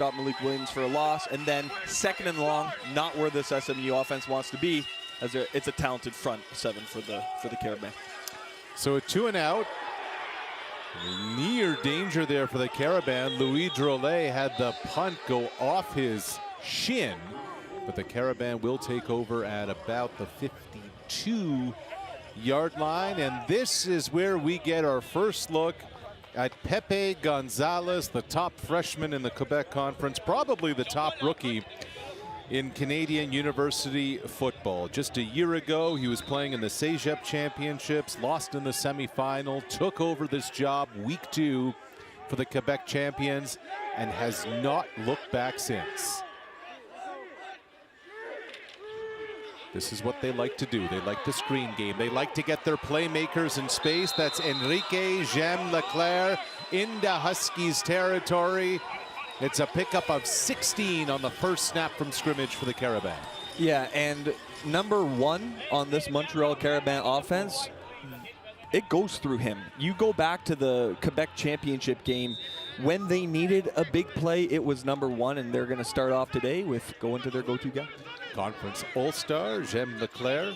Got Malik Williams for a loss, and then second and long, not where this SMU offense wants to be, as it's a talented front seven for the Carabins. So a 2 and out. Near danger there for the Carabins. Louis Drolet had the punt go off his shin, but the Carabins will take over at about the 52-yard line, and this is where we get our first look at Pepe Gonzalez, the top freshman in the Quebec Conference, probably the top rookie in Canadian university football. Just a year ago, he was playing in the CEGEP Championships, lost in the semifinal, took over this job week 2 for the Quebec champions, and has not looked back since. This is what they like to do. They like the screen game. They like to get their playmakers in space. That's Enrique Jem Leclerc into Huskies territory. It's a pickup of 16 on the first snap from scrimmage for the Carabins. Yeah, and number 1 on this Montreal Carabins offense, it goes through him. You go back to the Quebec championship game, when they needed a big play, it was number 1, and they're going to start off today with going to their go-to guy. Conference All-Star, Jem Leclerc.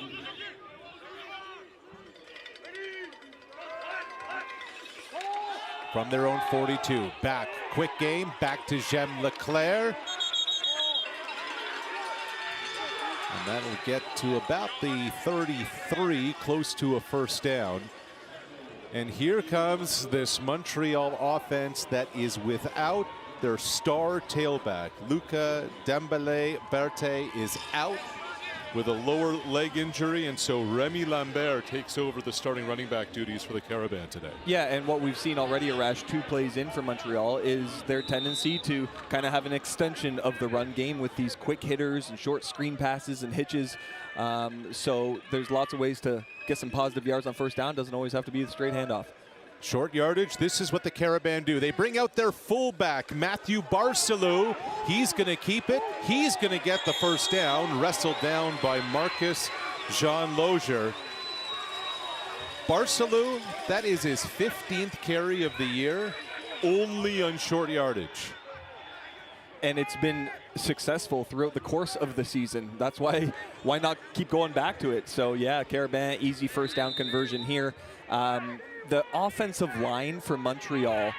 From their own 42, back, quick game, back to Jem Leclerc. And that'll get to about the 33, close to a first down. And here comes this Montreal offense that is without their star tailback. Luca Dembele Berthe is out with a lower leg injury, and so Remy Lambert takes over the starting running back duties for the Carabins today. Yeah, and what we've seen already, Arash, 2 plays in for Montreal, is their tendency to kind of have an extension of the run game with these quick hitters and short screen passes and hitches. So there's lots of ways to get some positive yards on first down. Doesn't always have to be the straight handoff. Short yardage, this is what the Carabins do. They bring out their fullback, Matthew Barcelou. He's going to keep it. He's going to get the first down, wrestled down by Marcus Jean Lozier. Barcelou, that is his 15th carry of the year, only on short yardage. And it's been successful throughout the course of the season. That's why not keep going back to it? So yeah, Carabins, easy first down conversion here. The offensive line for Montreal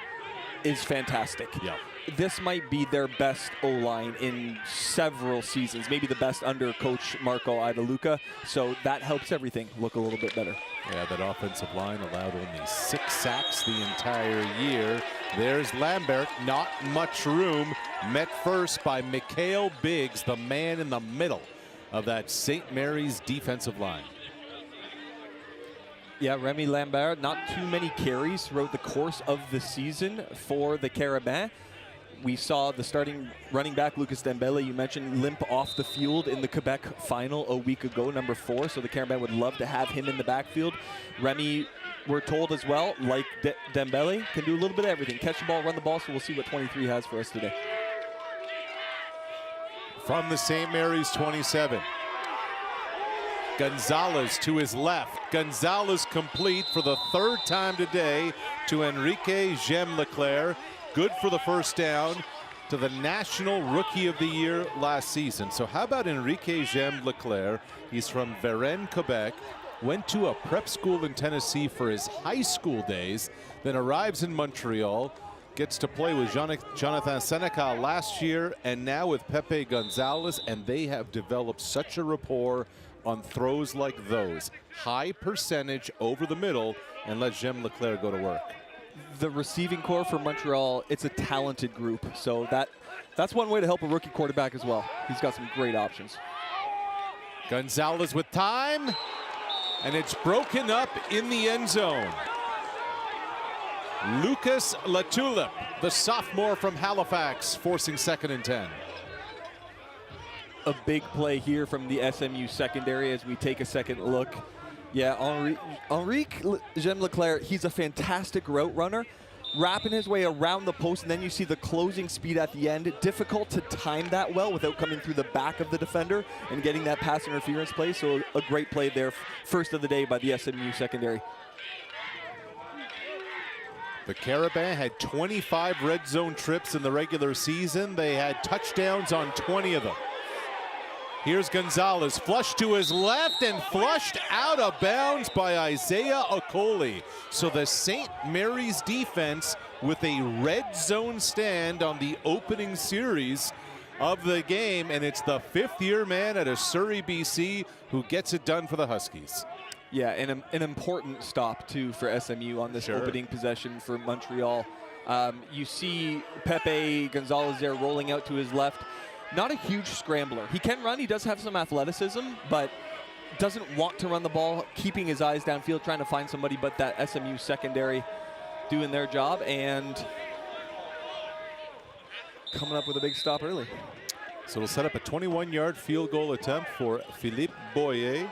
is fantastic. Yeah. This might be their best O-line in several seasons, maybe the best under Coach Marco Idaluca. So that helps everything look a little bit better. Yeah, that offensive line allowed only 6 sacks the entire year. There's Lambert, not much room. Met first by Mikhail Biggs, the man in the middle of that St. Mary's defensive line. Yeah, Remy Lambert, not too many carries throughout the course of the season for the Carabins. We saw the starting running back, Lucas Dembele, you mentioned, limp off the field in the Quebec final a week ago, number 4. So the Carabins would love to have him in the backfield. Remy, we're told as well, like Dembele, can do a little bit of everything. Catch the ball, run the ball, so we'll see what 23 has for us today. From the St. Mary's 27. Gonzalez to his left. Gonzalez complete for the 3rd time today to Enrique Jem Leclerc. Good for the first down to the National Rookie of the Year last season. So how about Enrique Jem Leclerc? He's from Varennes, Quebec. Went to a prep school in Tennessee for his high school days. Then arrives in Montreal. Gets to play with Jonathan Seneca last year and now with Pepe Gonzalez. And they have developed such a rapport on throws like those. High percentage over the middle, and let Jem Leclerc go to work. The receiving core for Montreal, it's a talented group. So that's one way to help a rookie quarterback as well. He's got some great options. Gonzalez with time, and it's broken up in the end zone. Lucas Latulip, the sophomore from Halifax, forcing 2nd and 10. A big play here from the SMU secondary as we take a second look. Yeah, Henrique Jem Leclerc, he's a fantastic route runner, wrapping his way around the post, and then you see the closing speed at the end. Difficult to time that well without coming through the back of the defender and getting that pass interference play. So a great play there, first of the day by the SMU secondary. The Carabins had 25 red zone trips in the regular season. They had touchdowns on 20 of them. Here's Gonzalez, flushed to his left and flushed out of bounds by Isaiah Okoli. So the St. Mary's defense with a red zone stand on the opening series of the game, and it's the fifth-year man out of Surrey, BC, who gets it done for the Huskies. Yeah, and an important stop, too, for SMU on this opening possession for Montreal. You see Pepe Gonzalez there rolling out to his left. Not a huge scrambler. He can run. He does have some athleticism, but doesn't want to run the ball, keeping his eyes downfield, trying to find somebody, but that SMU secondary doing their job and coming up with a big stop early. So it'll set up a 21-yard field goal attempt for Philippe Boyer.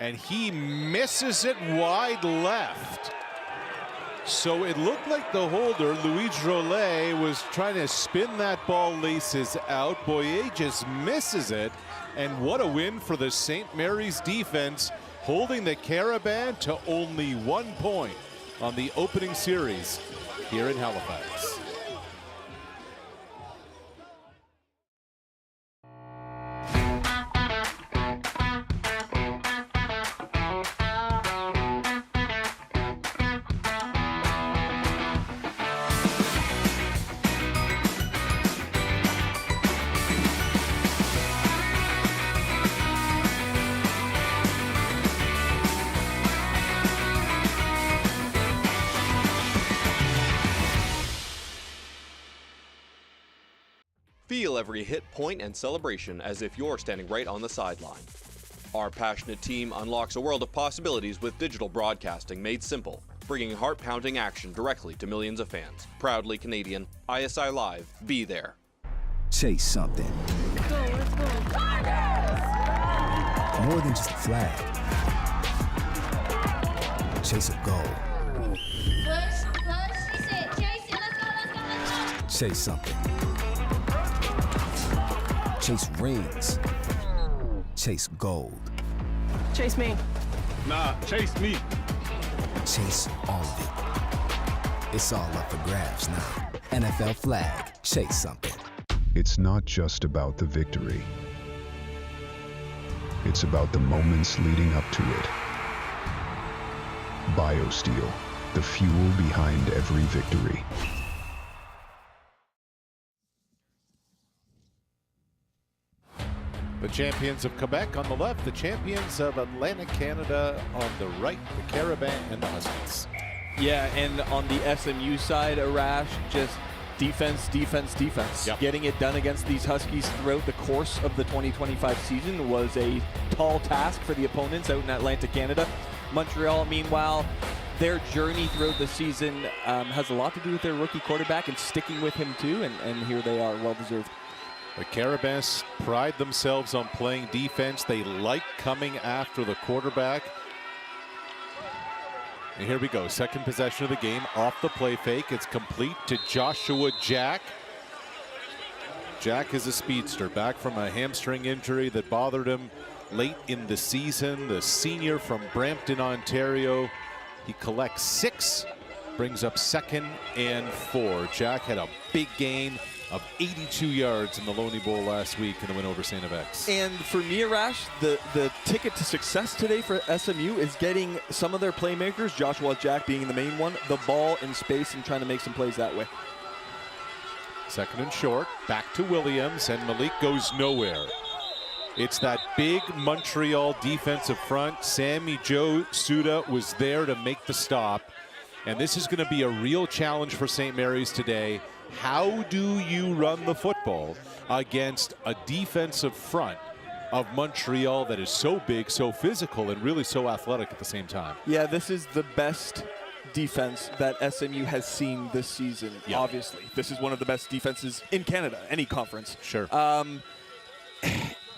And he misses it wide left. So it looked like the holder, Louis Drolet, was trying to spin that ball laces out. Boyer just misses it. And what a win for the St. Mary's defense, holding the Carabins to only 1 point on the opening series here in Halifax. Feel every hit, point, and celebration as if you're standing right on the sideline. Our passionate team unlocks a world of possibilities with digital broadcasting made simple, bringing heart-pounding action directly to millions of fans. Proudly Canadian, ISI Live, be there. Chase something. Let's go. Tigers! More than just a flag. Chase a goal. Push, he said, chase it, let's go. Chase something. Chase rings. Chase gold. Chase me. Nah, chase me. Chase all of it. It's all up for grabs now. NFL flag. Chase something. It's not just about the victory. It's about the moments leading up to it. BioSteel, the fuel behind every victory. The champions of Quebec on the left, the champions of Atlantic Canada on the right, the Carabins and the Huskies. Yeah, and on the SMU side, Arash, just defense. Yep. Getting it done against these Huskies throughout the course of the 2025 season was a tall task for the opponents out in Atlantic Canada. Montreal, meanwhile, their journey throughout the season has a lot to do with their rookie quarterback and sticking with him too, and here they are, well-deserved. The Carabins pride themselves on playing defense. They like coming after the quarterback. And here we go, second possession of the game, off the play fake. It's complete to Joshua Jack. Jack is a speedster, back from a hamstring injury that bothered him late in the season. The senior from Brampton, Ontario. He collects 6, brings up 2nd and 4. Jack had a big game of 82 yards in the Loney Bowl last week in the win over St. FX. And for me, Arash, the ticket to success today for SMU is getting some of their playmakers, Joshua Jack being the main one, the ball in space and trying to make some plays that way. 2nd and short, back to Williams, and Malik goes nowhere. It's that big Montreal defensive front. Sammy Joe Suda was there to make the stop. And this is going to be a real challenge for St. Mary's today. How do you run the football against a defensive front of Montreal that is so big, so physical, and really so athletic at the same time? Yeah, this is the best defense that SMU has seen this season, obviously. This is one of the best defenses in Canada, any conference. Sure.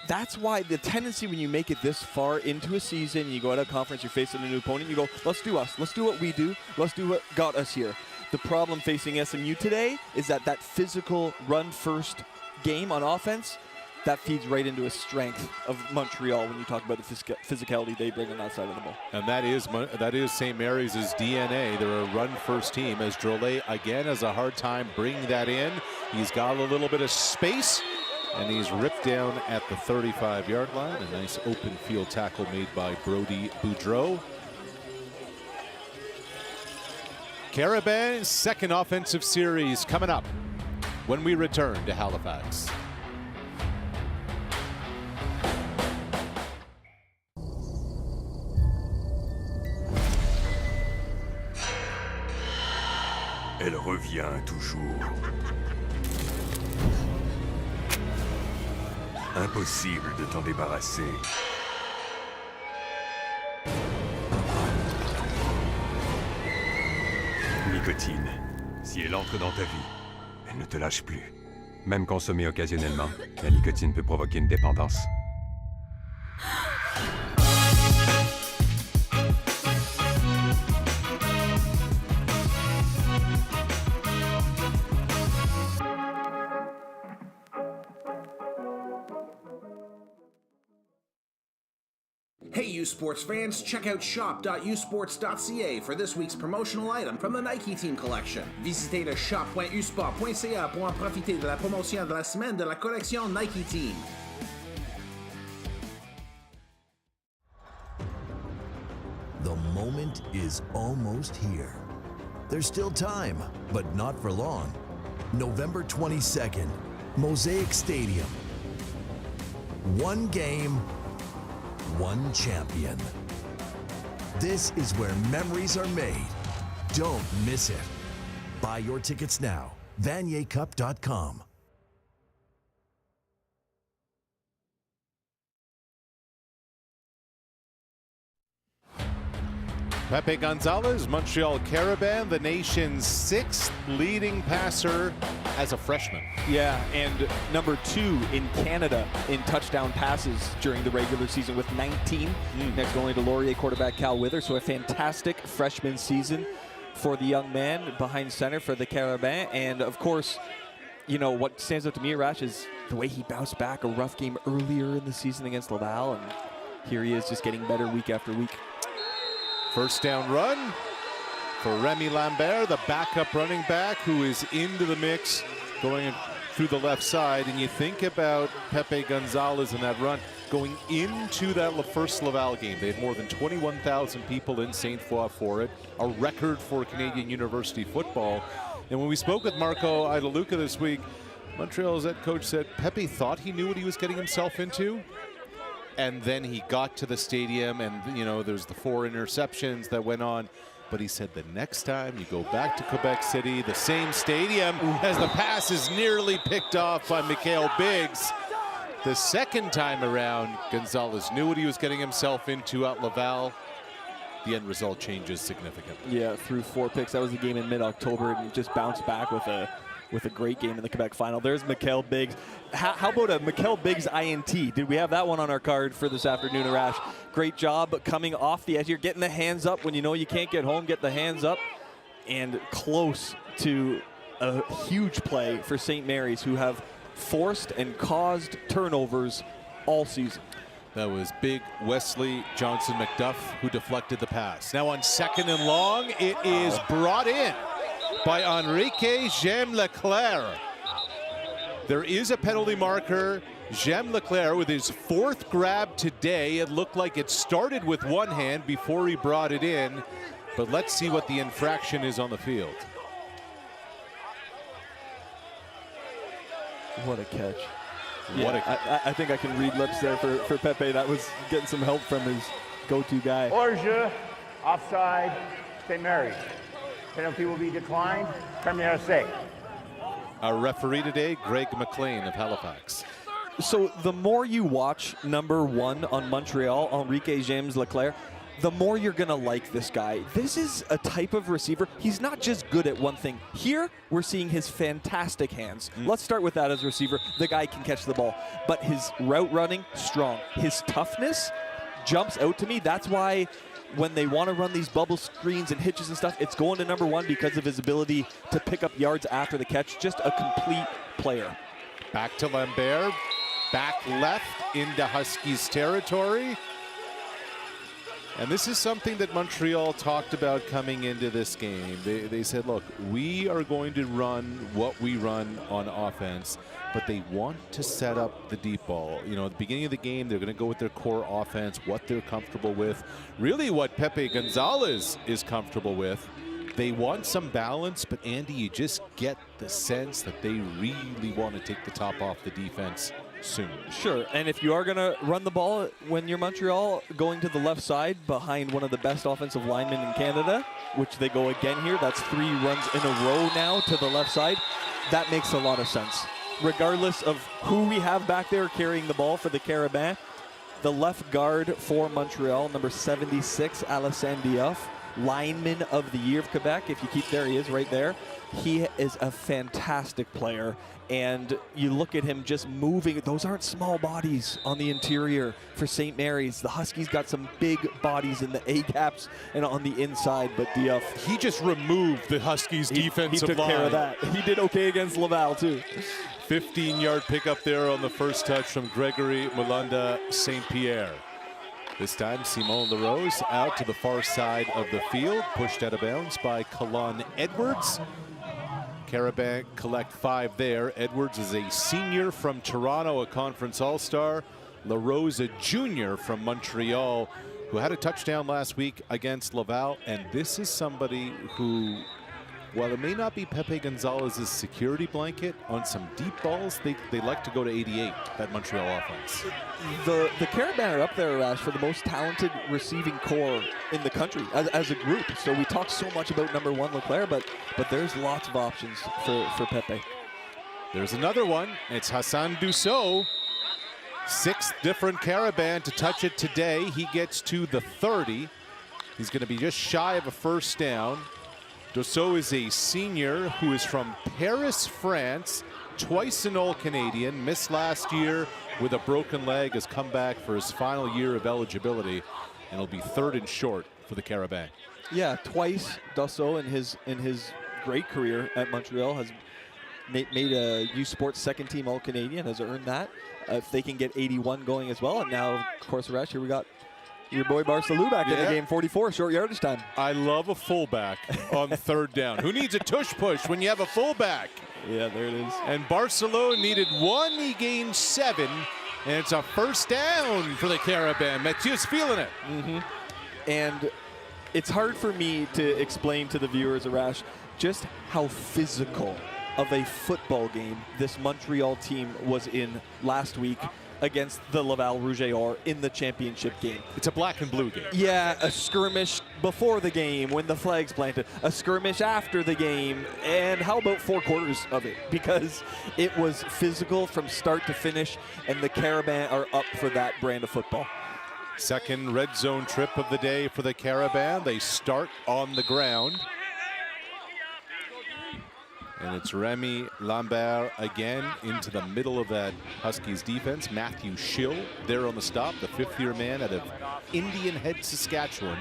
That's why the tendency when you make it this far into a season, you go out of conference, you're facing a new opponent, you go, let's do us. Let's do what we do. Let's do what got us here. The problem facing SMU today is that physical run-first game on offense, that feeds right into a strength of Montreal when you talk about the physicality they bring on that side of the ball. And that is St. Mary's' DNA. They're a run-first team, as Drolet again has a hard time bringing that in. He's got a little bit of space, and he's ripped down at the 35-yard line. A nice open field tackle made by Brody Boudreau. Carabins' second offensive series coming up when we return to Halifax. Elle revient toujours. Impossible de t'en débarrasser. Nicotine. Si elle entre dans ta vie, elle ne te lâche plus. Même consommée occasionnellement, la nicotine peut provoquer une dépendance. Hey U Sports fans, check out shop.usports.ca for this week's promotional item from the Nike Team Collection. Visitez le shop.usport.ca pour en profiter de la promotion de la semaine de la collection Nike Team. The moment is almost here. There's still time, but not for long. November 22nd, Mosaic Stadium. One game, one champion. This is where memories are made. Don't miss it. Buy your tickets now. VanierCup.com. Pepe Gonzalez, Montreal Carabins, the nation's 6th leading passer as a freshman. Yeah, and number 2 in Canada in touchdown passes during the regular season with 19, next only to Laurier quarterback Cal Wither. So a fantastic freshman season for the young man behind center for the Carabins. And of course, you know, what stands out to me, Rash, is the way he bounced back a rough game earlier in the season against Laval. And here he is just getting better week after week. First down run for Remy Lambert, the backup running back who is into the mix going through the left side. And you think about Pepe Gonzalez and that run going into that first Laval game. They had more than 21,000 people in St. Foy for it, a record for Canadian university football. And when we spoke with Marco Idaluca this week, Montreal's head coach said Pepe thought he knew what he was getting himself into. And then he got to the stadium and, you know, there's the 4 interceptions that went on. But he said the next time you go back to Quebec City, the same stadium, as the pass is nearly picked off by Mikhail Biggs. The second time around, Gonzalez knew what he was getting himself into at Laval. The end result changes significantly. Yeah, through 4 picks. That was the game in mid-October, and he just bounced back with a great game in the Quebec final. There's Mikhail Biggs. How about a Mikhail Biggs INT? Did we have that one on our card for this afternoon, Arash? Great job coming off the edge here, getting the hands up when you know you can't get home, get the hands up, and close to a huge play for St. Mary's, who have forced and caused turnovers all season. That was big Wesley Johnson-McDuff who deflected the pass. Now on 2nd and long, it is brought in by Enrique Jem Leclerc. There is a penalty marker. Jem Leclerc with his 4th grab today. It looked like it started with one hand before he brought it in, but let's see what the infraction is on the field. What a catch. Yeah, I think I can read lips there for Pepe. That was getting some help from his go-to guy. Hors-jeu, offside, St. Mary's. Penalty will be declined. Premier say. Our referee today, Greg McLean of Halifax. So the more you watch number 1 on Montreal, Enrique James Leclerc, the more you're going to like this guy. This is a type of receiver. He's not just good at one thing. Here, we're seeing his fantastic hands. Let's start with that as a receiver. The guy can catch the ball. But his route running, strong. His toughness, jumps out to me. That's why when they want to run these bubble screens and hitches and stuff, it's going to number 1 because of his ability to pick up yards after the catch. Just a complete player. Back to Lambert. Back left into Huskies territory. And this is something that Montreal talked about coming into this game. They said, look, we are going to run what we run on offense, but they want to set up the deep ball. You know, at the beginning of the game, they're going to go with their core offense, what they're comfortable with, really what Pepe Gonzalez is comfortable with. They want some balance, but Andy, you just get the sense that they really want to take the top off the defense soon. Sure, and if you are going to run the ball when you're Montreal, going to the left side behind one of the best offensive linemen in Canada, which they go again here, that's 3 runs in a row now to the left side, that makes a lot of sense. Regardless of who we have back there carrying the ball for the Carabins, the left guard for Montreal, number 76, Alassane Diouf, lineman of the year of Quebec. If you keep there, he is right there. He is a fantastic player, and you look at him just moving. Those aren't small bodies on the interior for St. Mary's. The Huskies got some big bodies in the A-gaps and on the inside, but Diouf, he just removed the Huskies defensive line. He took care of that. He did okay against Laval too. 15-yard pickup there on the first touch from Gregory Mulanda St. Pierre. This time, Simon LaRose out to the far side of the field, pushed out of bounds by Kalon Edwards. Carabins collect 5 there. Edwards is a senior from Toronto, a conference all-star. LaRose, a junior from Montreal, who had a touchdown last week against Laval. And this is somebody who, while it may not be Pepe Gonzalez's security blanket, on some deep balls, they like to go to 88, that Montreal offense. The Carabins are up there, Rash, for the most talented receiving core in the country as a group. So we talk so much about number 1 Leclerc, but there's lots of options for Pepe. There's another one. It's Hassan Dussault. 6 different Carabins to touch it today. He gets to the 30. He's going to be just shy of a first down. Dussault is a senior who is from Paris, France, twice an All-Canadian, missed last year with a broken leg, has come back for his final year of eligibility, and it'll be 3rd and short for the Carabins. Yeah, twice Dussault in his great career at Montreal has made a U Sports 2nd team All-Canadian, has earned that. If they can get 81 going as well, and now, of course, Rash, here we got your boy Barcelou back in the game, 44, short yardage time. I love a fullback on 3rd down. Who needs a tush push when you have a fullback? Yeah, there it is. And Barcelou needed 1, he gained 7, and it's a first down for the Carabins. Mathieu's feeling it. And it's hard for me to explain to the viewers, Arash, just how physical of a football game this Montreal team was in last week against the Laval Rouge et Or in the championship game. It's a black and blue game. Yeah, a skirmish before the game when the flag's planted, a skirmish after the game, and how about 4 quarters of it? Because it was physical from start to finish, and the Carabins are up for that brand of football. Second red zone trip of the day for the Carabins. They start on the ground. And it's Remy Lambert again into the middle of that Huskies defense. Matthew Schill there on the stop, the 5th-year man out of Indian Head, Saskatchewan.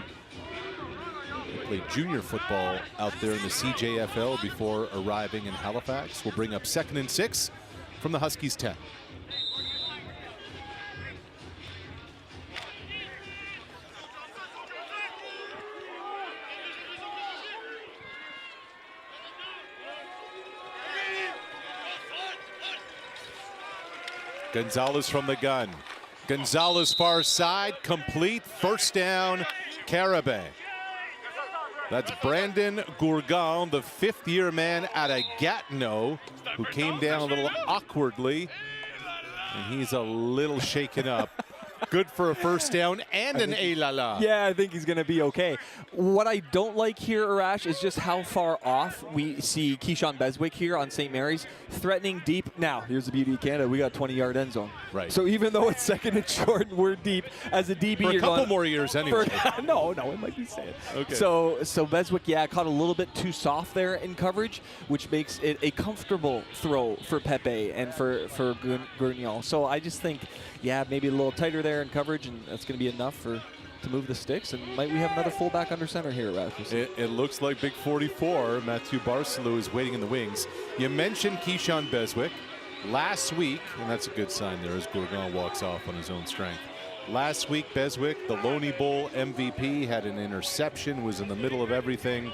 He played junior football out there in the CJFL before arriving in Halifax. Will bring up 2nd and 6 from the Huskies 10. Gonzalez from the gun. Gonzalez far side, complete, first down, Carabins. That's Brandon Gourgon, the 5th-year man out of Gatineau, who came down a little awkwardly, and he's a little shaken up. Good for a first down and an A-la-la. Yeah, I think he's going to be okay. What I don't like here, Arash, is just how far off we see Keyshawn Beswick here on St. Mary's, threatening deep. Now, here's the beauty of Canada. We got 20-yard end zone. Right. So even though it's 2nd and short and we're deep, as a DB, for a you're couple going, more years anyway. No, it might be sad. Okay. So Beswick, yeah, caught a little bit too soft there in coverage, which makes it a comfortable throw for Pepe and for Grignon. So I just think yeah, maybe a little tighter there in coverage, and that's going to be enough to move the sticks. And might we have another fullback under center here at Rasmussen? It looks like Big 44, Mathieu Barcelou, is waiting in the wings. You mentioned Keyshawn Beswick last week, and that's a good sign there as Gourgon walks off on his own strength. Last week, Beswick, the Loney Bowl MVP, had an interception, was in the middle of everything.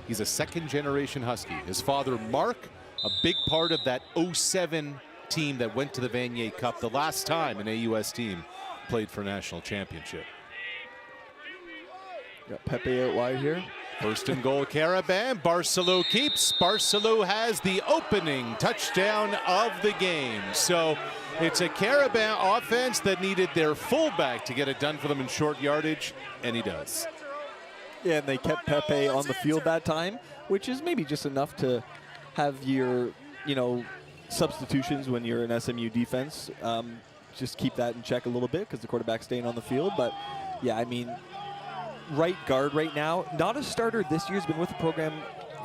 He's a second-generation Husky. His father, Mark, a big part of that 07 team that went to the Vanier Cup, the last time an AUS team played for a national championship. Got Pepe out wide here. First and goal, Carabin. Barcelou keeps. Barcelou has the opening touchdown of the game. So it's a Carabin offense that needed their fullback to get it done for them in short yardage, and he does. Yeah, and they kept Pepe on the field that time, which is maybe just enough to have your, substitutions when you're an SMU defense. Just keep that in check a little bit because the quarterback's staying on the field. But, yeah, I mean, right guard right now, not a starter this year, has been with the program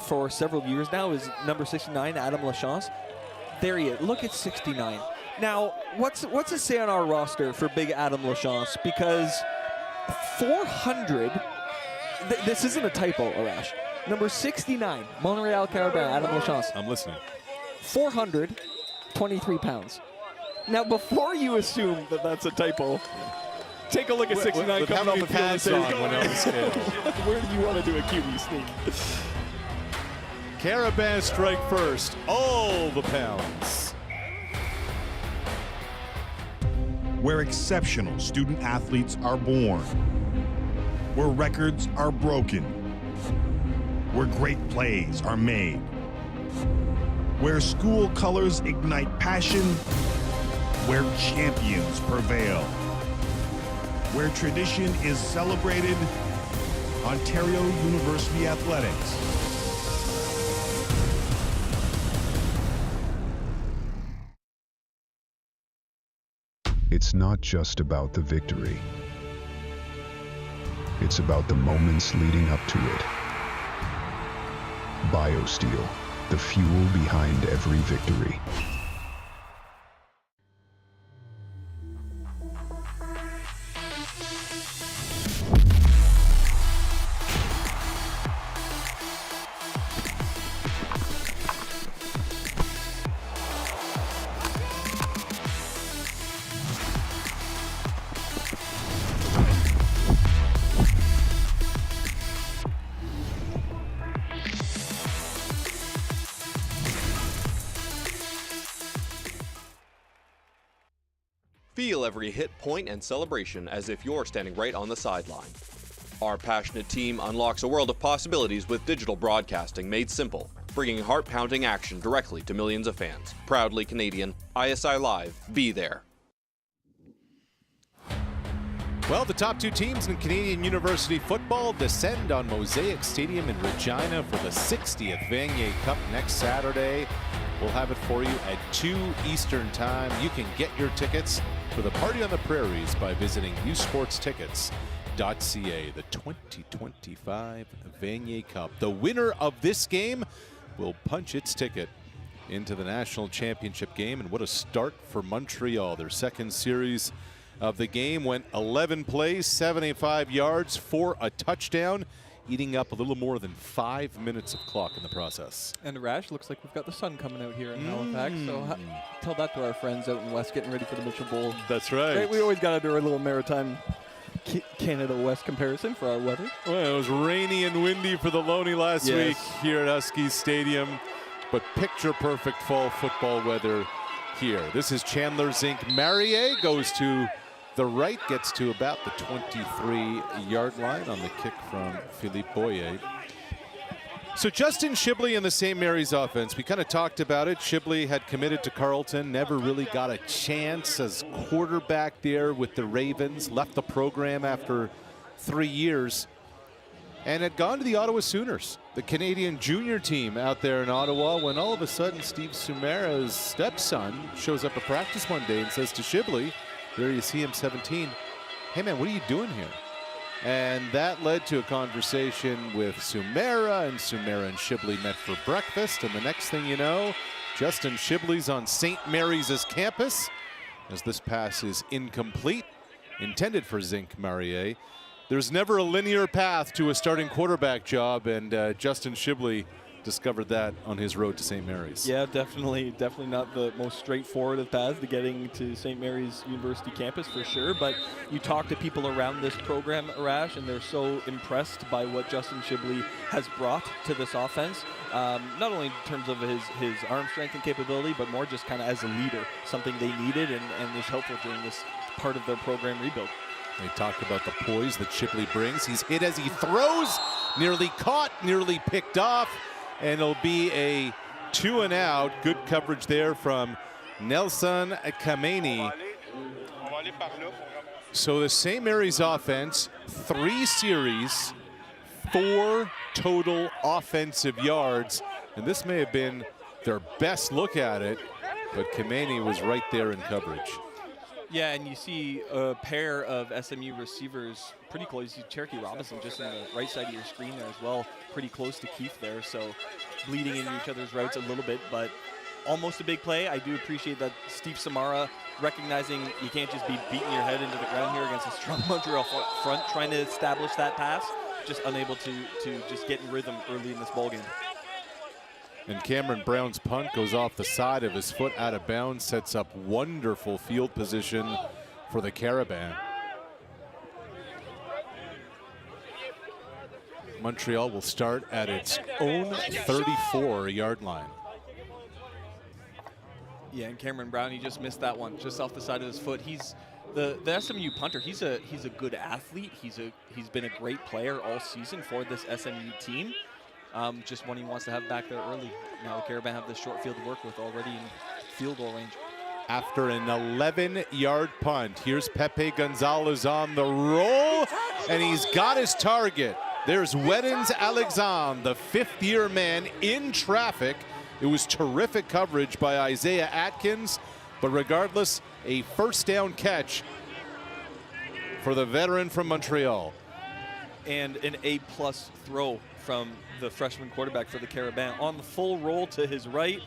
for several years now, is number 69, Adam Lachance. There he is. Look at 69. Now, what's it say on our roster for big Adam Lachance? Because 400, this isn't a typo, Arash. Number 69, Montreal Carabins, Adam Lachance. I'm listening. 423 pounds. Now, before you assume that that's a typo, take a look at 69 coming off the field and say, where do you want to do a QB sneak? Carabin strike first, all the pounds. Where exceptional student athletes are born. Where records are broken. Where great plays are made. Where school colors ignite passion. Where champions prevail. Where tradition is celebrated, Ontario University Athletics. It's not just about the victory. It's about the moments leading up to it. BioSteel, the fuel behind every victory. Feel every hit, point, and celebration as if you're standing right on the sideline. Our passionate team unlocks a world of possibilities with digital broadcasting made simple, bringing heart-pounding action directly to millions of fans. Proudly Canadian, ISI Live, be there. Well, the top two teams in Canadian University football descend on Mosaic Stadium in Regina for the 60th Vanier Cup next Saturday. We'll have it for you at 2 Eastern Time. You can get your tickets for the Party on the Prairies by visiting usportstickets.ca. The 2025 Vanier Cup. The winner of this game will punch its ticket into the national championship game. And what a start for Montreal. Their second series of the game went 11 plays, 75 yards for a touchdown, eating up a little more than 5 minutes of clock in the process. And Rash, looks like we've got the sun coming out here in Halifax, so tell that to our friends out in West getting ready for the Mitchell Bowl. That's right. We always got to do our little maritime Canada-West comparison for our weather. Well, it was rainy and windy for the Loney last week here at Huskies Stadium, but picture-perfect fall football weather here. This is Chandler Zink. Marier goes to the right, gets to about the 23-yard line on the kick from Philippe Boyer. So Justin Shibley in the St. Mary's offense, we kind of talked about it. Shibley had committed to Carleton, never really got a chance as quarterback there with the Ravens, left the program after 3 years, and had gone to the Ottawa Sooners, the Canadian junior team out there in Ottawa, when all of a sudden Steve Sumera's stepson shows up at practice one day and says to Shibley, there you see him, 17, hey man, what are you doing here? And that led to a conversation with Sumera, and Sumera and Shibley met for breakfast, and the next thing you know, Justin Shibley's on St. Mary's campus, as this pass is incomplete, intended for Zinc Marier. There's never a linear path to a starting quarterback job, and Justin Shibley discovered that on his road to St. Mary's. Yeah, definitely not the most straightforward of paths to getting to St. Mary's University campus for sure, but you talk to people around this program, Arash, and they're so impressed by what Justin Shibley has brought to this offense, not only in terms of his arm strength and capability, but more just kind of as a leader, something they needed and was helpful during this part of their program rebuild. They talked about the poise that Shibley brings. He's hit as he throws, nearly caught, nearly picked off, and it'll be a 2 and out. Good coverage there from Nelson Kameni. So the St. Mary's offense, 3 series, 4 total offensive yards, and this may have been their best look at it, but Kameni was right there in coverage. Yeah, and you see a pair of SMU receivers pretty close. You see Cherokee Robinson just on the right side of your screen there as well, pretty close to Keith there, so bleeding into each other's routes a little bit, but almost a big play. I do appreciate that Steve Samara recognizing you can't just be beating your head into the ground here against a strong Montreal front, trying to establish that pass, just unable to just get in rhythm early in this ballgame. And Cameron Brown's punt goes off the side of his foot out of bounds, sets up wonderful field position for the Carabins. Montreal will start at its own 34-yard line. Yeah, and Cameron Brown, he just missed that one, just off the side of his foot. He's the SMU punter. He's a good athlete. He's been a great player all season for this SMU team. Just one he wants to have back there early. Now the Carabins have this short field to work with already in field goal range. After an 11-yard punt, here's Pepe Gonzalez on the roll, and he's got his target. There's Weddens Alexandre, the 5th-year man in traffic. It was terrific coverage by Isaiah Atkins, but regardless, a first down catch for the veteran from Montreal. And an A-plus throw from the freshman quarterback for the Carabins on the full roll to his right,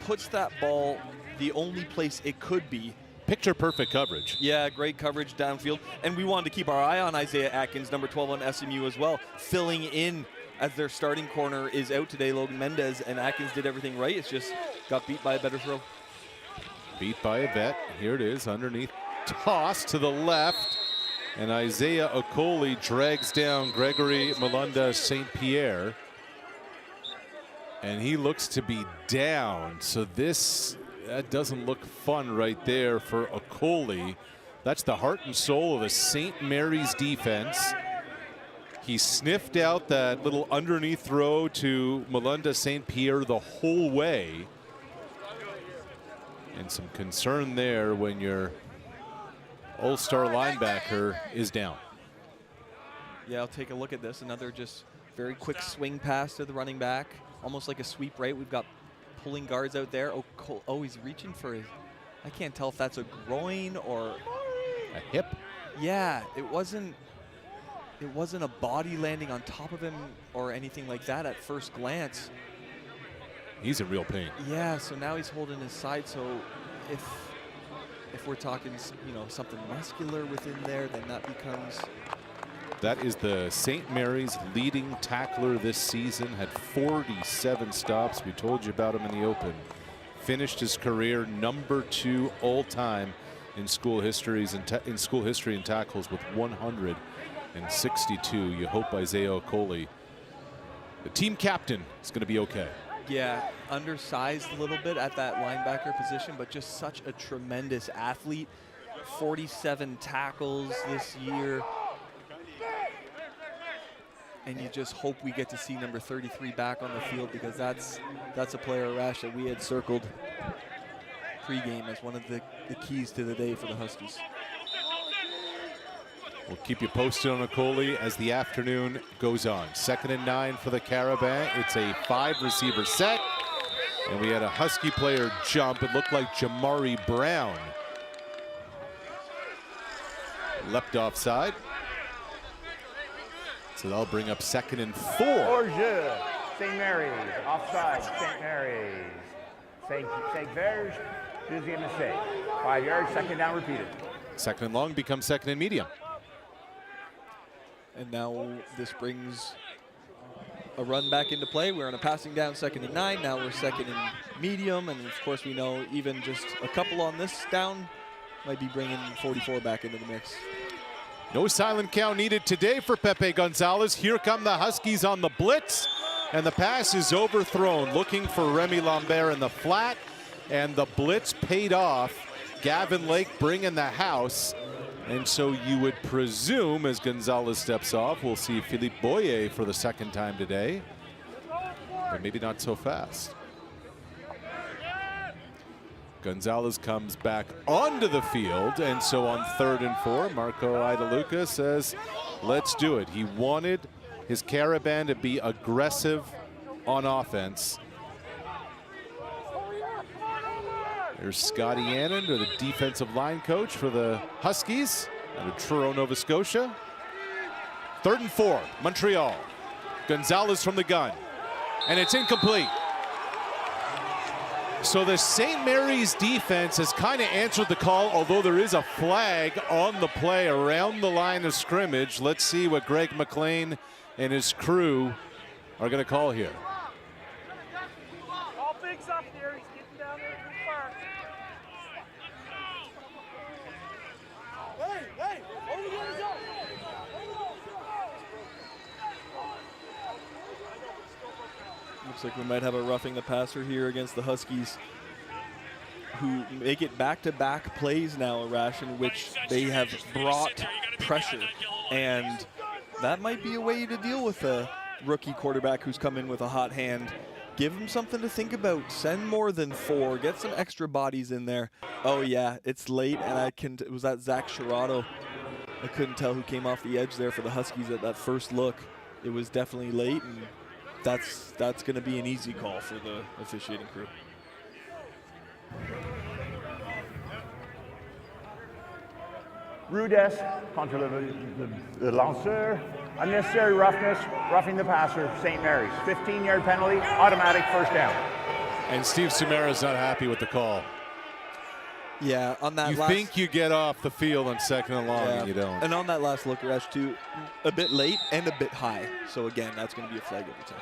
puts that ball the only place it could be. Picture perfect coverage. Yeah, great coverage downfield. And we wanted to keep our eye on Isaiah Atkins, number 12 on SMU as well, filling in as their starting corner is out today, Logan Mendez, and Atkins did everything right. It's just got beat by a better throw. Beat by a vet. Here it is, underneath. Toss to the left. And Isaiah Okoli drags down Gregory Malunda St. Pierre. And he looks to be down. So that doesn't look fun right there for Okoli. That's the heart and soul of the St. Mary's defense. He sniffed out that little underneath throw to Malunda St. Pierre the whole way. And some concern there when your all-star linebacker is down. Yeah, I'll take a look at this. Another just very quick swing pass to the running back, almost like a sweep right. We've got pulling guards out there. Oh, he's reaching for his, I can't tell if that's a groin or a hip. Yeah, it wasn't a body landing on top of him or anything like that at first glance. He's in real pain. Yeah, so now he's holding his side. So if we're talking, something muscular within there, then that becomes. That is the St. Mary's leading tackler this season, had 47 stops. We told you about him in the open. Finished his career number 2 all-time in school history in tackles with 162. You hope Isaiah Okoli, the team captain, is going to be okay. Yeah, undersized a little bit at that linebacker position, but just such a tremendous athlete. 47 tackles this year. And you just hope we get to see number 33 back on the field, because that's a player, Rash, that we had circled pregame as one of the keys to the day for the Huskies. We'll keep you posted on Okoli as the afternoon goes on. 2nd and 9 for the Carabins. It's a 5-receiver set. And we had a Husky player jump. It looked like Jamari Brown leapt offside. So that'll bring up 2nd and 4. Hors-jeu, St. Mary's, offside, St. Mary's. St. Verge, deuxième essai. 5 yards, second down repeated. Second and long becomes second and medium. And now this brings a run back into play. We're on a passing down, 2nd and 9. Now we're 2nd and medium. And of course we know even just a couple on this down might be bringing 44 back into the mix. No silent count needed today for Pepe Gonzalez. Here come the Huskies on the blitz. And the pass is overthrown, looking for Remy Lambert in the flat. And the blitz paid off. Gavin Lake bringing the house. And so you would presume, as Gonzalez steps off, we'll see Philippe Boyer for the 2nd time today. But maybe not so fast. Gonzalez comes back onto the field. And so on 3rd and 4, Marco Idaluca says, let's do it. He wanted his Carabin to be aggressive on offense. There's Scotty Annan, the defensive line coach for the Huskies out of Truro, Nova Scotia. 3rd and 4, Montreal. Gonzalez from the gun, and it's incomplete. So the St. Mary's defense has kind of answered the call, although there is a flag on the play around the line of scrimmage. Let's see what Greg McLean and his crew are going to call here. All bigs up there. He's getting down there too far. Hey, over the zone. Looks like we might have a roughing the passer here against the Huskies, who make it back-to-back plays now, Arash, in which they have brought pressure. And that might be a way to deal with a rookie quarterback who's come in with a hot hand. Give him something to think about. Send more than 4. Get some extra bodies in there. Oh yeah, it's late, and was that Zach Shirato? I couldn't tell who came off the edge there for the Huskies at that first look. It was definitely late, and that's going to be an easy call for the officiating crew. Rudess contre le lanceur. Unnecessary roughness, roughing the passer, St. Mary's. 15-yard penalty, automatic first down. And Steve Sumera's not happy with the call. Yeah, on that you think you get off the field on 2nd and long, and you don't. And on that last look, Rash, too, a bit late and a bit high. So again, that's going to be a flag every time.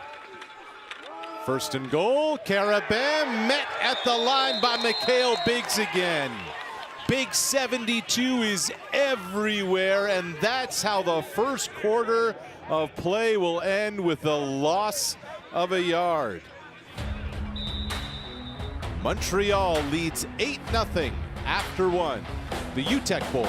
1st and goal, Carabin met at the line by Mikhail Biggs again. Big 72 is everywhere, and that's how the first quarter of play will end, with the loss of a yard. Montreal leads 8-0 after 1. The Uteck Bowl.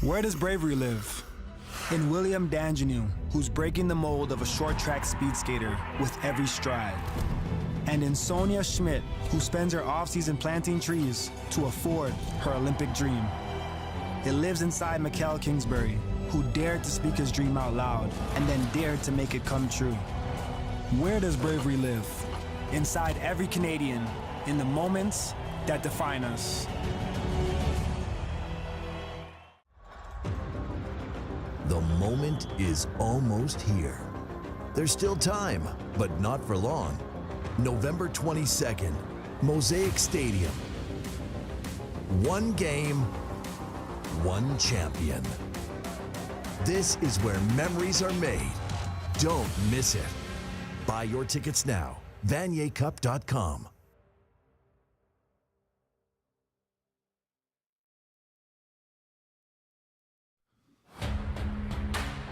Where does bravery live? In William Danjanu, who's breaking the mold of a short track speed skater with every stride. And in Sonia Schmidt, who spends her off-season planting trees to afford her Olympic dream. It lives inside Mikkel Kingsbury, who dared to speak his dream out loud and then dared to make it come true. Where does bravery live? Inside every Canadian, in the moments that define us. The moment is almost here. There's still time, but not for long. November 22nd, Mosaic Stadium. One game, one champion. This is where memories are made. Don't miss it. Buy your tickets now. VanierCup.com.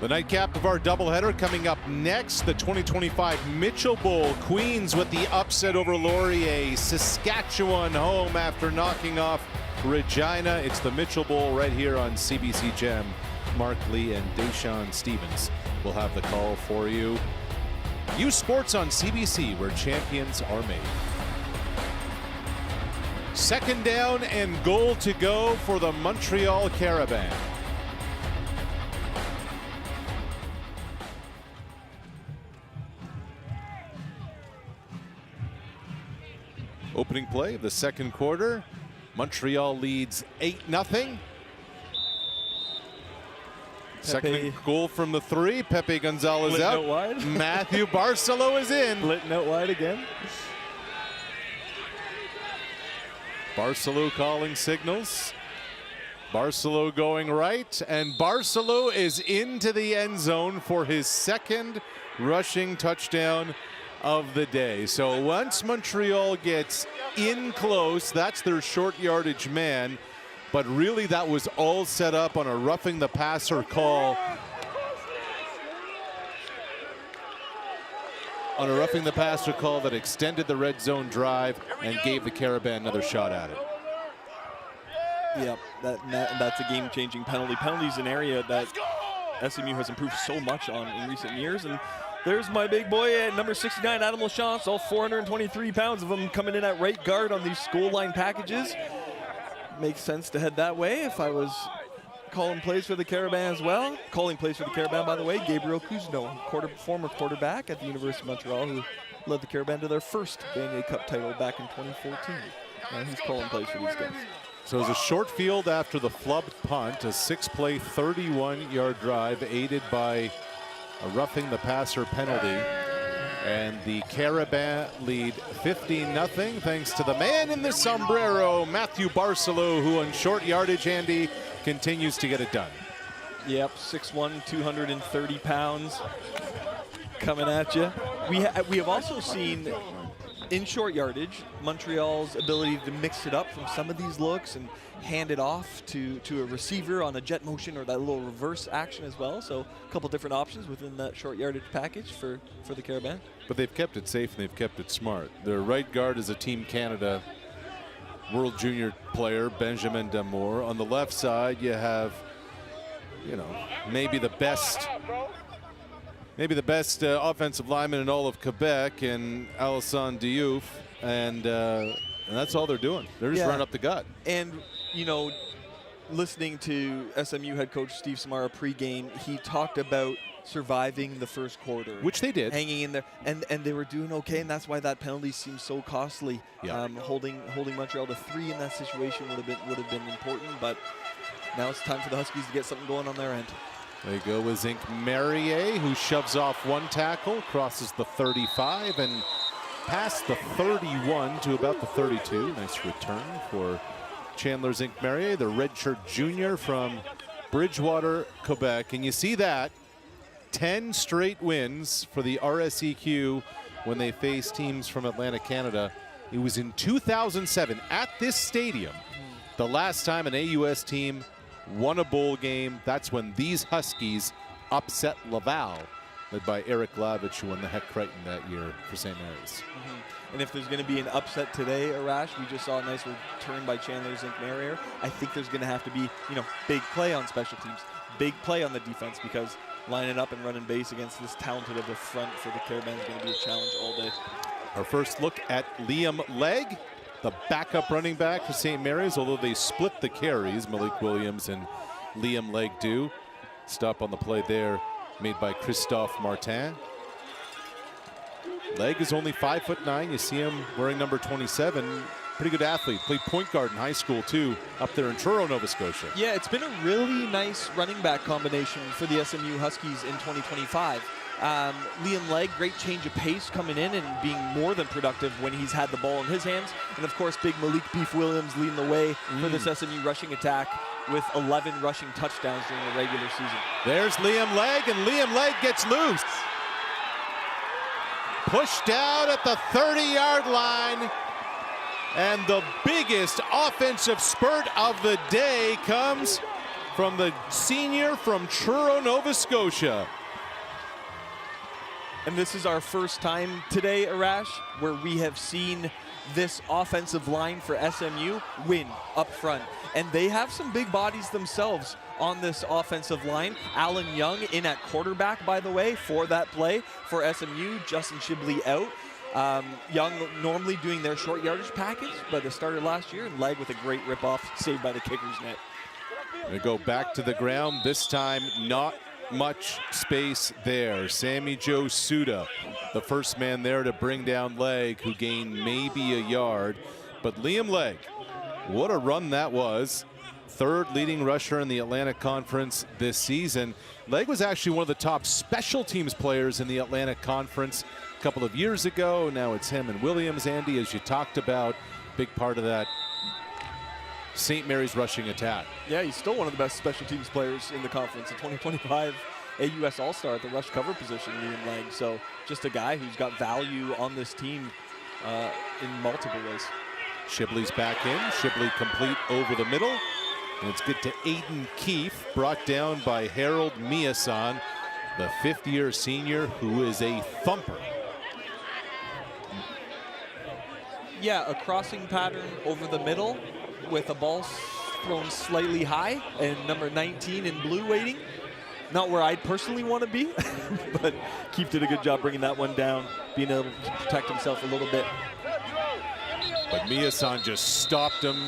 The nightcap of our doubleheader coming up next, the 2025 Mitchell Bowl. Queens with the upset over Laurier. Saskatchewan home after knocking off Regina. It's the Mitchell Bowl right here on CBC Gem. Mark Lee and Deshaun Stevens will have the call for you. U Sports on CBC, where champions are made. Second down and goal to go for the Montreal Carabins. Opening play of the second quarter. Montreal leads 8-0. Second goal from the 3. Pepe Gonzalez Blitting out. out wide. Matthew Barcelo is in. Blitting out wide again. Barcelo calling signals. Barcelo going right, and Barcelo is into the end zone for his second rushing touchdown of the day. So once Montreal gets in close, that's their short yardage man. But really that was all set up on a roughing the passer call. On a roughing the passer call that extended the red zone drive and gave the Carabins another shot at it. Yep, that's a game-changing penalty. Penalty's an area that SMU has improved so much on in recent years. And there's my big boy at number 69, Adam Lachance, all 423 pounds of him coming in at right guard on these goal line packages. Makes sense to head that way if I was calling plays for the Carabins as well. Calling plays for the Carabins, by the way, Gabriel Cousineau, former quarterback at the Université de Montréal, who led the Carabins to their first Vanier Cup title back in 2014. Now he's calling plays for these guys. So it was a short field after the flubbed punt, a 6-play, 31-yard drive aided by a roughing the passer penalty. And the Carabins lead 15-0 thanks to the man in the sombrero, Matthew Barcelo, who on short yardage, Andy, continues to get it done. Yep, 6'1", 230 pounds coming at you. We have also seen in short yardage Montreal's ability to mix it up from some of these looks and hand it off to a receiver on a jet motion or that little reverse action as well. So a couple different options within that short yardage package for the Carabins. But they've kept it safe and they've kept it smart. Their right guard is a Team Canada World Junior player, Benjamin Damour. On the left side, you have, you know, maybe the best offensive lineman in all of Quebec, and Alassane Diouf, and that's all they're doing. They're just running up the gut. And you know, listening to SMU head coach Steve Samara pregame, he talked about surviving the first quarter, which they did, hanging in there, and they were doing okay, and that's why that penalty seems so costly. Yeah. Holding Montreal to 3 in that situation would have been important, but now it's time for the Huskies to get something going on their end. They go with Zinc Merrier, who shoves off one tackle, crosses the 35 and past the 31 to about the 32. Nice return for Chandler Zinc Merrier, the redshirt junior from Bridgewater, Quebec. And you see that 10 straight wins for the RSEQ when they face teams from Atlantic Canada. It was in 2007 at this stadium, the last time an AUS team won a bowl game. That's when these Huskies upset Laval, led by Eric Lavich, who won the Heck Crichton that year for St. Mary's. And if there's going to be an upset today, Arash, we just saw a nice return by Chandler Zinc Merrier. I think there's going to have to be, you know, big play on special teams, big play on the defense, because lining up and running base against this talented of a front for the Carabins is going to be a challenge all day. Our first look at Liam Legg, the backup running back for St. Mary's, although they split the carries, Malik Williams and Liam Legg do. Stop on the play there made by Christophe Martin. Legg is only 5'9". You see him wearing number 27. Pretty good athlete. Played point guard in high school too, up there in Truro, Nova Scotia. Yeah, it's been a really nice running back combination for the SMU Huskies in 2025. Liam Legg, great change of pace coming in and being more than productive when he's had the ball in his hands. And of course, big Malik Beef Williams leading the way for this SMU rushing attack with 11 rushing touchdowns during the regular season. There's Liam Legg, and Liam Legg gets loose. Pushed out at the 30-yard line. And the biggest offensive spurt of the day comes from the senior from Truro, Nova Scotia. And this is our first time today, Arash, where we have seen this offensive line for SMU win up front. And they have some big bodies themselves on this offensive line. Alan Young in at quarterback, by the way, for that play for SMU. Justin Shibley out. Young normally doing their short yardage package, but they started last year, and Legg with a great rip-off saved by the kicker's net. They go back to the ground, this time not much space there. Sammy Joe Suda, the first man there to bring down Legg, who gained maybe a yard. But Liam Legg, what a run that was. Third leading rusher in the Atlantic Conference this season. Legg was actually one of the top special teams players in the Atlantic Conference a couple of years ago. Now it's him and Williams. Andy, as you talked about, big part of that St. Mary's rushing attack. Yeah, he's still one of the best special teams players in the conference. In 2025, AUS All-Star at the rush cover position, Liam Legg. So just a guy who's got value on this team in multiple ways. Shibley's back in. Shibley complete over the middle. And it's good to Aiden Keefe, brought down by Harold Miasan, the fifth-year senior who is a thumper. Yeah, a crossing pattern over the middle with a ball thrown slightly high, and number 19 in blue waiting. Not where I'd personally want to be, but Keefe did a good job bringing that one down, being able to protect himself a little bit. But Miasan just stopped him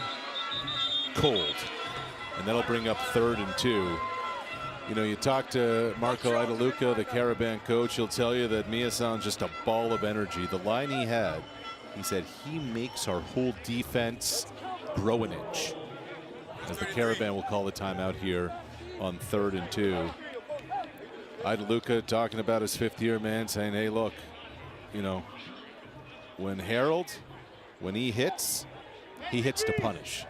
cold. And that'll bring up 3rd and 2. You know, you talk to Marco Idaluca, the Carabin coach, he'll tell you that Miasan's just a ball of energy. The line he had, he said he makes our whole defense grow an inch. As the Carabin will call the timeout here on 3rd and 2. Idaluca talking about his 5th year, man, saying, hey, look, you know, when Harold, when he hits to punish.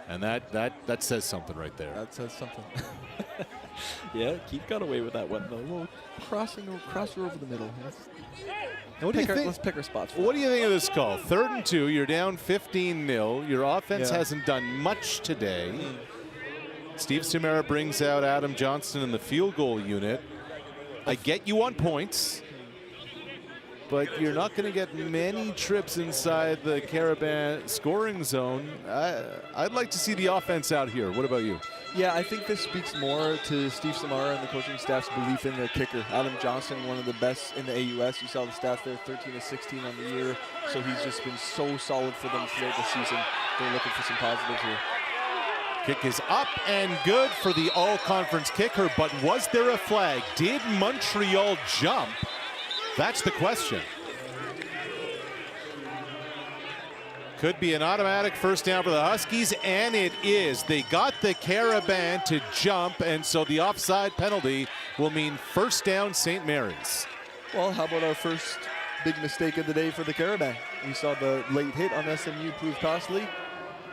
And that says something right there. That says something. Yeah, Keith got away with that one though. A little crosser over the middle. Let's pick our spots. What do you think of this call? 3rd and 2. You're down 15-0. Your offense hasn't done much today. Steve Samara brings out Adam Johnston in the field goal unit. I get you on points, but you're not going to get many trips inside the Carabin scoring zone. I'd like to see the offense out here. What about you? Yeah, I think this speaks more to Steve Samara and the coaching staff's belief in their kicker. Adam Johnston, one of the best in the AUS. You saw the stats there, 13-16 on the year. So he's just been so solid for them throughout the season. They're looking for some positives here. Kick is up and good for the all-conference kicker, but was there a flag? Did Montreal jump? That's the question. Could be an automatic first down for the Huskies, and it is. They got the Carabin to jump, and so the offside penalty will mean first down St. Mary's. Well, how about our first big mistake of the day for the Carabin? We saw the late hit on SMU prove costly.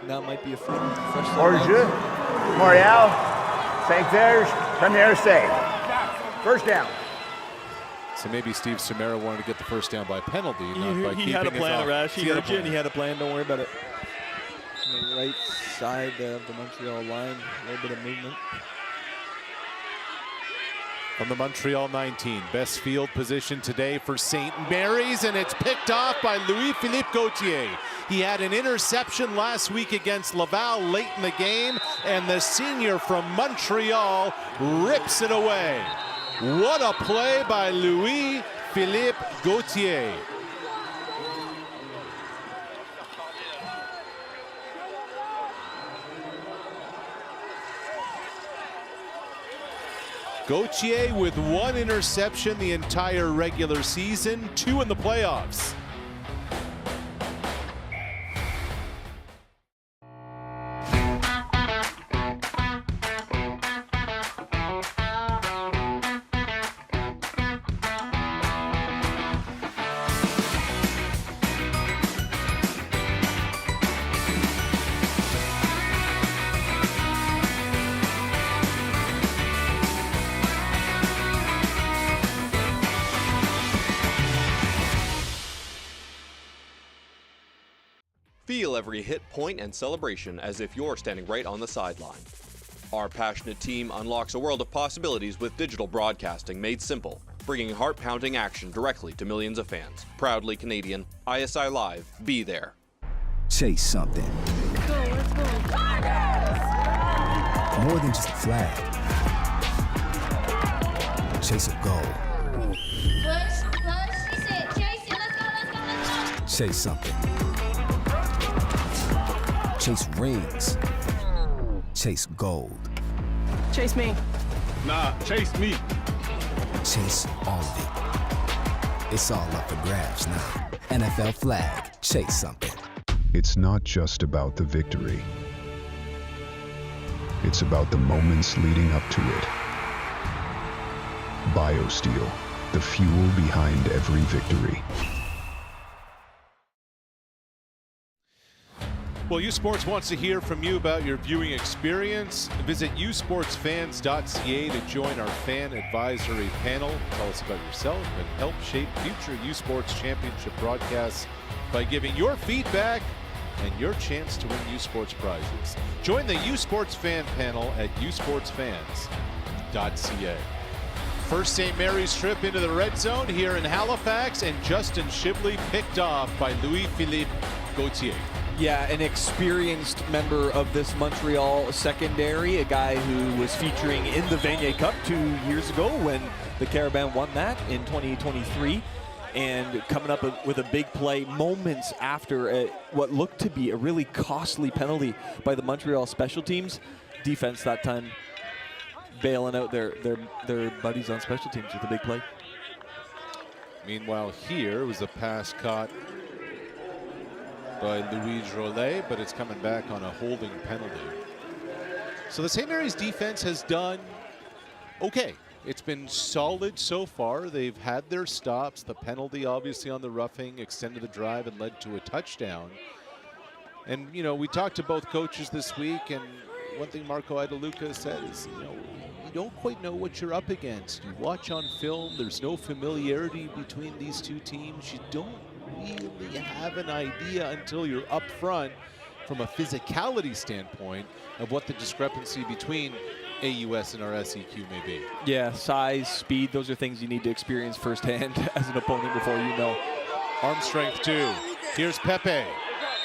Now it might be a fresh Hors jeu, Montreal, Saint-Serge, Premier save. First down. So maybe Steve Samara wanted to get the first down by penalty, not by he had a plan, Rash. He heard you, and he had had a plan. Don't worry about it. On the right side of the Montreal line, a little bit of movement. From the Montreal 19, best field position today for St. Mary's, and it's picked off by Louis-Philippe Gauthier. He had an interception last week against Laval late in the game, and the senior from Montreal rips it away. What a play by Louis-Philippe Gauthier. Gauthier with 1 interception the entire regular season, 2 in the playoffs. Feel every hit, point, and celebration as if you're standing right on the sideline. Our passionate team unlocks a world of possibilities with digital broadcasting made simple, bringing heart-pounding action directly to millions of fans. Proudly Canadian, ISI Live, be there. Chase something. Go, let's go. More than just a flag. Chase a goal. Push, he said, chase it, let's go, let's go, let's chase something. Chase rings. Chase gold. Chase me. Nah, chase me. Chase all of it. It's all up for grabs now. NFL flag, chase something. It's not just about the victory. It's about the moments leading up to it. BioSteel, the fuel behind every victory. Well, U Sports wants to hear from you about your viewing experience. Visit usportsfans.ca to join our fan advisory panel. Tell us about yourself and help shape future U Sports Championship broadcasts by giving your feedback and your chance to win U Sports prizes. Join the U Sports fan panel at usportsfans.ca. First St. Mary's trip into the red zone here in Halifax, and Justin Shibley picked off by Louis-Philippe Gauthier. Yeah, an experienced member of this Montreal secondary, a guy who was featuring in the Vanier Cup 2 years ago when the Carabins won that in 2023. And coming up with a big play moments after what looked to be a really costly penalty by the Montreal special teams. Defense that time bailing out their buddies on special teams with a big play. Meanwhile, here was a pass caught by Louis Drolet, but it's coming back on a holding penalty. So the St. Mary's defense has done okay. It's been solid so far. They've had their stops. The penalty, obviously, on the roughing extended the drive and led to a touchdown. And, you know, we talked to both coaches this week, and one thing Marco Idaluca said is, you know, you don't quite know what you're up against. You watch on film, there's no familiarity between these two teams. You don't really have an idea until you're up front from a physicality standpoint of what the discrepancy between AUS and our SEQ may be. Yeah, size, speed, those are things you need to experience firsthand as an opponent before you know. Arm strength too. Here's Pepe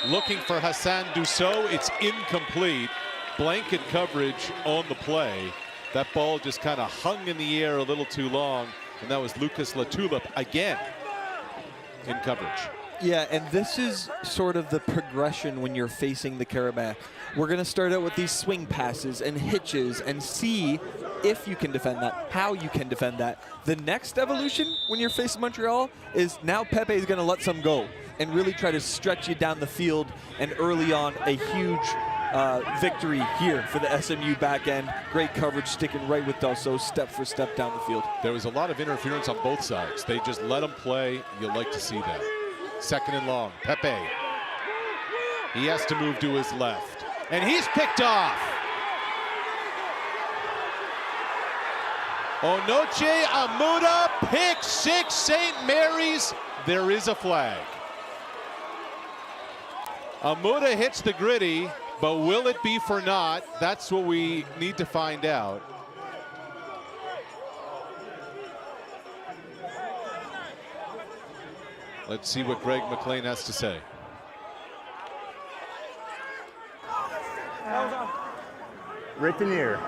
looking for Hassan Dussault. It's incomplete. Blanket coverage on the play. That ball just kind of hung in the air a little too long, and that was Lucas Latulip again in coverage. Yeah, and this is sort of the progression when you're facing the Carabins. We're going to start out with these swing passes and hitches and see if you can defend that, how you can defend that. The next evolution when you're facing Montreal is now Pepe is going to let some go and really try to stretch you down the field, and early on a huge victory here for the SMU back end. Great coverage, sticking right with Dussault, step for step down the field. There was a lot of interference on both sides. They just let them play. You'll like to see that. Second and long, Pepe. He has to move to his left, and he's picked off. Onoche Amuda, pick six, St. Mary's. There is a flag. Amuda hits the gritty, but will it be for naught? That's what we need to find out. Let's see what Greg McLean has to say. Retenir,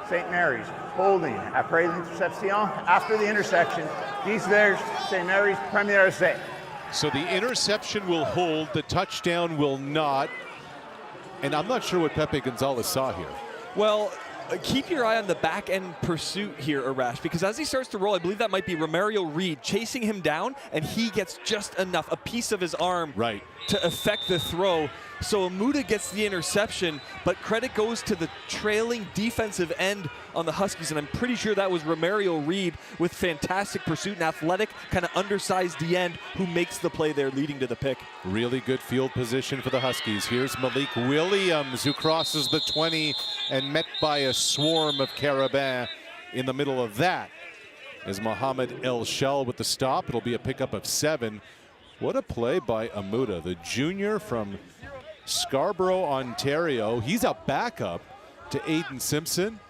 St. Mary's, holding, après l'interception, after the intersection, 10 verges, St. Mary's, premier essai. So the interception will hold, the touchdown will not. And I'm not sure what Pepe Gonzalez saw here. Well, keep your eye on the back end pursuit here, Arash, because as he starts to roll, I believe that might be Romario Reed chasing him down, and he gets just enough, a piece of his arm, right, to affect the throw. So Amuda gets the interception, but credit goes to the trailing defensive end on the Huskies, and I'm pretty sure that was Romario Reed with fantastic pursuit and athletic, kind of undersized D end who makes the play there leading to the pick. Really good field position for the Huskies. Here's Malik Williams, who crosses the 20 and met by a swarm of Carabins. In the middle of that is Mohamed El Shell with the stop. It'll be a pickup of 7. What a play by Amuda, the junior from Scarborough, Ontario. He's a backup to Aiden Simpson,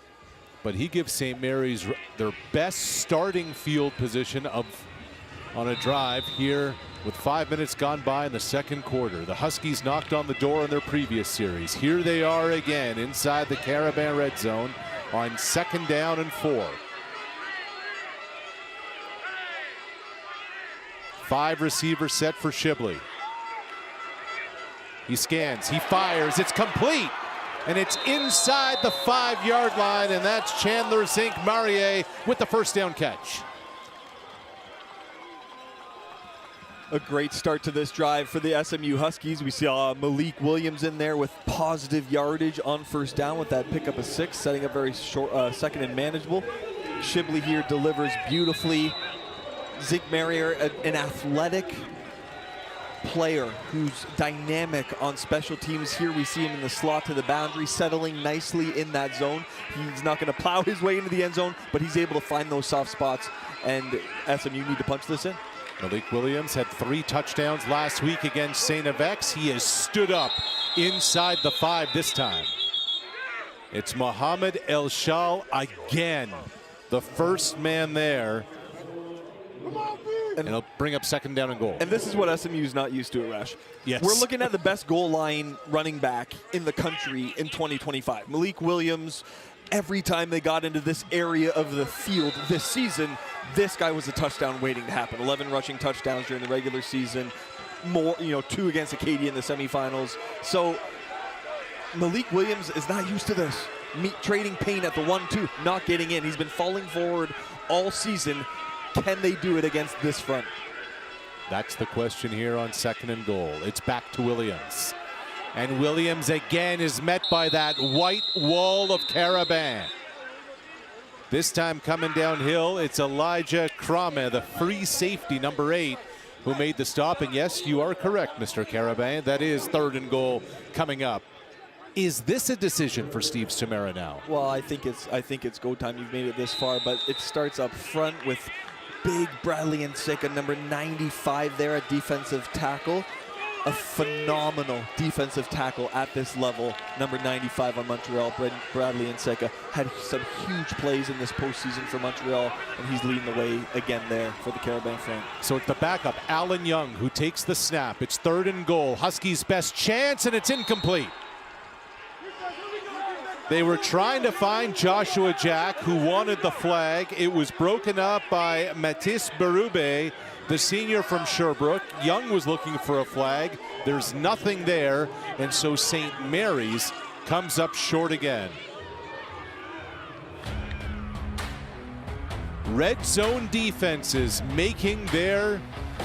but he gives St. Mary's their best starting field position on a drive here with 5 minutes gone by in the second quarter. The Huskies knocked on the door in their previous series. Here they are again inside the Carabin red zone on 2nd down and 4. 5 receivers set for Shibley. He scans, he fires, it's complete. And it's inside the 5-yard line, and that's Chandler Zinc-Marier with the first down catch. A great start to this drive for the SMU Huskies. We saw Malik Williams in there with positive yardage on first down with that pickup of 6, setting up very short, second and manageable. Shibley here delivers beautifully. Zinc-Marier, an athletic player who's dynamic on special teams. Here we see him in the slot to the boundary, settling nicely in that zone. He's not going to plow his way into the end zone, but he's able to find those soft spots, and SMU need to punch this in. Malik Williams had 3 touchdowns last week against St. Avex. He has stood up inside the 5 this time. It's Mohamed El Shal again, the first man there. And it'll bring up second down and goal. And this is what SMU's not used to, Arash. Yes. We're looking at the best goal line running back in the country in 2025. Malik Williams, every time they got into this area of the field this season, this guy was a touchdown waiting to happen. 11 rushing touchdowns during the regular season, more, 2 against Acadia in the semifinals. So Malik Williams is not used to this. Trading pain at the 1-2, not getting in. He's been falling forward all season. Can they do it against this front? That's the question here on second and goal. It's back to Williams. And Williams again is met by that white wall of Carabin. This time coming downhill, it's Elijah Crame, the free safety, number 8, who made the stop. And yes, you are correct, Mr. Carabin. That is third and goal coming up. Is this a decision for Steve Stamera now? Well, I think it's go time. You've made it this far, but it starts up front with big Bradley Nseka, number 95 there at defensive tackle. A phenomenal defensive tackle at this level, number 95 on Montreal. Bradley Nseka had some huge plays in this postseason for Montreal, and he's leading the way again there for the Carabin front. So it's the backup, Alan Young, who takes the snap. It's third and goal. Huskies' best chance, and it's incomplete. They were trying to find Joshua Jack, who wanted the flag. It was broken up by Mathis Berube, the senior from Sherbrooke. Young was looking for a flag. There's nothing there, and so St. Mary's comes up short again. Red zone defenses making their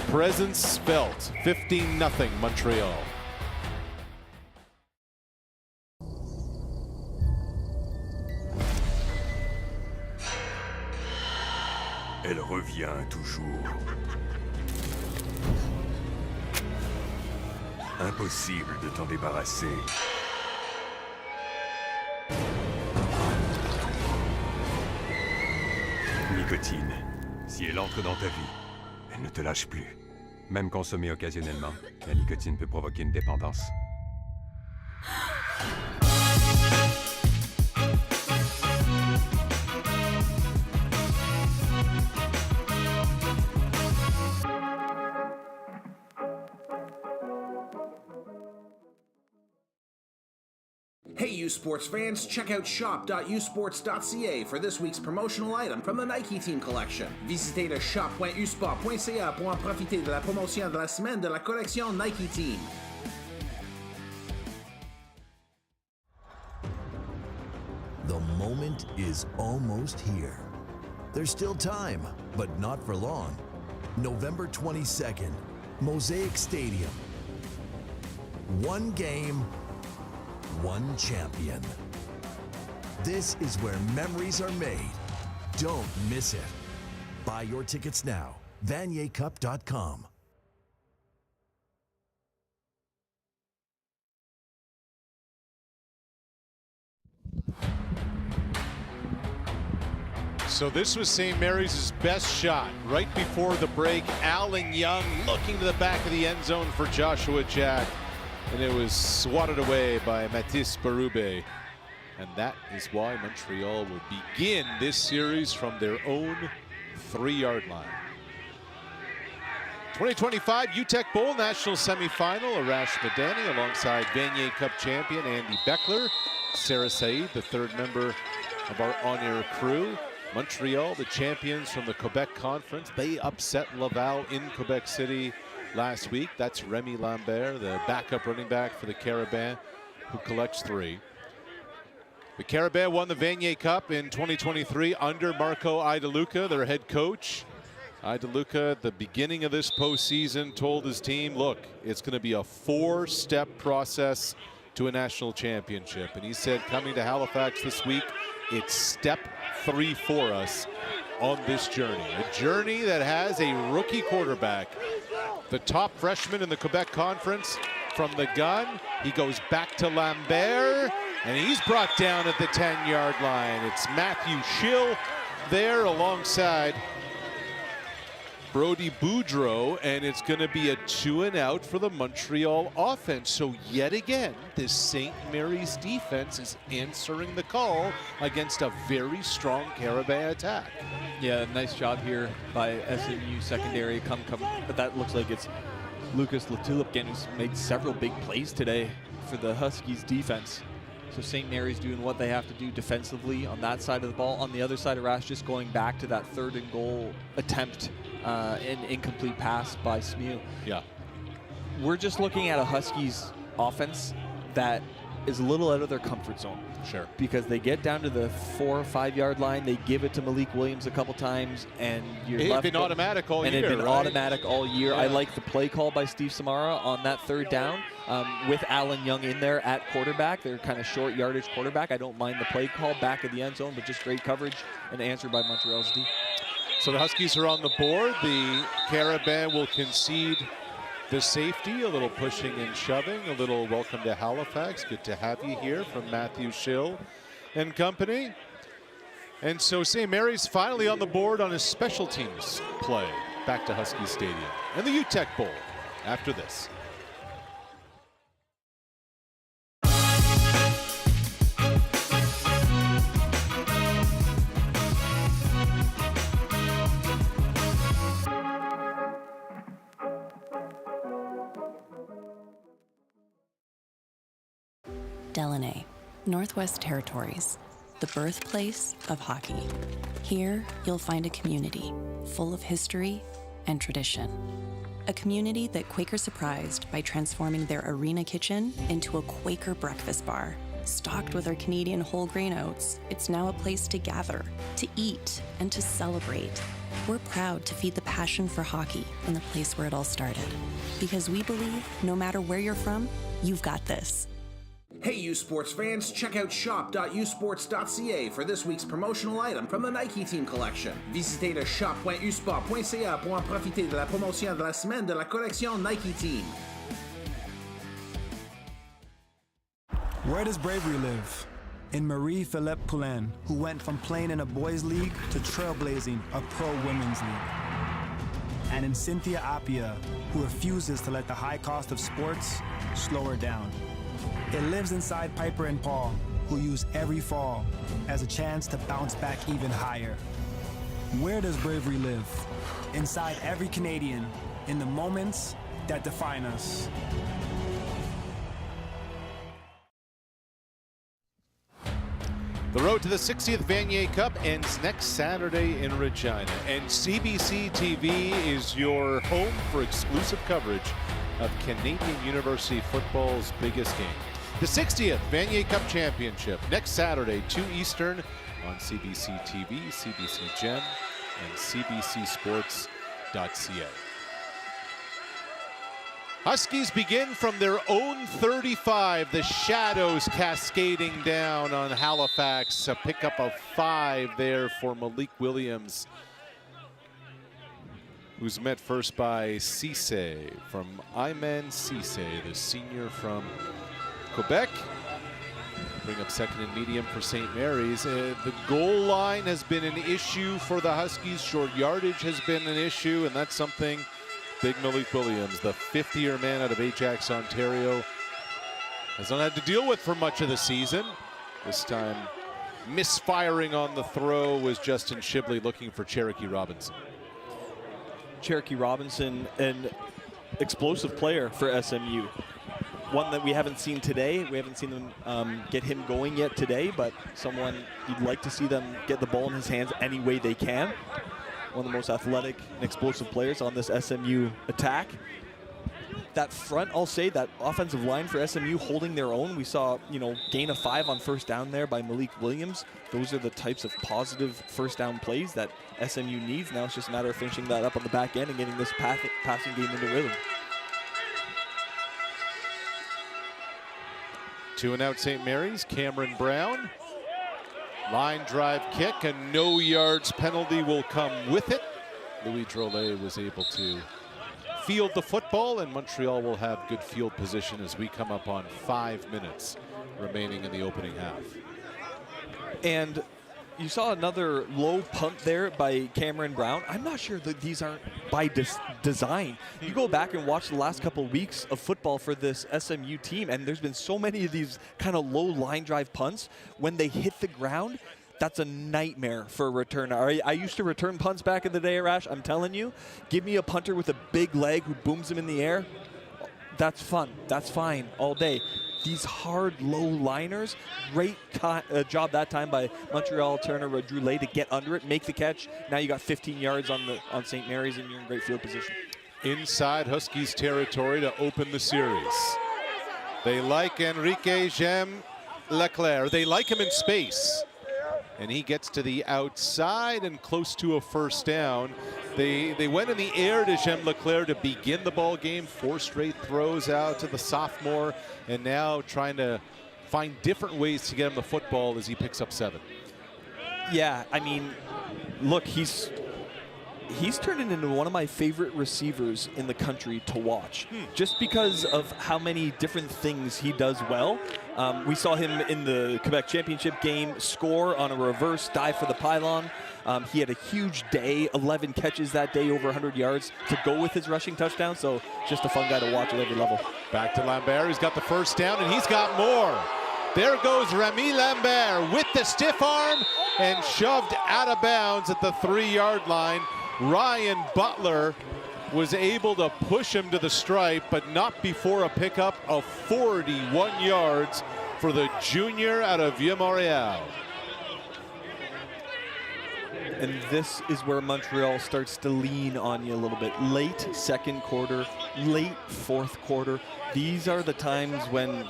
presence felt. 15-0 Montreal. Elle revient toujours. Impossible de t'en débarrasser. Nicotine, si elle entre dans ta vie, elle ne te lâche plus. Même consommée occasionnellement, la nicotine peut provoquer une dépendance. Hey, U Sports fans, check out shop.usports.ca for this week's promotional item from the Nike Team Collection. Visitez le shop.usport.ca pour en profiter de la promotion de la semaine de la collection Nike Team. The moment is almost here. There's still time, but not for long. November 22nd, Mosaic Stadium. One game, one champion. This is where memories are made. Don't miss it. Buy your tickets now. VanierCup.com. So this was St. Mary's' best shot. Right before the break, Alan Young looking to the back of the end zone for Joshua Jack. And it was swatted away by Mathis Berube. And that is why Montreal will begin this series from their own 3-yard line. 2025 Uteck Bowl National Semifinal. Arash Madani alongside Vanier Cup champion Andy Beckler. Sarah Saeed, the third member of our on-air crew. Montreal, the champions from the Quebec Conference. They upset Laval in Quebec City last week. That's Remy Lambert, the backup running back for the Carabins, who collects 3. The Carabins won the Vanier Cup in 2023 under Marco Idaluca, their head coach. Idaluca, at the beginning of this postseason, told his team, look, it's going to be a 4-step process to a national championship. And he said, coming to Halifax this week, it's step 3 for us on this journey. A journey that has a rookie quarterback, the top freshman in the Quebec Conference. From the gun, he goes back to Lambert, and he's brought down at the 10-yard line. It's Matthew Schill there alongside Brody Boudreau, and it's going to be a 2-and-out for the Montreal offense. So yet again, this St. Mary's defense is answering the call against a very strong Carabin attack. Yeah, nice job here by SMU secondary. But that looks like it's Lucas Latulip who's made several big plays today for the Huskies defense. So St. Mary's doing what they have to do defensively on that side of the ball. On the other side of Rash, just going back to that 3rd-and-goal attempt, an incomplete pass by Smew. Yeah. We're just looking at a Huskies offense that is a little out of their comfort zone. Sure. Because they get down to the 4 or 5 yard line, they give it to Malik Williams a couple times, and you're It's left been automatic all year. And it's been right? automatic all year. Yeah. I like the play call by Steve Samara on that 3rd down with Alan Young in there at quarterback. They're kind of short yardage quarterback. I don't mind the play call back of the end zone, but just great coverage and answered by Montreal's D. So the Huskies are on the board. The Carabins will concede the safety, a little pushing and shoving, a little welcome to Halifax. Good to have you here from Matthew Schill and company. And so St. Mary's finally on the board on his special teams play. Back to Huskies Stadium and the Uteck Bowl after this. Delaney, Northwest Territories, the birthplace of hockey. Here, you'll find a community full of history and tradition. A community that Quaker surprised by transforming their arena kitchen into a Quaker breakfast bar. Stocked with our Canadian whole grain oats, it's now a place to gather, to eat, and to celebrate. We're proud to feed the passion for hockey in the place where it all started. Because we believe, no matter where you're from, you've got this. Hey, U Sports fans, check out shop.usports.ca for this week's promotional item from the Nike Team Collection. Visitez le shop.usport.ca pour en profiter de la promotion de la semaine de la collection Nike Team. Where does bravery live? In Marie-Philippe Poulin, who went from playing in a boys' league to trailblazing a pro women's league. And in Cynthia Appia, who refuses to let the high cost of sports slow her down. It lives inside Piper and Paul, who use every fall as a chance to bounce back even higher. Where does bravery live? Inside every Canadian, in the moments that define us. The road to the 60th Vanier Cup ends next Saturday in Regina, and CBC TV is your home for exclusive coverage of Canadian University football's biggest game. The 60th Vanier Cup Championship next Saturday, 2 Eastern on CBC TV, CBC Gem, and CBCSports.ca. Huskies begin from their own 35. The shadows cascading down on Halifax. A pickup of 5 there for Malik Williams, who's met first by Cisse from Ayman Cisse, the senior from Quebec. Bring up second and medium for St. Mary's. The goal line has been an issue for the Huskies. Short yardage has been an issue, and that's something big Malik Williams, the 50-year man out of Ajax, Ontario, has not had to deal with for much of the season. This time, misfiring on the throw was Justin Shibley looking for Cherokee Robinson. Cherokee Robinson, an explosive player for SMU. One that we haven't seen today. We haven't seen them get him going yet today, but someone you'd like to see them get the ball in his hands any way they can. One of the most athletic and explosive players on this SMU attack. that front, I'll say that offensive line for SMU holding their own. We saw, gain of 5 on first down there by Malik Williams. Those are the types of positive first down plays that SMU needs. Now it's just a matter of finishing that up on the back end and getting this passing game into rhythm. 2-and-out St. Mary's, Cameron Brown. Line drive kick, a no yards penalty will come with it. Louis Drolet was able to field the football, and Montreal will have good field position as we come up on 5 minutes remaining in the opening half. And you saw another low punt there by Cameron Brown. I'm not sure that these aren't by design. You go back and watch the last couple of weeks of football for this SMU team, and there's been so many of these kind of low line drive punts. When they hit the ground, that's a nightmare for a returner. I used to return punts back in the day, Arash. I'm telling you, give me a punter with a big leg who booms him in the air. That's fun. That's fine all day. These hard low liners, great job that time by Montreal Turner Rodrulé to get under it, make the catch. Now you got 15 yards on St. Mary's, and you're in great field position. Inside Huskies territory to open the series. They like Enrique Jem Leclerc. They like him in space. And he gets to the outside and close to a first down. They went in the air to Jem Leclerc to begin the ball game. 4 straight throws out to the sophomore, and now trying to find different ways to get him the football as he picks up 7. Yeah, I mean, look, he's turned into one of my favorite receivers in the country to watch, just because of how many different things he does well. We saw him in the Quebec Championship game score on a reverse dive for the pylon. He had a huge day, 11 catches that day, over 100 yards to go with his rushing touchdown. So just a fun guy to watch at every level. Back to Lambert. He's got the first down, and he's got more. There goes Remy Lambert with the stiff arm and shoved out of bounds at the 3-yard line. Ryan Butler was able to push him to the stripe, but not before a pickup of 41 yards for the junior out of Vieux-Montréal. And this is where Montreal starts to lean on you a little bit. Late second quarter, late fourth quarter. These are the times when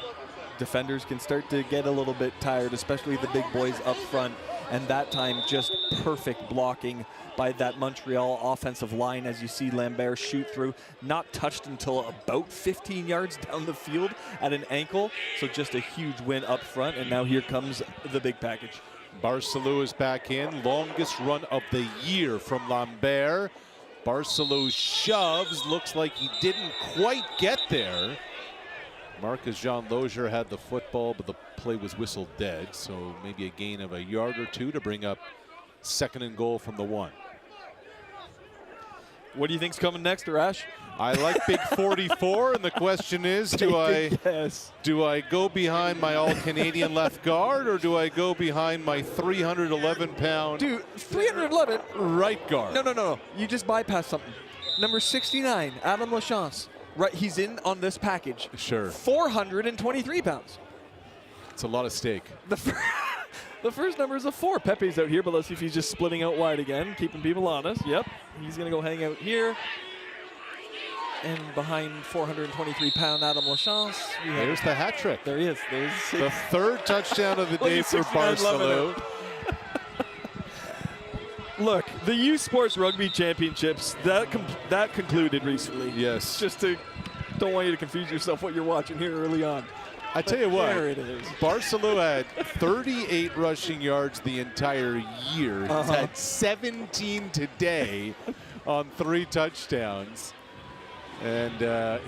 defenders can start to get a little bit tired, especially the big boys up front. And that time, just perfect blocking by that Montreal offensive line as you see Lambert shoot through. Not touched until about 15 yards down the field at an ankle. So just a huge win up front, and now here comes the big package. Barcelou is back in. Longest run of the year from Lambert. Barcelou shoves. Looks like he didn't quite get there. Marcus Jean Lozier had the football, but the play was whistled dead. So maybe a gain of a yard or two to bring up 2nd and goal from the 1. What do you think's coming next, Arash? I like big 44, and the question is, do I go behind my all-Canadian left guard, or do I go behind my 311-pound Dude, 311? Right guard. No. You just bypassed something. Number 69, Adam Lachance. Right, he's in on this package. Sure. 423 pounds. It's a lot of steak. The first number is a 4. Pepe's out here, but let's see if he's just splitting out wide again, keeping people honest. Yep, he's going to go hang out here. And behind 423-pound Adam Lachance. There's the hat trick. There he is. There's the 3rd touchdown of the day for Barcelou. Look, the U Sports Rugby Championships, that concluded recently. Yes. Don't want you to confuse yourself what you're watching here early on. I tell you what, there it is. Barcelou had 38 rushing yards the entire year. He's had 17 today on 3 touchdowns. And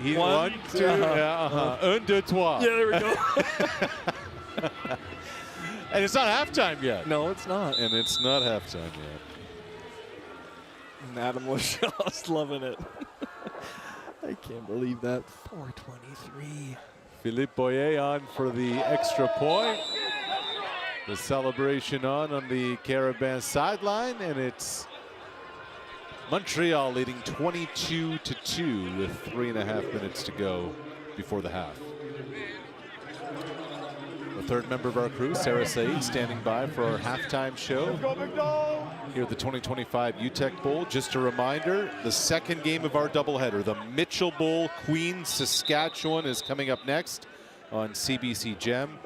he won 2, 1, 2, 3. Yeah, there we go. And it's not halftime yet. No, it's not. And it's not halftime yet. And Adam Lachance loving it. I can't believe that. 423. Philippe Boyer on for the extra point. The celebration on the Carabins sideline, and it's Montreal leading 22-2 with 3.5 minutes to go before the half. The third member of our crew, Sarah Saeed, standing by for our halftime show here at the 2025 Uteck Bowl. Just a reminder, the second game of our doubleheader, the Mitchell Bowl, Queens, Saskatchewan, is coming up next on CBC Gem.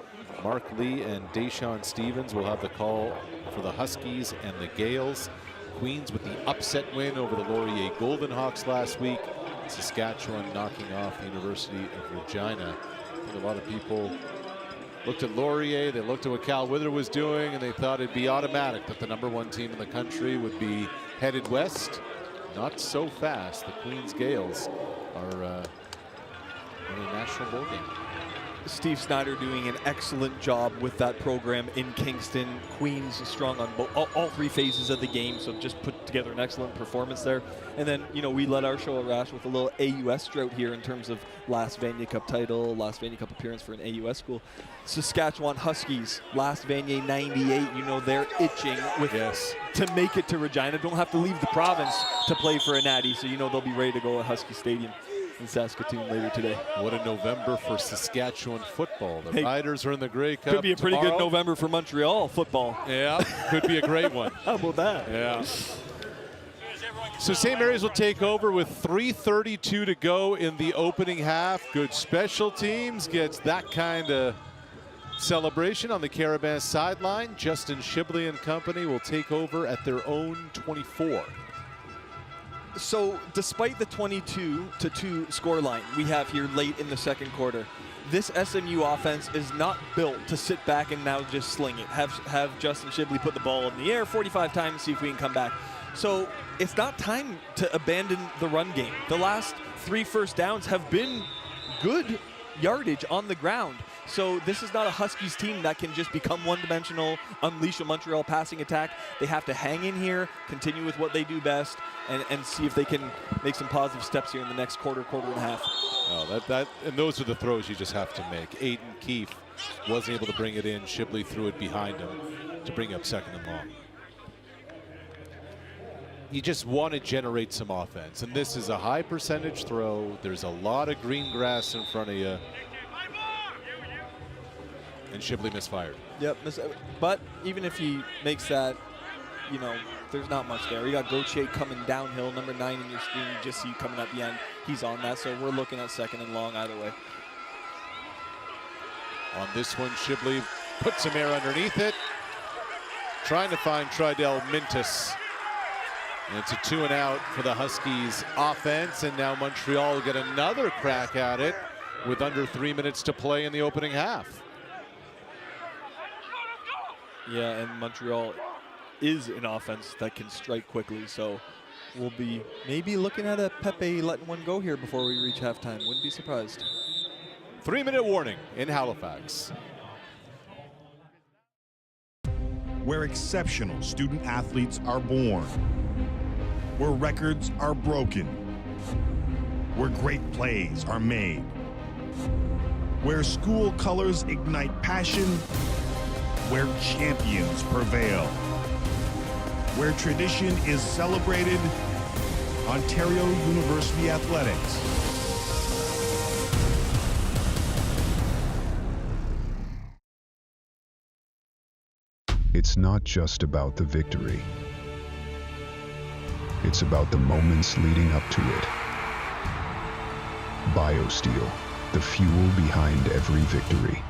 Mark Lee and Deshaun Stevens will have the call for the Huskies and the Gales. Queens with the upset win over the Laurier Golden Hawks last week. Saskatchewan knocking off the University of Regina. I think a lot of people looked at Laurier, they looked at what Cal Wither was doing, and they thought it'd be automatic that the #1 team in the country would be headed west. Not so fast. The Queens Gales are in a national bowl game. Steve Snyder doing an excellent job with that program in Kingston. Queens strong on all three phases of the game, so just put together an excellent performance there. And then, you know, we led our show a rash with a little AUS drought here in terms of last Vanier Cup title, last Vanier Cup appearance for an AUS school. Saskatchewan Huskies, last Vanier 98, you know, they're itching with to make it to Regina. Don't have to leave the province to play for a natty, so you know they'll be ready to go at Huskies Stadium in Saskatoon later today. What a November for Saskatchewan football. The Riders are in the Grey Cup. Could be a pretty good November for Montreal football. Yeah, could be a great one. How about that? Yeah. So St. Mary's will take over with 3:32 to go in the opening half. Good special teams gets that kind of celebration on the Carabins sideline. Justin Shibley and company will take over at their own 24. So despite the 22-2 scoreline we have here late in the second quarter, this SMU offense is not built to sit back and now just sling it. Have Justin Shibley put the ball in the air 45 times, see if we can come back. So it's not time to abandon the run game. The last 3 first downs have been good yardage on the ground. So this is not a Huskies team that can just become one-dimensional, unleash a Montreal passing attack. They have to hang in here, continue with what they do best, and see if they can make some positive steps here in the next quarter and a half. Oh, and those are the throws you just have to make. Aiden Keefe wasn't able to bring it in. Shibley threw it behind him to bring up second and long. You just want to generate some offense, and this is a high percentage throw. There's a lot of green grass in front of you. And Shibley misfired. Yep, but even if he makes that, you know, there's not much there. You got Gauthier coming downhill, number 9 in your screen. You just see coming at the end. He's on that, so we're looking at second and long either way. On this one, Shibley puts some air underneath it, trying to find Tridell Mintus. And it's a 2-and-out for the Huskies offense, and now Montreal will get another crack at it with under 3 minutes to play in the opening half. Yeah, and Montreal is an offense that can strike quickly, so we'll be maybe looking at a Pepe letting one go here before we reach halftime. Wouldn't be surprised. 3-minute warning in Halifax. Where exceptional student athletes are born. Where records are broken. Where great plays are made. Where school colors ignite passion. Where champions prevail. Where tradition is celebrated. Ontario University Athletics. It's not just about the victory. It's about the moments leading up to it. BioSteel, the fuel behind every victory.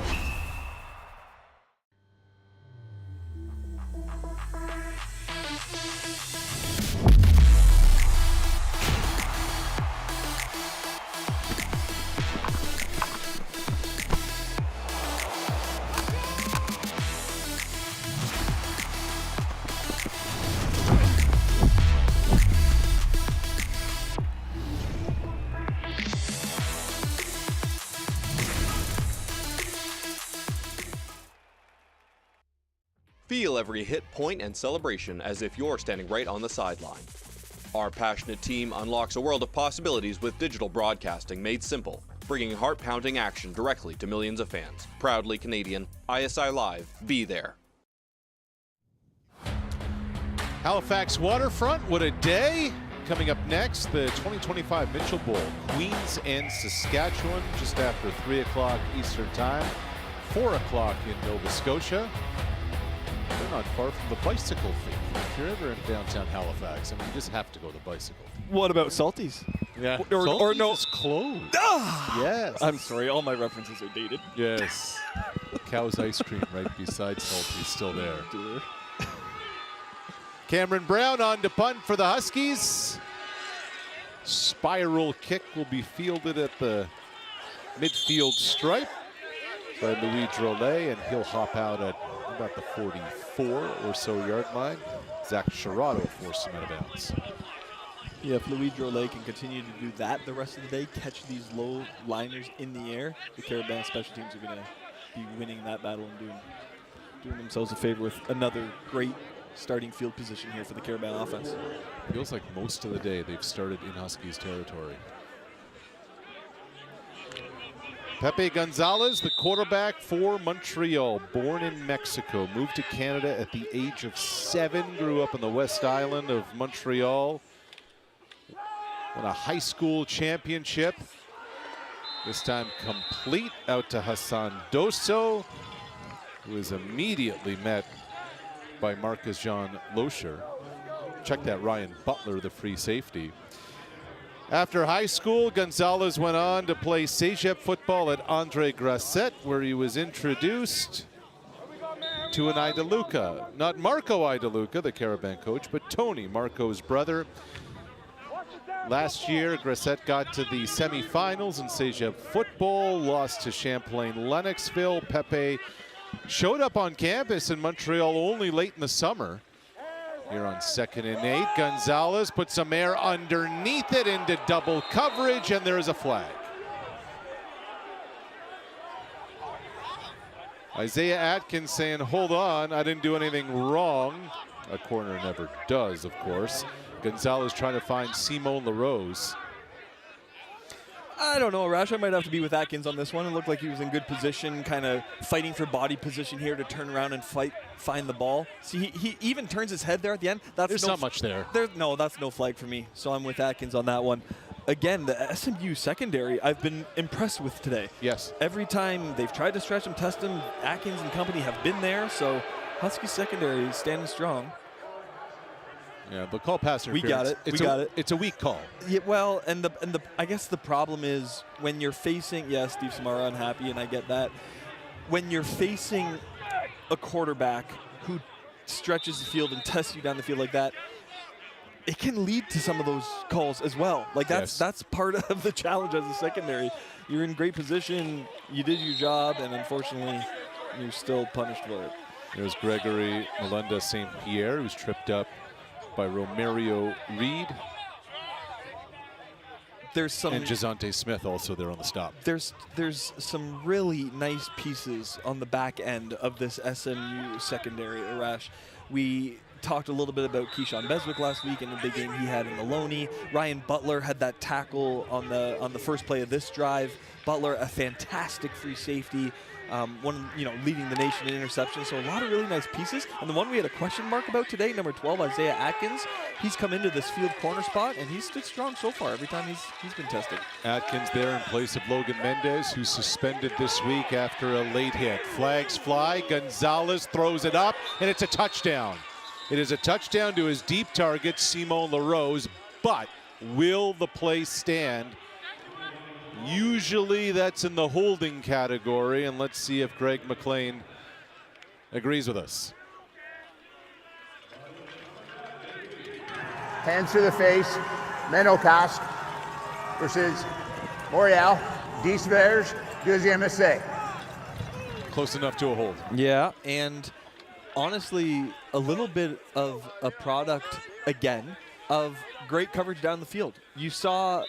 Feel every hit, point, and celebration as if you're standing right on the sideline. Our passionate team unlocks a world of possibilities with digital broadcasting made simple, bringing heart-pounding action directly to millions of fans. Proudly Canadian, ISI Live, be there. Halifax Waterfront, what a day. Coming up next, the 2025 Mitchell Bowl, Queens and Saskatchewan, just after 3 o'clock Eastern Time. 4 o'clock in Nova Scotia. They're not far from the bicycle fleet. If you're ever in downtown Halifax, I mean, you just have to go to the bicycle. What about Salties? Yeah, or no, is closed. Ah! Yes. I'm sorry, all my references are dated. Yes. Cow's Ice Cream right beside Salty's still there. Dear. Cameron Brown on to punt for the Huskies. Spiral kick will be fielded at the midfield stripe by Louis Drolet, and he'll hop out at about the 44 or so yard line. Zach Sherrato forced him out of bounds. Yeah, if Louis Drolet can continue to do that the rest of the day, catch these low liners in the air, the Carabins special teams are going to be winning that battle and doing themselves a favor with another great starting field position here for the Carabin offense. Feels like most of the day they've started in Huskies territory. Pepe Gonzalez, the quarterback for Montreal, born in Mexico, moved to Canada at the age of 7, grew up on the West Island of Montreal, won a high school championship, this time complete out to Hassan Dosso, who is immediately met by Marcus-Jean Loescher. Check that, Ryan Butler, the free safety. After high school, Gonzalez went on to play cégep football at Andre Grasset, where he was introduced to an Idaluca. Not Marco Idaluca, the Carabin coach, but Tony, Marco's brother. Last year, Grasset got to the semifinals in cégep football, lost to Champlain-Lennoxville. Pepe showed up on campus in Montreal only late in the summer. Here on 2nd and 8, Gonzalez puts some air underneath it into double coverage, and there is a flag. Isaiah Atkins saying, hold on, I didn't do anything wrong. A corner never does, of course. Gonzalez trying to find Simon LaRose. I don't know, Arash. I might have to be with Atkins on this one. It looked like he was in good position, kind of fighting for body position here to turn around and find the ball. See, he even turns his head there at the end. There's not much there. No, that's no flag for me. So I'm with Atkins on that one. Again, the SMU secondary, I've been impressed with today. Yes. Every time they've tried to stretch him, test him, Atkins and company have been there. So Husky secondary is standing strong. Yeah, the call pass interference. We got it. We got it. It's a weak call. Yeah, well, and I guess the problem is when you're facing, Steve Samara unhappy, and I get that. When you're facing a quarterback who stretches the field and tests you down the field like that, it can lead to some of those calls as well. Like that's part of the challenge as a secondary. You're in great position, you did your job, and unfortunately, you're still punished for it. There's Gregory Melendez St. Pierre, who's tripped up by Romario Reed. There's some, and Jazante Smith also there on the stop. There's some really nice pieces on the back end of this SMU secondary, Arash. We talked a little bit about Keyshawn Beswick last week in the big game he had in Maloney. Ryan Butler had that tackle on the first play of this drive. Butler, a fantastic free safety. Leading the nation in interceptions. So a lot of really nice pieces. And the one we had a question mark about today, number 12, Isaiah Atkins. He's come into this field corner spot, and he's stood strong so far every time he's been tested. Atkins there in place of Logan Mendez, who's suspended this week after a late hit. Flags fly. Gonzalez throws it up, and it's a touchdown. It is a touchdown to his deep target, Simon LaRose, but will the play stand? Usually that's in the holding category, and let's see if Greg McLean agrees with us. Hands to the face, mental cast versus Montreal, 10 verges, deuxième essai. Close enough to a hold. Yeah, and honestly, a little bit of a product, again, of great coverage down the field. You saw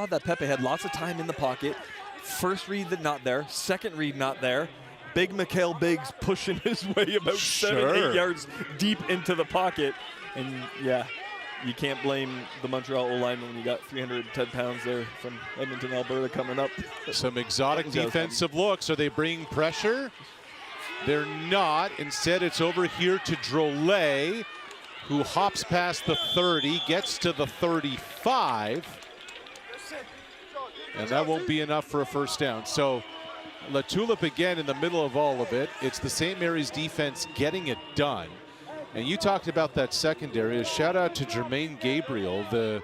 that Pepe had lots of time in the pocket. First read that not there. Second read not there. Big Mikhail Biggs pushing his way about 7-8 yards deep into the pocket. And yeah, you can't blame the Montreal O-line when you got 310 pounds there from Edmonton, Alberta coming up. Some exotic defensive looks. Are they bringing pressure? They're not. Instead, it's over here to Drolet, who hops past the 30, gets to the 35. And that won't be enough for a first down. So La Tulip again in the middle of all of it. It's the St. Mary's defense getting it done. And you talked about that secondary. A shout out to Jermaine Gabriel, the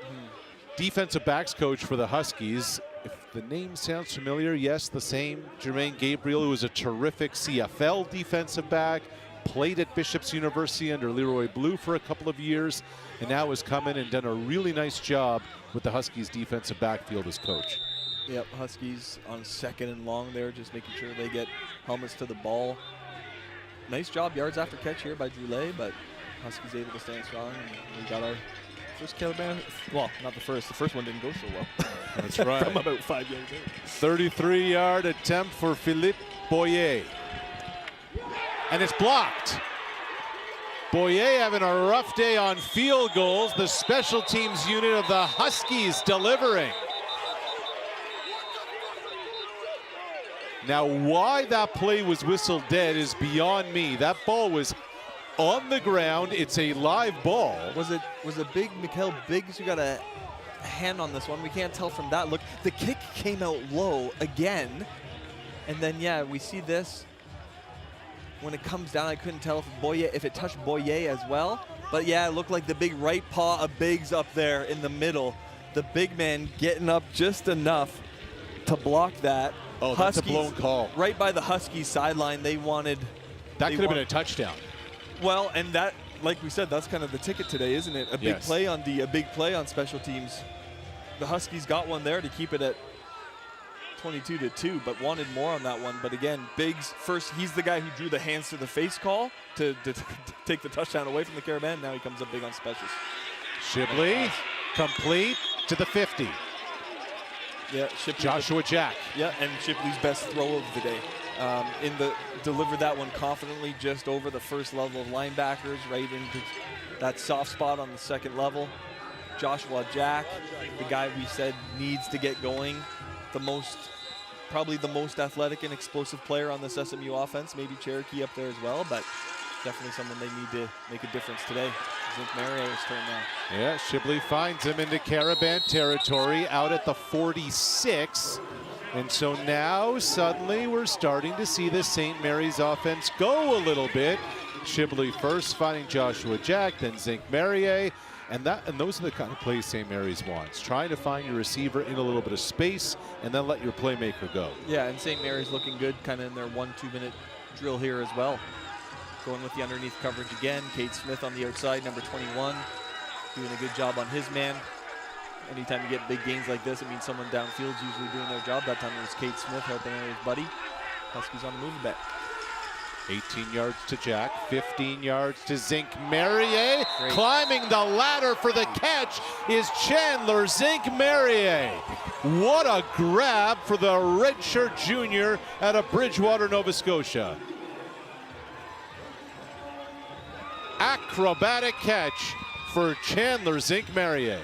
defensive backs coach for the Huskies. If the name sounds familiar, yes, the same Jermaine Gabriel, who was a terrific CFL defensive back, played at Bishop's University under Leroy Blue for a couple of years, and now has come in and done a really nice job with the Huskies defensive backfield as coach. Yep, Huskies on 2nd and long there, just making sure they get helmets to the ball. Nice job, yards after catch here by Droulet, but Huskies able to stand strong, and we got our first Carabin. Well, not the first. The first one didn't go so well. That's right. From about 5 yards in. 33-yard attempt for Philippe Boyer. And it's blocked. Boyer having a rough day on field goals. The special teams unit of the Huskies delivering. Now, why that play was whistled dead is beyond me. That ball was on the ground. It's a live ball. Was it big Mikael Biggs who got a hand on this one? We can't tell from that look. The kick came out low again. And then, yeah, we see this. When it comes down, I couldn't tell if it touched Boyer as well. But, yeah, it looked like the big right paw of Biggs up there in the middle. The big man getting up just enough to block that. Oh, that's a blown call. Right by the Huskies sideline, they wanted. That could have been a touchdown. Well, and that, like we said, that's kind of the ticket today, isn't it? A big play on D, a big play on special teams. The Huskies got one there to keep it at 22-2, but wanted more on that one. But again, Biggs first, he's the guy who drew the hands to the face call to take the touchdown away from the Carabin. Now he comes up big on specials. Shipley, complete to the 50. Yeah, Shipley. Joshua Jack. Yeah, and Shipley's best throw of the day. Delivered that one confidently just over the first level of linebackers, right into that soft spot on the second level. Joshua Jack, the guy we said needs to get going. Probably the most athletic and explosive player on this SMU offense. Maybe Cherokee up there as well, but definitely someone they need to make a difference today. Zink Mario's turn now. Yeah, Shipley finds him into Carabin territory out at the 46. And so now suddenly we're starting to see the St. Mary's offense go a little bit. Shipley first finding Joshua Jack, then Zink Marier. And those are the kind of plays St. Mary's wants. Trying to find your receiver in a little bit of space and then let your playmaker go. Yeah, and St. Mary's looking good kind of in their 1-2 minute drill here as well. Going with the underneath coverage again. Cade Smith on the outside, number 21. Doing a good job on his man. Anytime you get big gains like this, it means someone downfield's usually doing their job. That time it was Cade Smith helping out his buddy. Huskies on the move a bit. 18 yards to Jack, 15 yards to Zink Marier. Climbing the ladder for the catch is Chandler Zink Marier. What a grab for the redshirt junior out of Bridgewater, Nova Scotia. Acrobatic catch for Chandler Zink Marier.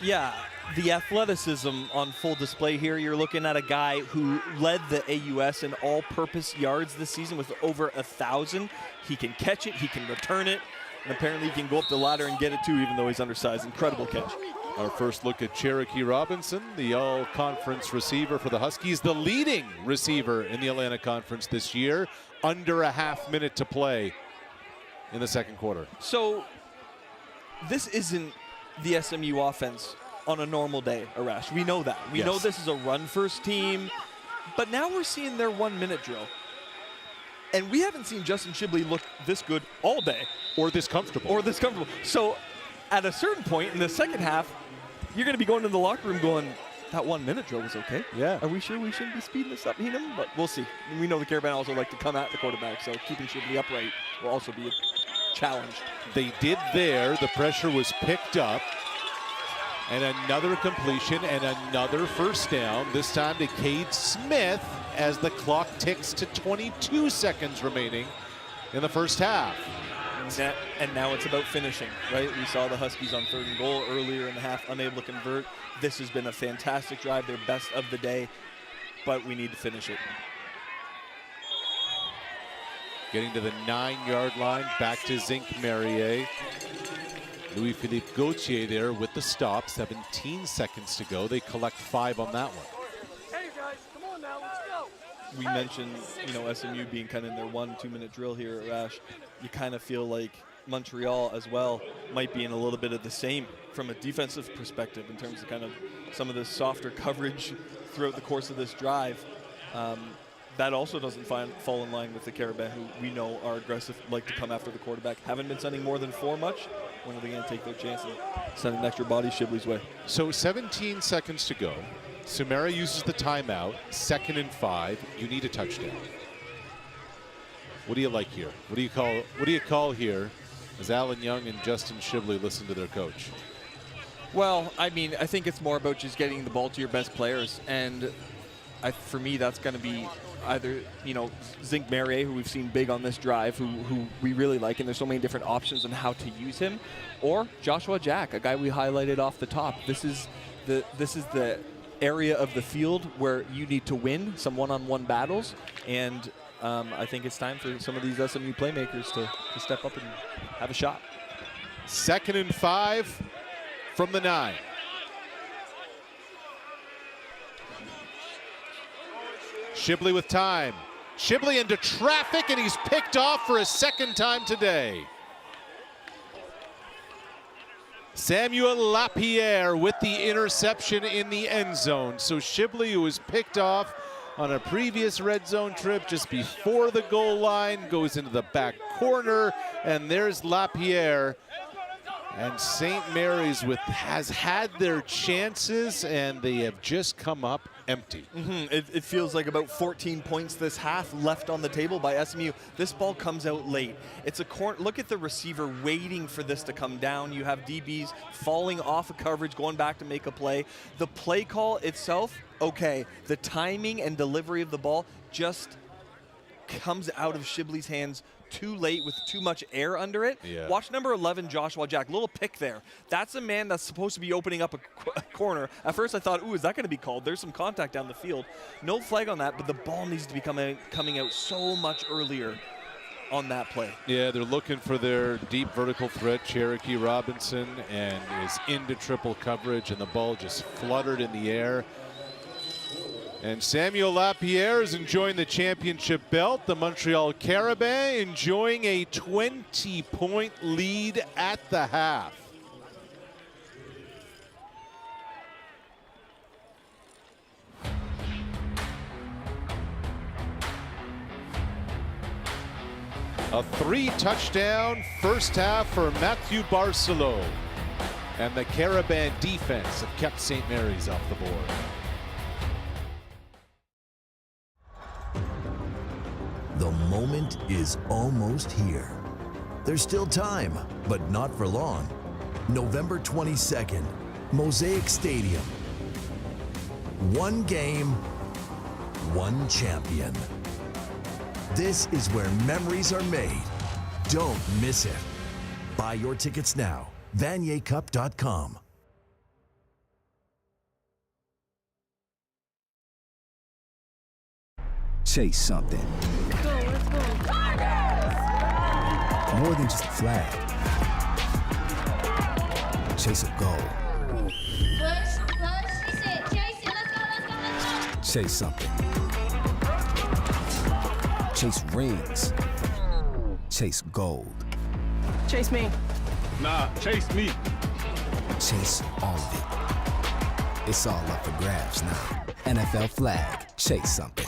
Yeah, the athleticism on full display here. You're looking at a guy who led the AUS in all-purpose yards this season with over 1,000. He can catch it, he can return it, and apparently he can go up the ladder and get it too, even though he's undersized. Incredible catch. Our first look at Cherokee Robinson, the all-conference receiver for the Huskies, the leading receiver in the Atlantic Conference this year. Under a half minute to play in the second quarter. So this isn't the SMU offense on a normal day, Arash. We know that. We know this is a run-first team, but now we're seeing their 1 minute drill. And we haven't seen Justin Shibley look this good all day. Or this comfortable. So at a certain point in the second half, you're going to be going to the locker room going, that 1 minute drill was okay. Yeah. Are we sure we shouldn't be speeding this up, Heenan? But we'll see. We know the Carabin also like to come at the quarterback, so keeping Shibley upright will also be a challenge. They did there. The pressure was picked up. And another completion and another first down, this time to Cade Smith as the clock ticks to 22 seconds remaining in the first half. And now it's about finishing, right? We saw the Huskies on 3rd and goal earlier in the half, unable to convert. This has been a fantastic drive, their best of the day, but we need to finish it. Getting to the 9-yard line, back to Zink Marier. Louis-Philippe Gauthier there with the stop, 17 seconds to go. They collect 5 on that one. Hey guys, come on now, let's go. we mentioned, SMU being kind of in their 1-2 minute drill here at Rash. You kind of feel like Montreal as well might be in a little bit of the same from a defensive perspective in terms of kind of some of the softer coverage throughout the course of this drive. That also doesn't fall in line with the Carabins, who we know are aggressive, like to come after the quarterback. Haven't been sending more than 4 much. When are they going to take their chance and send an extra body Shibley's way? So 17 seconds to go. Sumera uses the timeout. 2nd and 5. You need a touchdown. What do you like here? What do you call here as Alan Young and Justin Shibley listen to their coach? Well, I mean, I think it's more about just getting the ball to your best players. And for me, that's going to be either, Zink Merrier, who we've seen big on this drive, who we really like, and there's so many different options on how to use him, or Joshua Jack, a guy we highlighted off the top. This is the area of the field where you need to win some one-on-one battles, and I think it's time for some of these SMU playmakers to step up and have a shot. 2nd and 5 from the 9. Shibley with time. Shibley into traffic, and he's picked off for a 2nd time today. Samuel Lapierre with the interception in the end zone. So Shibley, who was picked off on a previous red zone trip just before the goal line, goes into the back corner, and there's Lapierre. And St. Mary's has had their chances, and they have just come up empty. It feels like about 14 points this half left on the table by SMU. This ball comes out late. It's a corner. Look at the receiver waiting for this to come down. You have DBs falling off of coverage, going back to make a play. The play call itself, okay. The timing and delivery of the ball just comes out of Shibley's hands too late with too much air under it. Yeah. Watch number 11, Joshua Jack. Little pick there. That's a man that's supposed to be opening up a corner. At first I thought, ooh, is that going to be called? There's some contact down the field. No flag on that, but the ball needs to be coming out so much earlier on that play. Yeah, they're looking for their deep vertical threat, Cherokee Robinson, and is into triple coverage, and the ball just fluttered in the air. And Samuel Lapierre is enjoying the championship belt. The Montreal Carabins enjoying a 20-point lead at the half. A 3-touchdown first half for Mathieu Barcelot. And the Carabin defense have kept St. Mary's off the board. The moment is almost here. There's still time, but not for long. November 22nd, Mosaic Stadium. One game, one champion. This is where memories are made. Don't miss it. Buy your tickets now. VanierCup.com. Chase something. Let's go. More than just a flag. Chase a goal. Push, he said, chase it, let's go. Chase something. Chase rings. Chase gold. Chase me. Nah, chase me. Chase all of it. It's all up for grabs now. NFL flag. Chase something.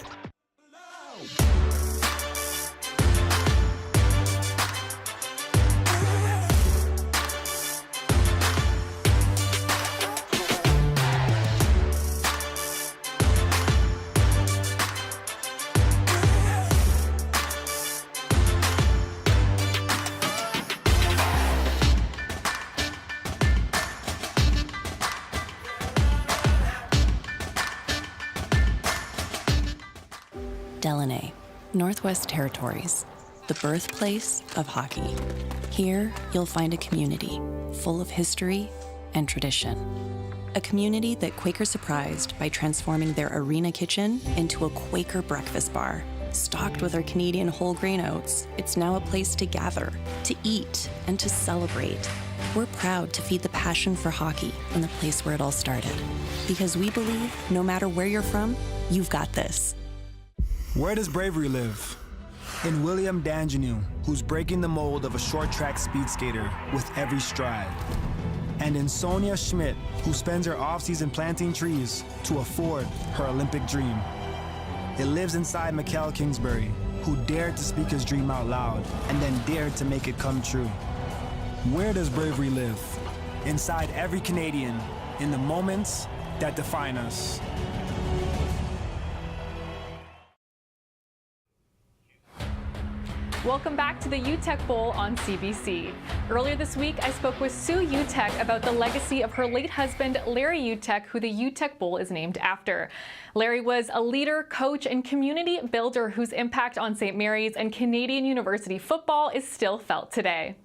Delaney, Northwest Territories, the birthplace of hockey. Here, you'll find a community full of history and tradition. A community that Quaker surprised by transforming their arena kitchen into a Quaker breakfast bar. Stocked with our Canadian whole grain oats, it's now a place to gather, to eat, and to celebrate. We're proud to feed the passion for hockey in the place where it all started. Because we believe no matter where you're from, you've got this. Where does bravery live? In William Danjanu, who's breaking the mold of a short track speed skater with every stride. And in Sonia Schmidt, who spends her off-season planting trees to afford her Olympic dream. It lives inside Mikkel Kingsbury, who dared to speak his dream out loud and then dared to make it come true. Where does bravery live? Inside every Canadian, in the moments that define us. Welcome back to the Uteck Bowl on CBC. Earlier this week, I spoke with Sue Uteck about the legacy of her late husband, Larry Uteck, who the Uteck Bowl is named after. Larry was a leader, coach, and community builder whose impact on St. Mary's and Canadian University football is still felt today.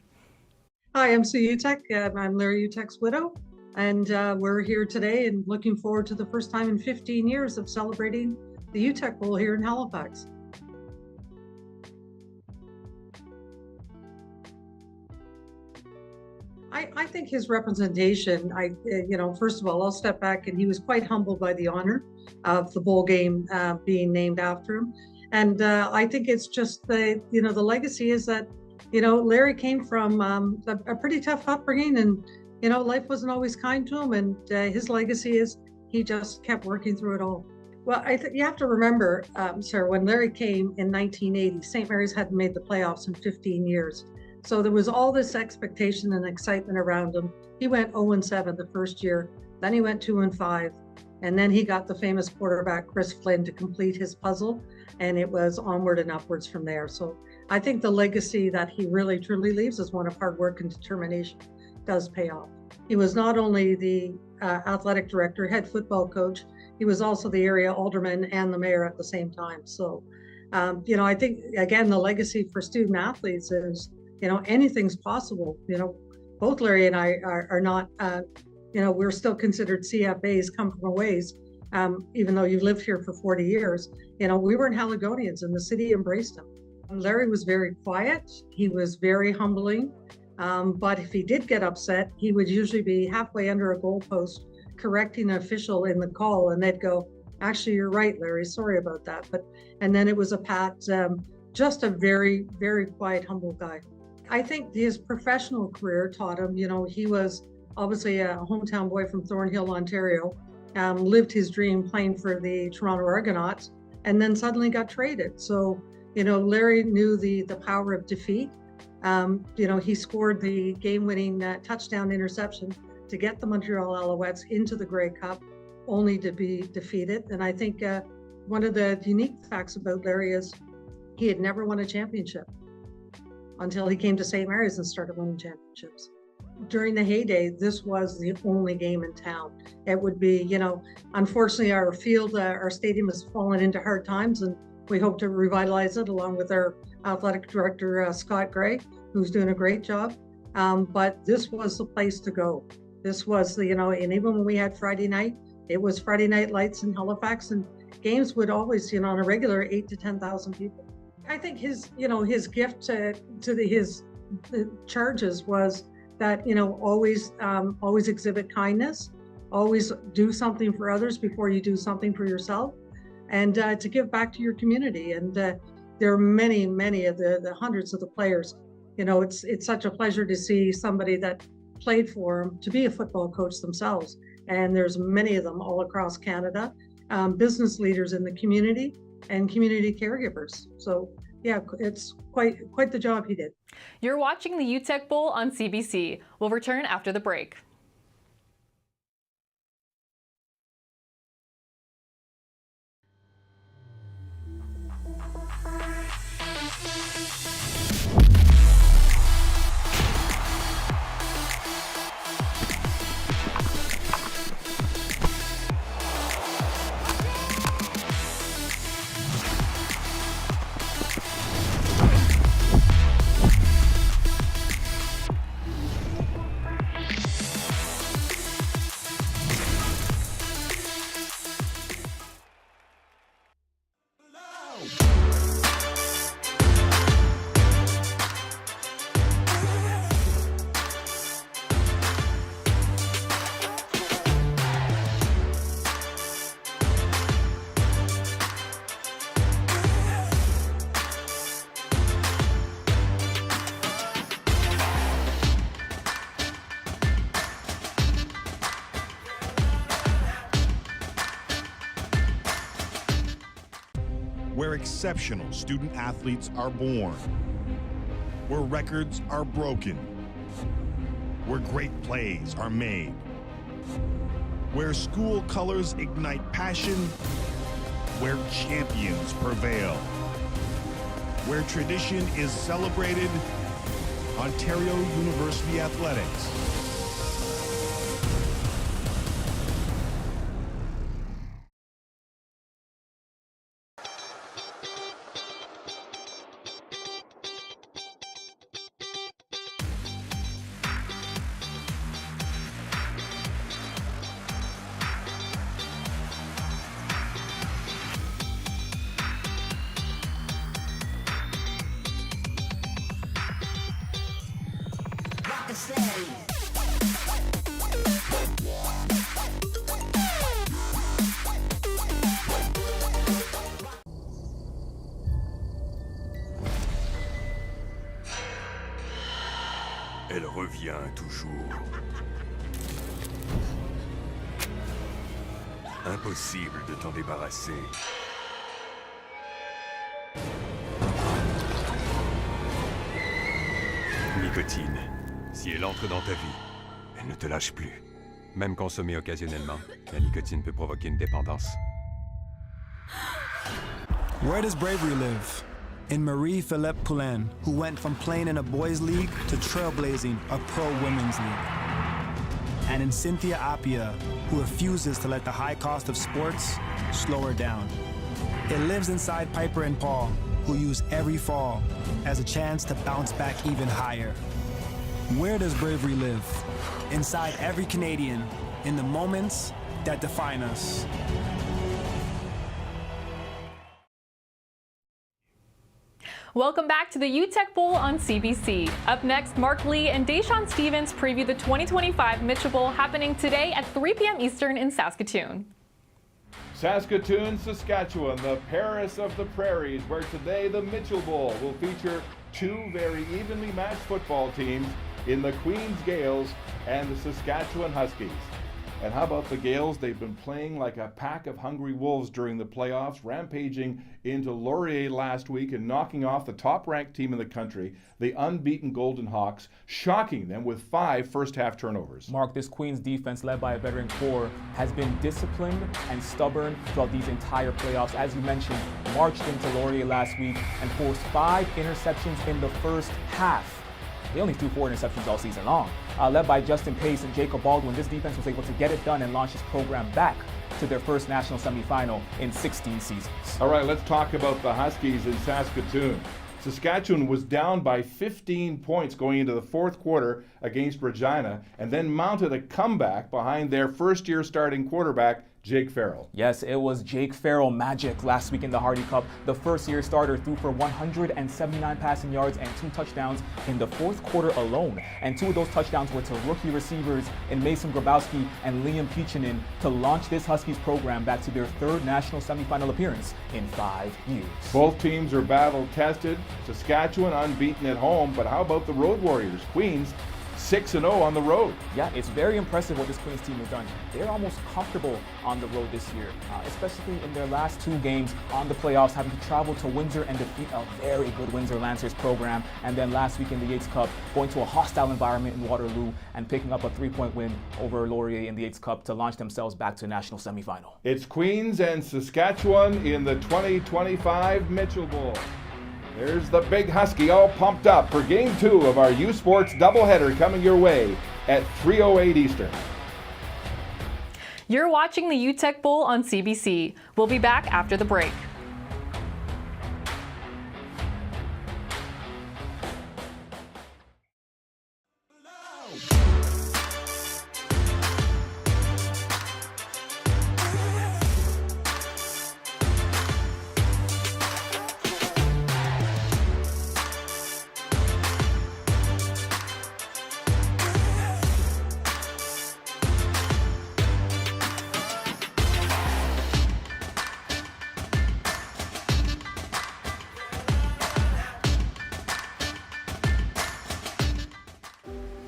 Hi, I'm Sue Uteck. I'm Larry Uteck's widow, and we're here today and looking forward to the first time in 15 years of celebrating the Uteck Bowl here in Halifax. I think his representation, first of all, I'll step back, and he was quite humbled by the honor of the bowl game being named after him. And I think it's just the legacy is that, Larry came from a pretty tough upbringing, and, life wasn't always kind to him. And his legacy is he just kept working through it all. Well, I think you have to remember, Sarah, when Larry came in 1980, St. Mary's hadn't made the playoffs in 15 years. So there was all this expectation and excitement around him. He went 0-7 the first year, then he went 2-5, and then he got the famous quarterback Chris Flynn to complete his puzzle, and it was onward and upwards from there. So I think the legacy that he really truly leaves is one of hard work and determination does pay off. He was not only the athletic director, head football coach, he was also the area alderman and the mayor at the same time. So, I think, again, the legacy for student athletes is, anything's possible. Both Larry and I are not, we're still considered CFAs, come from a ways, even though you've lived here for 40 years. We weren't Haligonians, and the city embraced him. Larry was very quiet. He was very humbling. But if he did get upset, he would usually be halfway under a goalpost correcting an official in the call, and they'd go, "Actually, you're right, Larry, sorry about that." And then it was a pat, just a very, very quiet, humble guy. I think his professional career taught him, he was obviously a hometown boy from Thornhill, Ontario, lived his dream playing for the Toronto Argonauts, and then suddenly got traded. So, Larry knew the power of defeat. He scored the game-winning touchdown interception to get the Montreal Alouettes into the Grey Cup, only to be defeated. And I think one of the unique facts about Larry is he had never won a championship until he came to St. Mary's and started winning championships. During the heyday, this was the only game in town. It would be, unfortunately, our field, our stadium has fallen into hard times, and we hope to revitalize it along with our athletic director, Scott Gray, who's doing a great job. But this was the place to go. This was and even when we had Friday night, it was Friday night lights in Halifax, and games would always, on a regular 8,000 to 10,000 people. I think his gift to his charges was that, always exhibit kindness, always do something for others before you do something for yourself, and to give back to your community. And there are many of the hundreds of the players. It's such a pleasure to see somebody that played for him to be a football coach themselves. And there's many of them all across Canada, business leaders in the community and community caregivers. So yeah, it's quite the job he did. You're watching the Uteck Bowl on CBC. We'll return after the break. where exceptional student athletes are born, where records are broken, where great plays are made, where school colors ignite passion, where champions prevail, where tradition is celebrated. Ontario University Athletics. Elle revient toujours. Impossible de t'en débarrasser. Nicotine. Si elle entre dans ta vie, elle ne te lâche plus. Même consommée occasionnellement, la nicotine peut provoquer une dépendance. Where does bravery live? In Marie-Philippe Poulin, who went from playing in a boys' league to trailblazing a pro women's league. And in Cynthia Appia, who refuses to let the high cost of sports slow her down. It lives inside Piper and Paul, who use every fall as a chance to bounce back even higher. Where does bravery live? Inside every Canadian, in the moments that define us. Welcome back to the Uteck Bowl on CBC. Up next, Mark Lee and Deshaun Stevens preview the 2025 Mitchell Bowl happening today at 3 p.m. Eastern in Saskatoon. Saskatoon, Saskatchewan, the Paris of the Prairies, where today the Mitchell Bowl will feature two very evenly matched football teams in the Queens Gales and the Saskatchewan Huskies. And how about the Gales? They've been playing like a pack of hungry wolves during the playoffs, rampaging into Laurier last week and knocking off the top-ranked team in the country, the unbeaten Golden Hawks, shocking them with 5 first-half turnovers. Mark, this Queens defense, led by a veteran core, has been disciplined and stubborn throughout these entire playoffs. As you mentioned, marched into Laurier last week and forced 5 interceptions in the first half. They only threw 4 interceptions all season long. Led by Justin Pace and Jacob Baldwin, this defense was able to get it done and launch this program back to their first national semifinal in 16 seasons. All right, let's talk about the Huskies in Saskatoon. Saskatchewan was down by 15 points going into the fourth quarter against Regina, and then mounted a comeback behind their first-year starting quarterback, Jake Farrell. Yes, it was Jake Farrell magic last week in the Hardy Cup. The first-year starter threw for 179 passing yards and 2 touchdowns in the fourth quarter alone. And 2 of those touchdowns were to rookie receivers in Mason Grabowski and Liam Peachinen to launch this Huskies program back to their 3rd national semifinal appearance in 5 years. Both teams are battle-tested. Saskatchewan unbeaten at home, but how about the Road Warriors? Queens 6-0 on the road. Yeah, it's very impressive what this Queens team has done. They're almost comfortable on the road this year, especially in their last 2 games on the playoffs, having to travel to Windsor and defeat a very good Windsor Lancers program. And then last week in the Yates Cup, going to a hostile environment in Waterloo and picking up a 3-point win over Laurier in the Yates Cup to launch themselves back to a national semifinal. It's Queens and Saskatchewan in the 2025 Mitchell Bowl. There's the big Husky all pumped up for Game 2 of our U Sports doubleheader coming your way at 3:08 Eastern. You're watching the Uteck Bowl on CBC. We'll be back after the break.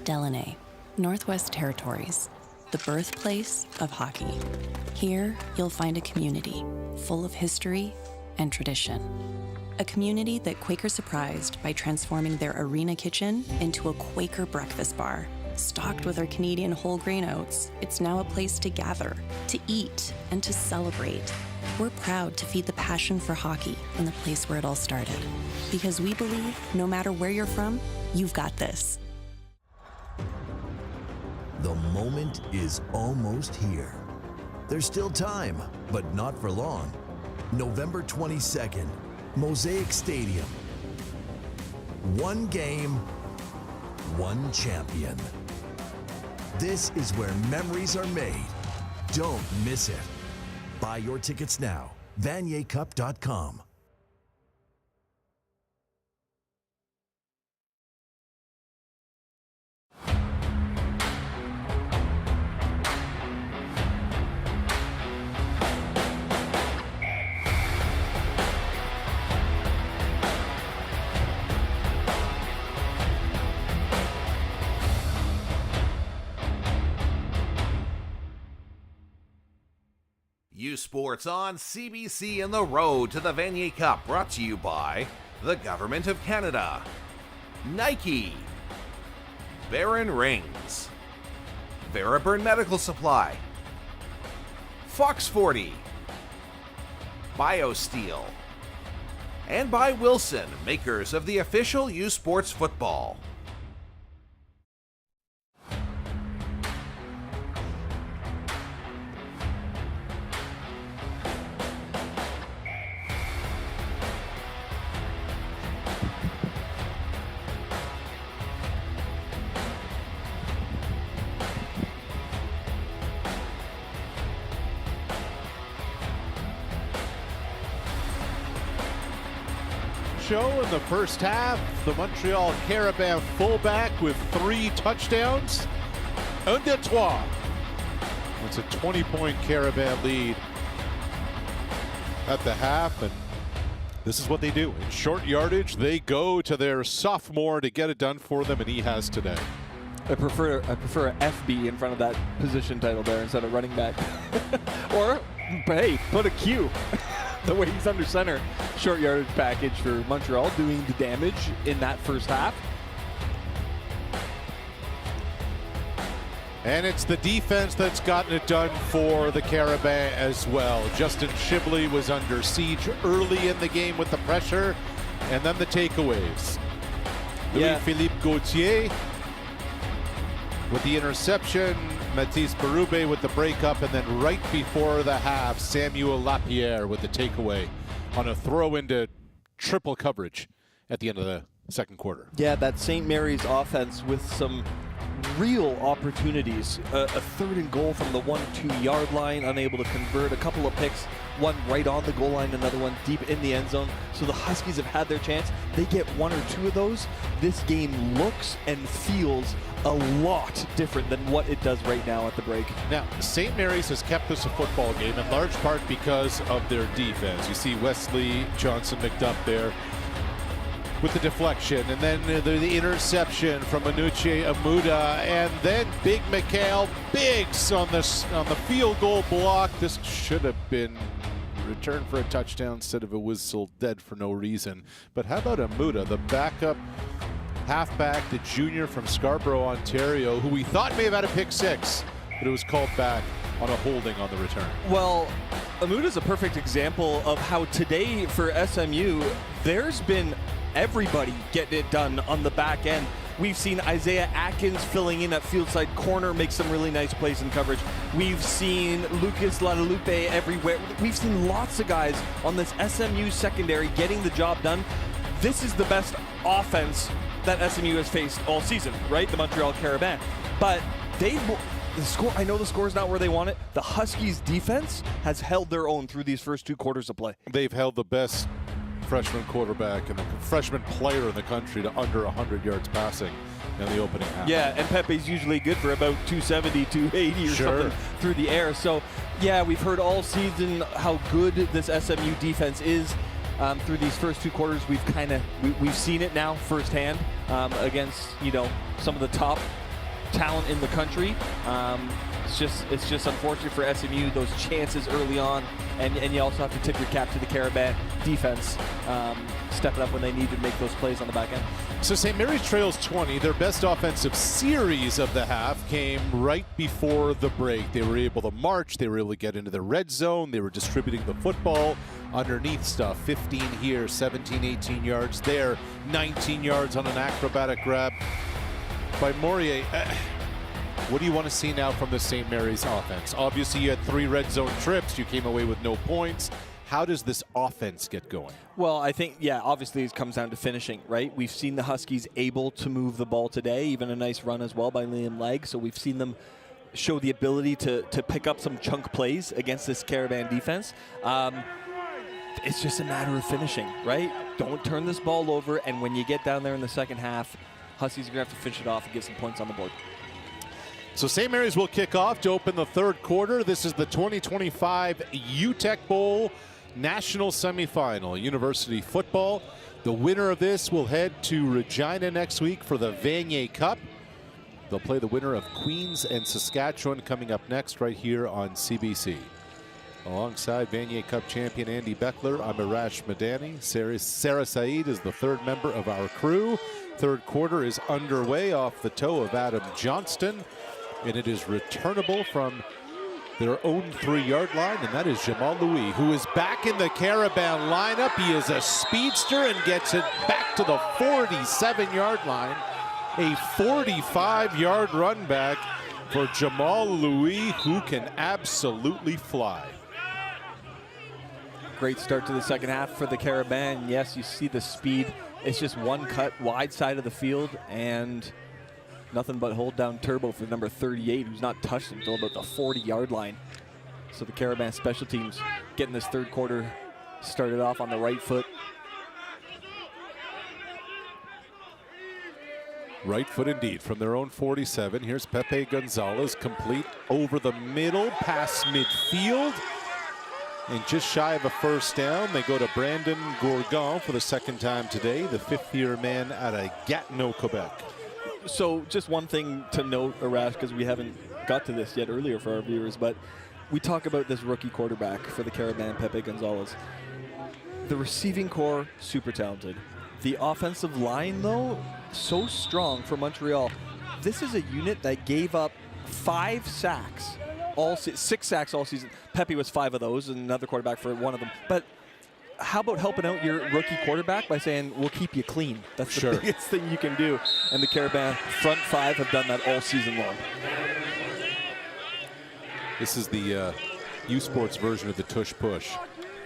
Delaney, Northwest Territories, the birthplace of hockey. Here, you'll find a community full of history and tradition. A community that Quaker surprised by transforming their arena kitchen into a Quaker breakfast bar. Stocked with our Canadian whole grain oats, it's now a place to gather, to eat, and to celebrate. We're proud to feed the passion for hockey in the place where it all started. Because we believe no matter where you're from, you've got this. The moment is almost here. There's still time, but not for long. November 22nd, Mosaic Stadium. One game, one champion. This is where memories are made. Don't miss it. Buy your tickets now. VanierCup.com. U Sports on CBC and the road to the Vanier Cup, brought to you by the Government of Canada, Nike, Baron Rings, Veriburn Medical Supply, Fox 40, BioSteel, and by Wilson, makers of the official U Sports football. Show in the first half, the Montreal Carabins fullback with 3 touchdowns. 1-3. It's a 20-point Carabin lead at the half, and this is what they do. In short yardage, they go to their sophomore to get it done for them, and he has today. I prefer an FB in front of that position title there instead of running back. Or, hey, put a Q. The way he's under center. Short yardage package for Montreal, doing the damage in that first half. And it's the defense that's gotten it done for the Carabins as well. Justin Shibley was under siege early in the game with the pressure, and then the takeaways. Louis-Philippe Gauthier with the interception, Mathis Berube with the breakup, and then right before the half, Samuel Lapierre with the takeaway on a throw into triple coverage at the end of the second quarter. Yeah, that St. Mary's offense with some real opportunities. A 3rd and goal from the 1-2 yard line, unable to convert. A couple of picks, one right on the goal line, another one deep in the end zone. So the Huskies have had their chance. They get 1 or 2 of those. This game looks and feels a lot different than what it does right now at the break. Now, St. Mary's has kept this a football game in large part because of their defense. You see Wesley Johnson mixed up there with the deflection, and then the interception from Anuche Amuda, and then Big Mikhail Biggs on the field goal block. This should have been returned for a touchdown instead of a whistle dead for no reason. But how about Amuda, the backup halfback, the junior from Scarborough, Ontario, who we thought may have had a pick 6, but it was called back on a holding on the return. Well, Amuda's a perfect example of how today for SMU, there's been everybody getting it done on the back end. We've seen Isaiah Atkins filling in at fieldside corner, make some really nice plays in coverage. We've seen Lucas Ladalupe everywhere. We've seen lots of guys on this SMU secondary getting the job done. This is the best offense that SMU has faced all season, right? The Montreal Carabins. But the score, I know the score's not where they want it. The Huskies defense has held their own through these first 2 quarters of play. They've held the best freshman quarterback and the freshman player in the country to under 100 yards passing in the opening half. Yeah, and Pepe's usually good for about 270, 280 or something through the air. So, yeah, we've heard all season how good this SMU defense is. Through these first 2 quarters, we've seen it now firsthand against some of the top talent in the country. It's just unfortunate for SMU, those chances early on, and you also have to tip your cap to the Carabin defense, stepping up when they need to make those plays on the back end. So St. Mary's trails 20. Their best offensive series of the half came right before the break. They were able to march. They were able to get into the red zone. They were distributing the football underneath stuff. 15 here, 17, 18 yards there, 19 yards on an acrobatic grab by Morier. What do you want to see now from the St. Mary's offense? Obviously, you had 3 red zone trips. You came away with no points. How does this offense get going? Well, I think, yeah, obviously it comes down to finishing, right? We've seen the Huskies able to move the ball today, even a nice run as well by Liam Legg. So we've seen them show the ability to pick up some chunk plays against this Carabin defense. It's just a matter of finishing, right? Don't turn this ball over, and when you get down there in the second half, Huskies are going to have to finish it off and get some points on the board. So St. Mary's will kick off to open the third quarter. This is the 2025 Uteck Bowl National Semifinal, University football. The winner of this will head to Regina next week for the Vanier Cup. They'll play the winner of Queens and Saskatchewan coming up next right here on CBC. Alongside Vanier Cup champion Andy Beckler, I'm Arash Madani. Sarah Saeed is the third member of our crew. Third quarter is underway off the toe of Adam Johnston, and it is returnable from their own 3-yard line, and that is Jamal Louis, who is back in the Carabin lineup. He is a speedster and gets it back to the 47-yard line. A 45-yard run back for Jamal Louis, who can absolutely fly. Great start to the second half for the Carabin. Yes, you see the speed. It's just one cut wide side of the field, and nothing but hold down turbo for number 38, who's not touched until about the 40-yard line. So the Carabin special teams getting this third quarter started off on the right foot. Right foot indeed from their own 47. Here's Pepe Gonzalez, complete over the middle, past midfield. And just shy of a first down, they go to Brandon Gourgon for the second time today, the 5th-year man out of Gatineau, Quebec. So just one thing to note, Arash, because we haven't got to this yet earlier for our viewers, but we talk about this rookie quarterback for the Carabin, Pepe Gonzalez. The receiving core, super talented. The offensive line, though, so strong for Montreal. This is a unit that gave up 6 sacks all season. Pepe was 5 of those, and another quarterback for one of them. But how about helping out your rookie quarterback by saying, we'll keep you clean? That's the biggest thing you can do. And the Carabin front 5 have done that all season long. This is the U Sports version of the tush push.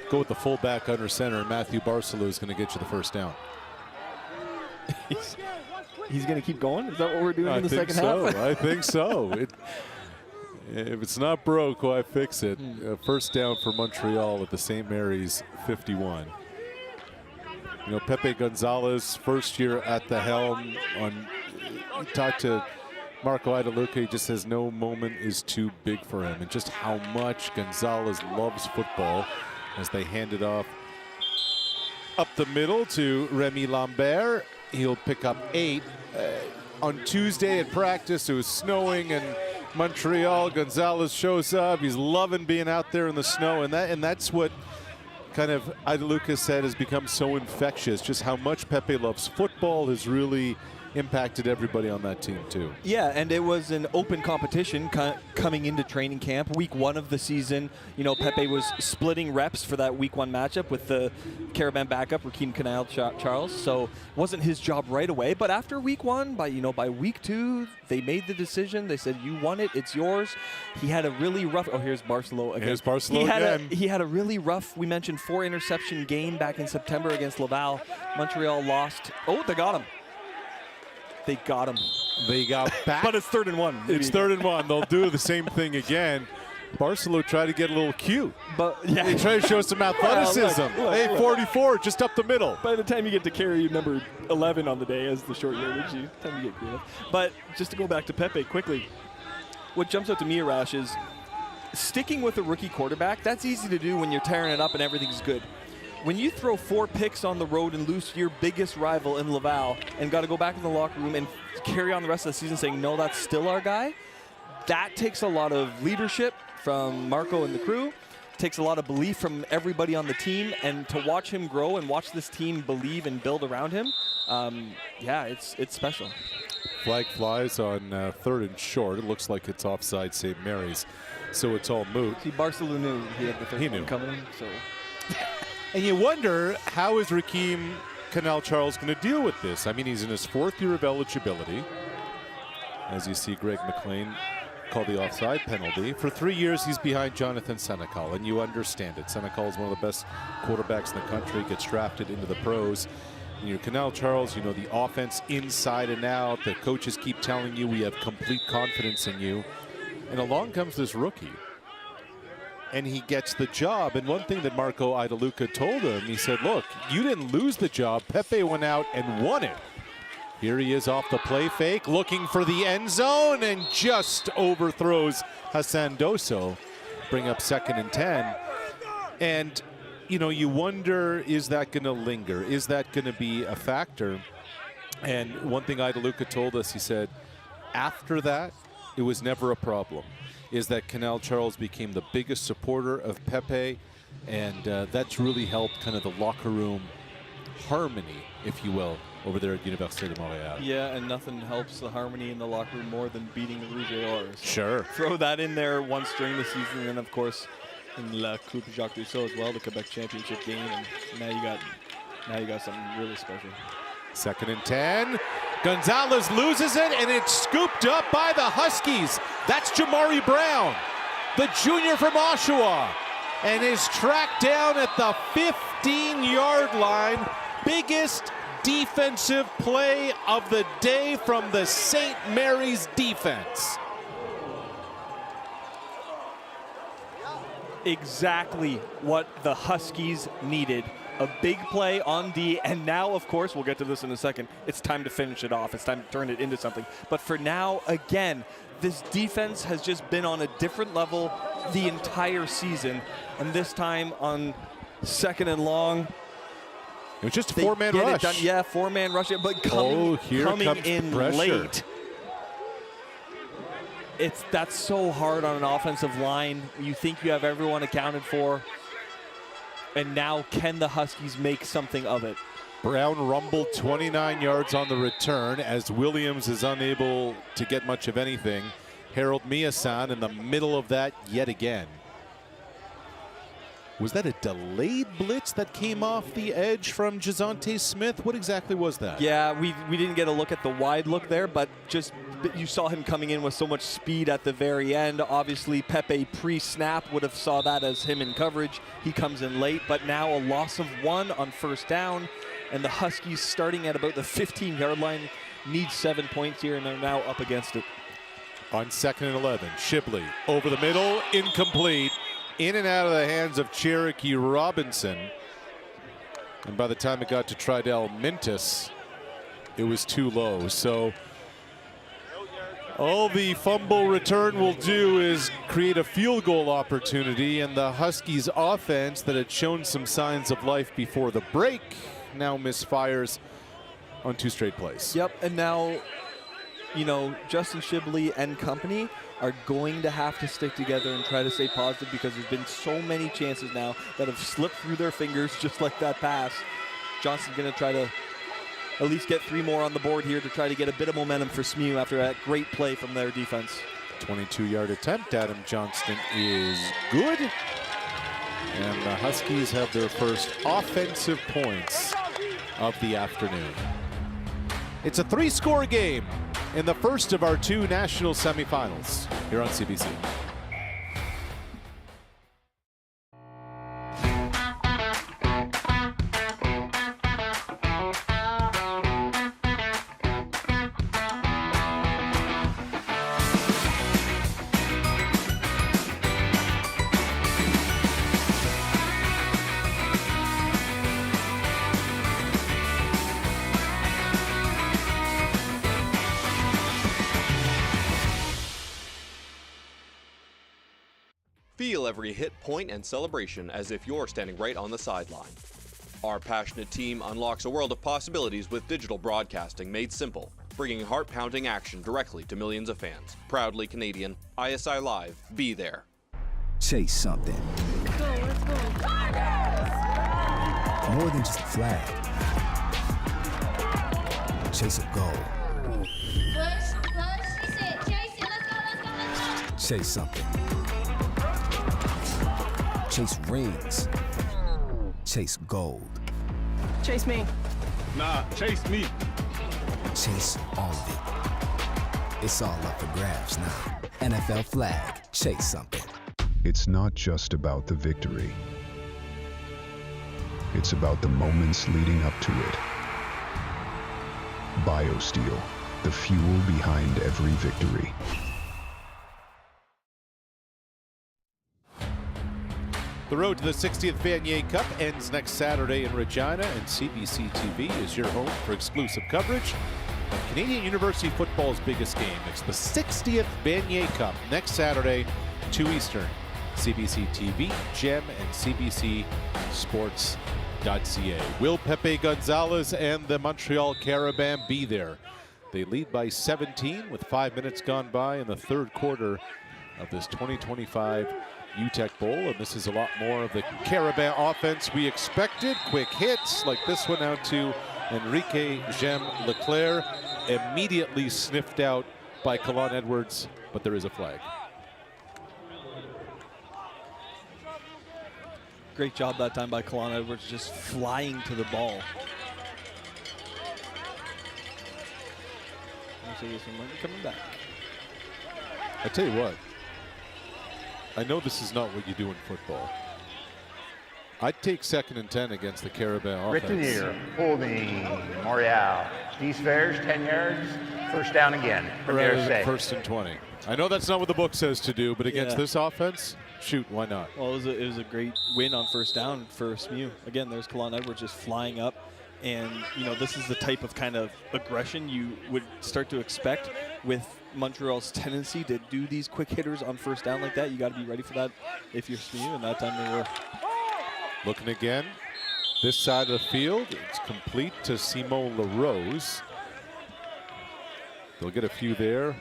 Go with the fullback under center, and Matthew Barcelou is going to get you the first down. He's going to keep going? Is that what we're doing in the second half? I think so. If it's not broke, why fix it? First down for Montreal at the St. Mary's 51. You know, Pepe Gonzalez, first year at the helm. Talked to Marco Idaluca, he just says no moment is too big for him, and just how much Gonzalez loves football as they hand it off up the middle to Remy Lambert. He'll pick up 8. On Tuesday at practice, it was snowing, and Montreal, Gonzalez shows up. He's loving being out there in the snow, and that's what kind of Idaluca said has become so infectious. Just how much Pepe loves football has really impacted everybody on that team too. Yeah, and it was an open competition coming into training camp. Week 1 of the season, you know, Pepe was splitting reps for that week 1 matchup with the Carabin backup, Rakeem Canal Charles. So it wasn't his job right away. But after week 1, by week 2, they made the decision. They said, you won it, it's yours. He had a really rough, here's Barcelona again. Here's Barcelona again. He had a really rough, we mentioned 4 interception game back in September against Laval. Montreal lost. Oh, they got him. They got him. They got back. But it's 3rd and 1. It's 3rd and 1. They'll do the same thing again. Barcelona tried to get a little cute. But yeah, they tried to show some athleticism. Hey, 44, just up the middle. By the time you get to carry number 11 on the day as the short yardage, you tend to get creative. But just to go back to Pepe quickly, what jumps out to me, Arash, is sticking with a rookie quarterback. That's easy to do when you're tearing it up and everything's good. When you throw 4 picks on the road and lose to your biggest rival in Laval and got to go back in the locker room and carry on the rest of the season saying, no, that's still our guy, that takes a lot of leadership from Marco and the crew. Takes a lot of belief from everybody on the team, and to watch him grow and watch this team believe and build around him, yeah, it's special. Flag flies on 3rd and short. It looks like it's offside St. Mary's, so it's all moot. See, Barcelona knew he had the third one coming in, so. And you wonder, how is Raheem Canal-Charles going to deal with this? I mean, he's in his 4th year of eligibility. As you see, Greg McLean call the offside penalty. For 3 years, he's behind Jonathan Senecal, and you understand it. Senecal is one of the best quarterbacks in the country, gets drafted into the pros. And you're Canal-Charles, you know the offense inside and out. The coaches keep telling you we have complete confidence in you. And along comes this rookie, and he gets the job. And one thing that Marco Idaluca told him, he said, look, you didn't lose the job. Pepe went out and won it. Here he is off the play fake, looking for the end zone, and just overthrows Hassan Doso. Bring up 2nd and 10. And, you know, you wonder, is that going to linger? Is that going to be a factor? And one thing Idaluca told us, he said, after that, it was never a problem. Is that Canal-Charles became the biggest supporter of Pepe, and that's really helped kind of the locker room harmony, if you will, over there at Université de Montréal. Yeah, and nothing helps the harmony in the locker room more than beating the Rouge et Or. Sure. Throw that in there once during the season, and then of course in La Coupe Jacques Rousseau as well, the Quebec Championship game, and now you got something really special. 2nd and 10. Gonzalez loses it, and it's scooped up by the Huskies. That's Jamari Brown, the junior from Oshawa, and is tracked down at the 15-yard line. Biggest defensive play of the day from the St. Mary's defense. Exactly what the Huskies needed. A big play on D, and now, of course, we'll get to this in a second, it's time to finish it off. It's time to turn it into something. But for now, again, this defense has just been on a different level the entire season, and this time on 2nd and long, it was just a 4-man rush. Yeah, 4-man rush, but coming in pressure late. That's so hard on an offensive line. You think you have everyone accounted for, and now can the Huskies make something of it? Brown rumbled 29 yards on the return as Williams is unable to get much of anything. Harold Miasan in the middle of that yet again. Was that a delayed blitz that came off the edge from Jazonte Smith? What exactly was that? Yeah, we didn't get a look at the wide look there, but just you saw him coming in with so much speed at the very end. Obviously, Pepe pre-snap would have saw that as him in coverage. He comes in late, but now a loss of 1 on 1st down, and the Huskies starting at about the 15-yard line need 7 points here, and they're now up against it. On 2nd and 11, Shibley over the middle, incomplete. In and out of the hands of Cherokee Robinson. And by the time it got to Tridell Mintus, it was too low. So all the fumble return will do is create a field goal opportunity, and the Huskies offense that had shown some signs of life before the break now misfires on 2 straight plays. Yep, and now, you know, Justin Shibley and company are going to have to stick together and try to stay positive, because there's been so many chances now that have slipped through their fingers, just like that pass. Johnson's going to try to at least get 3 more on the board here to try to get a bit of momentum for SMU after that great play from their defense. 22-yard attempt. Adam Johnston is good. And the Huskies have their first offensive points of the afternoon. It's a 3-score game in the first of our 2 national semifinals here on CBC. Feel every hit, point, and celebration as if you're standing right on the sideline. Our passionate team unlocks a world of possibilities with digital broadcasting made simple, bringing heart-pounding action directly to millions of fans. Proudly Canadian, ISI Live, be there. Chase something. Let's go, let's go. More than just a flag. Chase a goal. Push, he said, chase it, let's go, let's go, let's go. Chase something. Chase rings. Chase gold. Chase me. Nah, chase me. Chase all of it. It's all up for grabs now. NFL flag. Chase something. It's not just about the victory. It's about the moments leading up to it. BioSteel, the fuel behind every victory. The road to the 60th Vanier Cup ends next Saturday in Regina, and CBC TV is your home for exclusive coverage of Canadian University football's biggest game. It's the 60th Vanier Cup next Saturday, 2 Eastern. CBC TV, GEM, and CBCSports.ca. Will Pepe Gonzalez and the Montreal Carabins be there? They lead by 17 with 5 minutes gone by in the third quarter of this 2025 Uteck Bowl, and this is a lot more of the Carabin offense we expected. Quick hits like this one out to Enrique Jem Leclerc, immediately sniffed out by Colin Edwards, but there is a flag. Great job that time by Colin Edwards, just flying to the ball. So this one might be coming back. I tell you what, I know this is not what you do in football. I'd take 2nd and 10 against the Carabin offense. Vanier holding Montreal. These fares, 10 yards, first down again. Rather than 1st and 20. I know that's not what the book says to do, but against Yeah. this offense, shoot, why not? Well, it was a great win on first down for SMU. Again, there's Colin Edwards just flying up. And, you know, this is the type of kind of aggression you would start to expect with Montreal's tendency to do these quick hitters on first down like that. You got to be ready for that if you're SMU, and that time they were. Looking again, this side of the field, it's complete to Simon LaRose. They'll get a few there.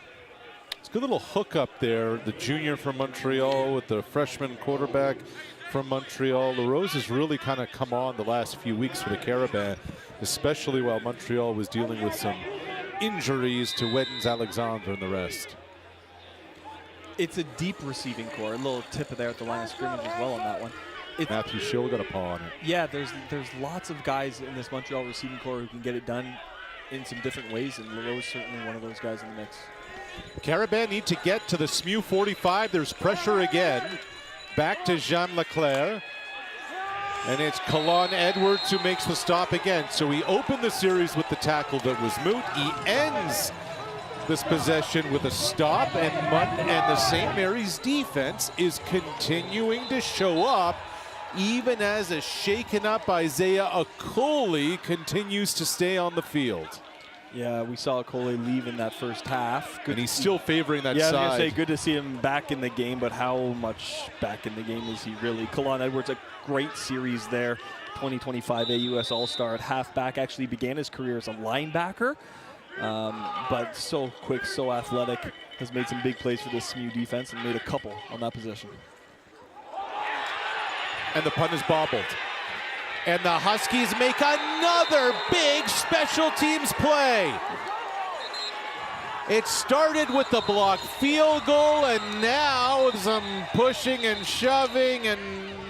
It's a good little hook up there, the junior from Montreal with the freshman quarterback from Montreal. LaRose has really kind of come on the last few weeks for the Carabins, especially while Montreal was dealing with some injuries to Weddens Alexandre and the rest. It's a deep receiving core. A little tip there at the line of scrimmage as well on that one. Matthew Schill got a paw on it. Yeah, there's lots of guys in this Montreal receiving core who can get it done in some different ways, and LaRose certainly one of those guys in the mix. Carabins need to get to the SMU 45. There's pressure again. Back to Jean Leclerc. And it's Colin Edwards who makes the stop again. So he opened the series with the tackle that was moot. He ends this possession with a stop, and the St. Mary's defense is continuing to show up, even as a shaken up Isaiah Okoli continues to stay on the field. Yeah, we saw Okoli leave in that first half. And he's still favoring that side. Yeah, I was side. going to say, good to see him back in the game, but how much back in the game is he really? Colin Edwards, a great series there. 2025 AUS All-Star at halfback. Actually began his career as a linebacker, but so quick, so athletic. Has made some big plays for this SMU defense and made a couple on that possession. And the punt is bobbled. And the Huskies make another big special teams play. It started with the blocked field goal, and now some pushing and shoving and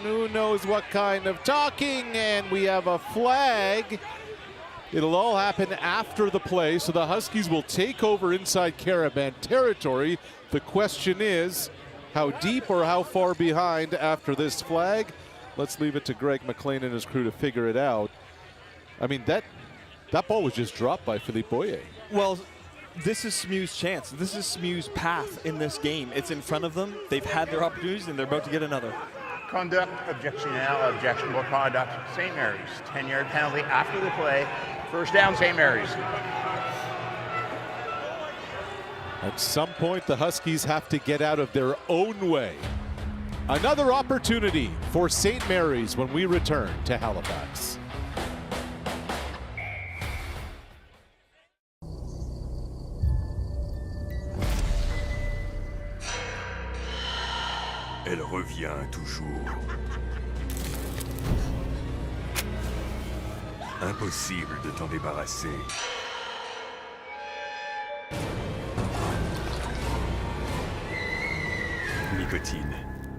who knows what kind of talking, and we have a flag. It'll all happen after the play, so the Huskies will take over inside Carabin territory. The question is, how deep or how far behind after this flag? Let's leave it to Greg McLean and his crew to figure it out. I mean, that ball was just dropped by Philippe Boyer. Well, this is SMU's chance. This is SMU's path in this game. It's in front of them. They've had their opportunities, and they're about to get another. Conduct, objectionable conduct, St. Mary's. 10-yard penalty after the play. First down, St. Mary's. At some point, the Huskies have to get out of their own way. Another opportunity for St. Mary's when we return to Halifax. Elle revient toujours. Impossible de t'en débarrasser. Nicotine,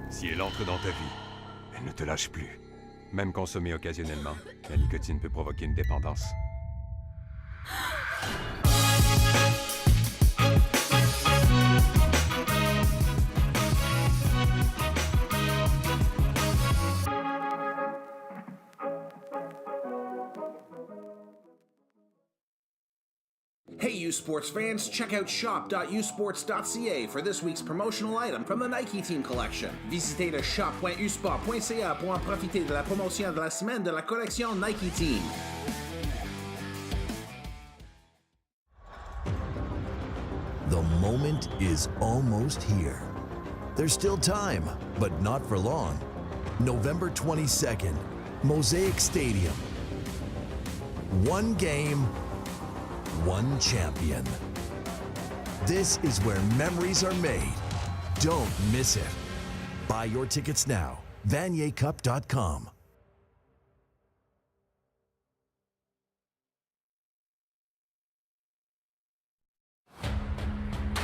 si elle entre dans ta vie, elle ne te lâche plus. Même consommée occasionnellement, la nicotine peut provoquer une dépendance. Hey, you sports fans, check out shop.usports.ca for this week's promotional item from the Nike Team Collection. Visitez le shop.usport.ca pour en profiter de la promotion de la semaine de la collection Nike Team. The moment is almost here. There's still time, but not for long. November 22nd, Mosaic Stadium. One game, one champion. This is where memories are made. Don't miss it. Buy your tickets now. VanierCup.com.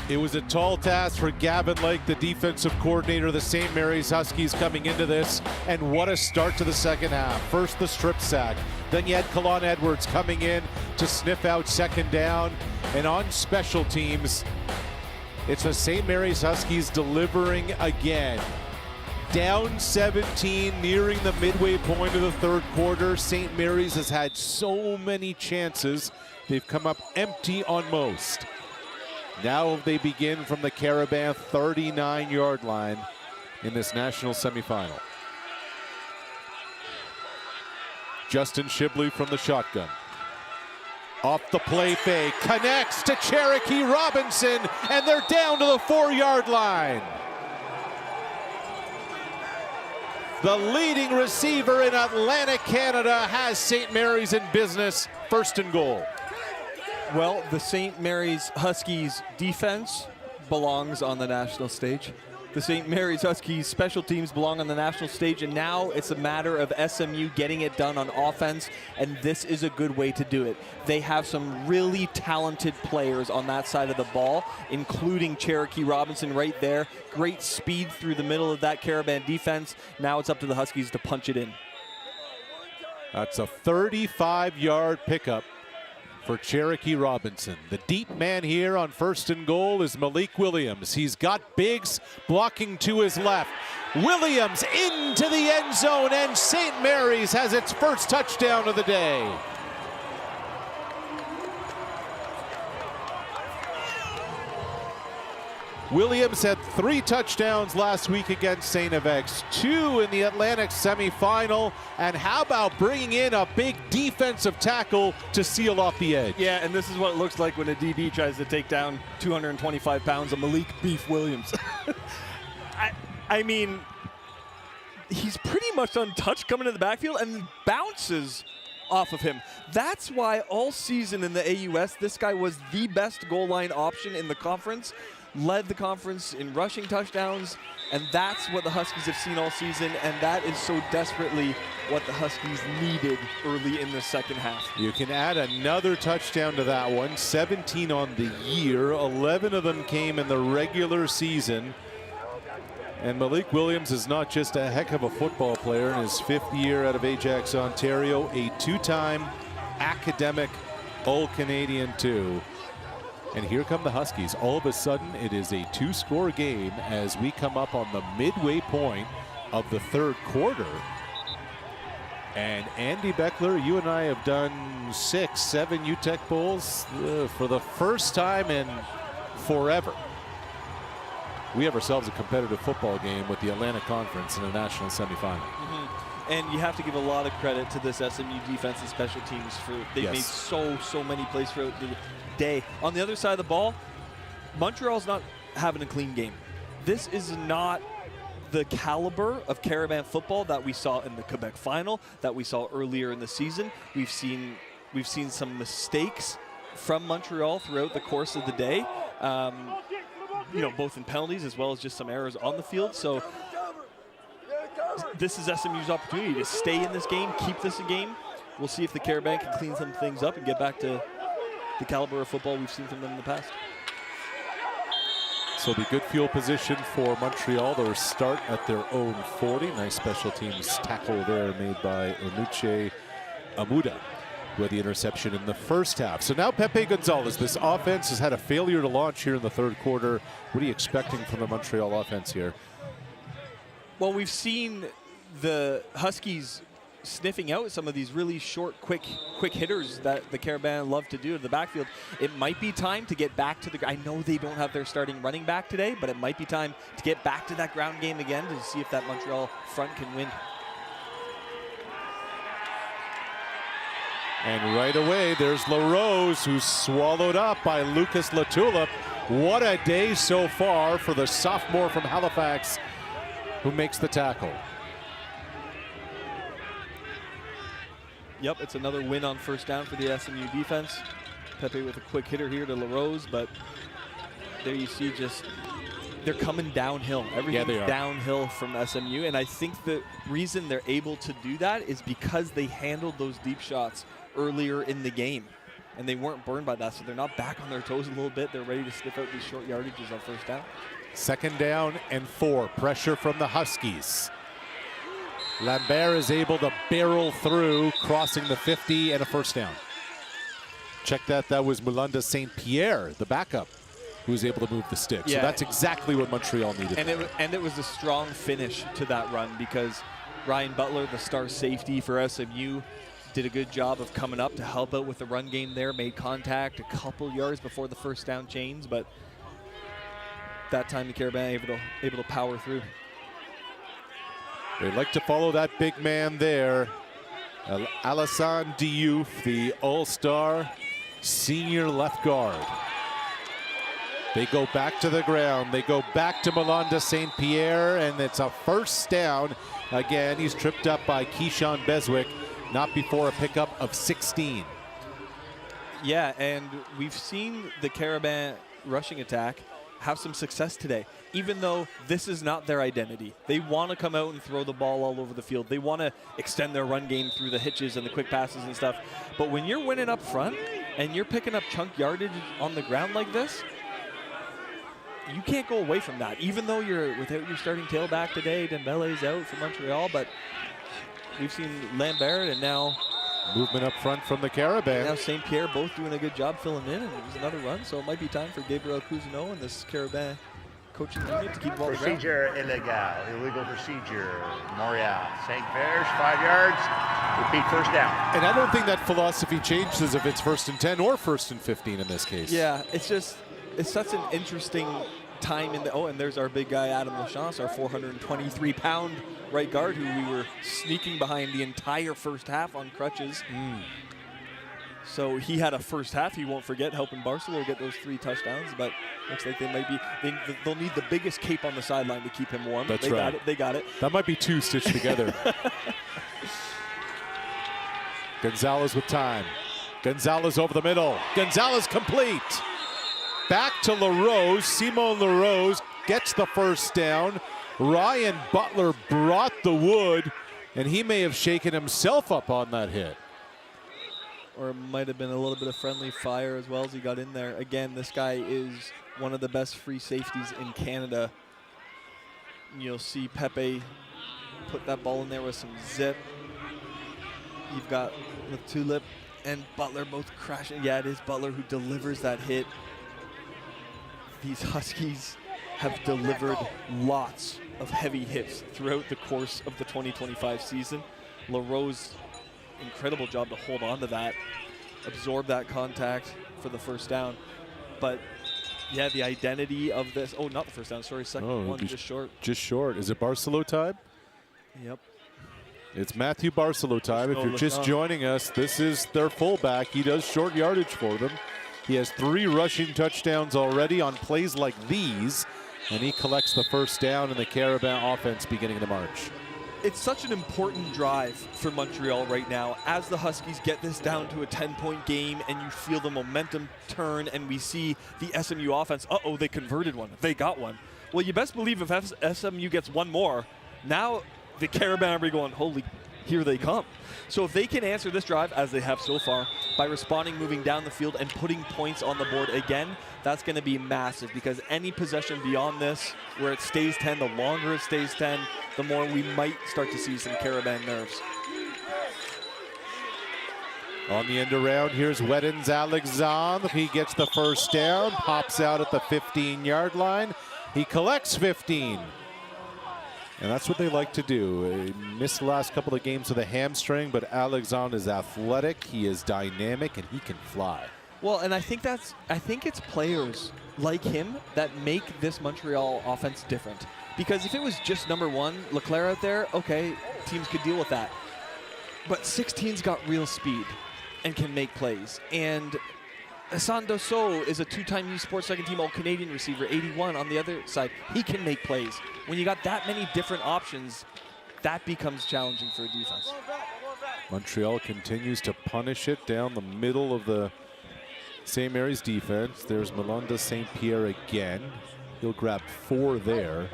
It was a tall task for Gavin Lake, the defensive coordinator of the St. Mary's Huskies, coming into this, and what a start to the second half. First the strip sack, then you had Kalon Edwards coming in to sniff out second down, and on special teams, it's the St. Mary's Huskies delivering again. Down 17, nearing the midway point of the third quarter. St. Mary's has had so many chances. They've come up empty on most. Now they begin from the Carabin 39-yard line in this national semifinal. Justin Shibley from the shotgun. Off the play fake, connects to Cherokee Robinson, and they're down to the 4-yard line. The leading receiver in Atlantic Canada has St. Mary's in business, first and goal. Well, the St. Mary's Huskies defense belongs on the national stage. The St. Mary's Huskies special teams belong on the national stage, and now it's a matter of SMU getting it done on offense, and this is a good way to do it. They have some really talented players on that side of the ball, including Cherokee Robinson right there. Great speed through the middle of that Carabin defense. Now it's up to the Huskies to punch it in. That's a 35-yard pickup for Cherokee Robinson. The deep man here on first and goal is Malik Williams. He's got Biggs blocking to his left. Williams into the end zone, and St. Mary's has its first touchdown of the day. Williams had 3 touchdowns last week against St. FX, 2 in the Atlantic semifinal, and how about bringing in a big defensive tackle to seal off the edge? Yeah, and this is what it looks like when a DB tries to take down 225 pounds of Malik Beef Williams. I mean, he's pretty much untouched coming to the backfield and bounces off of him. That's why all season in the AUS, this guy was the best goal line option in the conference. Led the conference in rushing touchdowns, and that's what the Huskies have seen all season, and that is so desperately what the Huskies needed early in the second half. You can add another touchdown to that one, 17 on the year. 11 of them came in the regular season. And Malik Williams is not just a heck of a football player in his 5th year out of Ajax, Ontario, a 2-time academic All-Canadian too. And here come the Huskies. All of a sudden, it is a 2-score game as we come up on the midway point of the third quarter. And Andy Beckler, you and I have done 6, 7 Uteck Bowls for the first time in forever. We have ourselves a competitive football game with the Atlantic Conference in a national semifinal. And you have to give a lot of credit to this SMU defense and special teams for they've made so many plays throughout the day. On the other side of the ball, Montreal's not having a clean game. This is not the caliber of Carabin football that we saw in the Quebec final, that we saw earlier in the season. We've seen some mistakes from Montreal throughout the course of the day, you know, both in penalties as well as just some errors on the field. So this is SMU's opportunity to stay in this game, keep this a game. We'll see if the Carabins can clean some things up and get back to the caliber of football we've seen from them in the past. So it'll be good field position for Montreal. They'll start at their own 40. Nice special teams tackle there made by Enuche Amuda, who had the interception in the first half. So now Pepe Gonzalez. This offense has had a failure to launch here in the third quarter. What are you expecting from the Montreal offense here? Well, we've seen the Huskies sniffing out some of these really short, quick hitters that the Carabins love to do in the backfield. It might be time to get back to the, I know they don't have their starting running back today, but it might be time to get back to that ground game again to see if that Montreal front can win. And right away, there's LaRose, who's swallowed up by Lucas Latulip. What a day so far for the sophomore from Halifax, who makes the tackle. Yep, it's another win on first down for the SMU defense. Pepe with a quick hitter here to LaRose, but there you see just, they're coming downhill. Everything's downhill from SMU, and I think the reason they're able to do that is because they handled those deep shots earlier in the game, and they weren't burned by that, so they're not back on their toes a little bit. They're ready to sniff out these short yardages on first down. 2nd down and 4. Pressure from the Huskies. Lambert is able to barrel through, crossing the 50 and a first down. Check that. That was Mulanda St. Pierre, the backup, who was able to move the stick. Yeah. So that's exactly what Montreal needed. And it was a strong finish to that run because Ryan Butler, the star safety for SMU, did a good job of coming up to help out with the run game there, made contact a couple yards before the first down chains, but that time the Carabins able to power through. They like to follow that big man there. Alassane Diouf, the all-star senior left guard. They go back to the ground. They go back to Mulanda St. Pierre, and it's a first down. Again, he's tripped up by Keyshawn Beswick, not before a pickup of 16. Yeah, and we've seen the Carabins rushing attack have some success today, even though this is not their identity. They want to come out and throw the ball all over the field. They want to extend their run game through the hitches and the quick passes and stuff. But when you're winning up front and you're picking up chunk yardage on the ground like this, you can't go away from that. Even though you're without your starting tailback today, Dembele's out for Montreal, but we've seen Lambert and now movement up front from the Carabins. Now St. Pierre both doing a good job filling in, and it was another run, so it might be time for Gabriel Cousineau and this Carabins coaching unit to keep the ball on the ground. Procedure illegal procedure. Montreal. St. Pierre's 5 yards. Repeat first down. And I don't think that philosophy changes if it's 1st and 10 or 1st and 15 in this case. Yeah, it's such an interesting time in the, and there's our big guy Adam Lachance, our 423-pound right guard, who we were sneaking behind the entire first half on crutches. So he had a first half he won't forget, helping Barcelona get those 3 touchdowns, but looks like they'll need the biggest cape on the sideline to keep him warm. That's right. They got it. That might be 2 stitched together. Gonzalez with time. Gonzalez over the middle. Gonzalez complete. Back to LaRose. Simon LaRose gets the first down. Ryan Butler brought the wood, and he may have shaken himself up on that hit. Or it might have been a little bit of friendly fire as well as he got in there. Again, this guy is one of the best free safeties in Canada. You'll see Pepe put that ball in there with some zip. You've got Latulip and Butler both crashing. Yeah, it is Butler who delivers that hit. These Huskies have delivered lots of heavy hits throughout the course of the 2025 season. LaRose, incredible job to hold on to that, absorb that contact for the first down. But yeah, the identity of this, not the first down, sorry, second one, just short. Just short. Is it Barcelona time? Yep. It's Matthew Barcelona time. If you're just joining us, this is their fullback. He does short yardage for them. He has 3 rushing touchdowns already on plays like these, and he collects the first down in the Carabins offense beginning the march. It's such an important drive for Montreal right now as the Huskies get this down to a 10-point game and you feel the momentum turn and we see the SMU offense, they converted one, they got one. Well, you best believe if SMU gets one more, now the Carabins are going, holy, here they come. So if they can answer this drive, as they have so far, by responding, moving down the field, and putting points on the board again, that's going to be massive, because any possession beyond this, where it stays 10, the longer it stays 10, the more we might start to see some Carabin nerves. On the end around, here's Weddens Alexandre. He gets the first down, pops out at the 15-yard line. He collects 15. And that's what they like to do. He missed the last couple of games with a hamstring, but Alexandre is athletic, he is dynamic, and he can fly. Well, and I think it's players like him that make this Montreal offense different. Because if it was just number 1, Leclerc out there, okay, teams could deal with that. But 16's got real speed and can make plays. And Hassan Dosso is a 2-time U Sports second-team All-Canadian receiver, 81 on the other side. He can make plays. When you got that many different options, that becomes challenging for a defense. Montreal continues to punish it down the middle of the St. Mary's defense. There's Malonda St. Pierre again. He'll grab 4 there.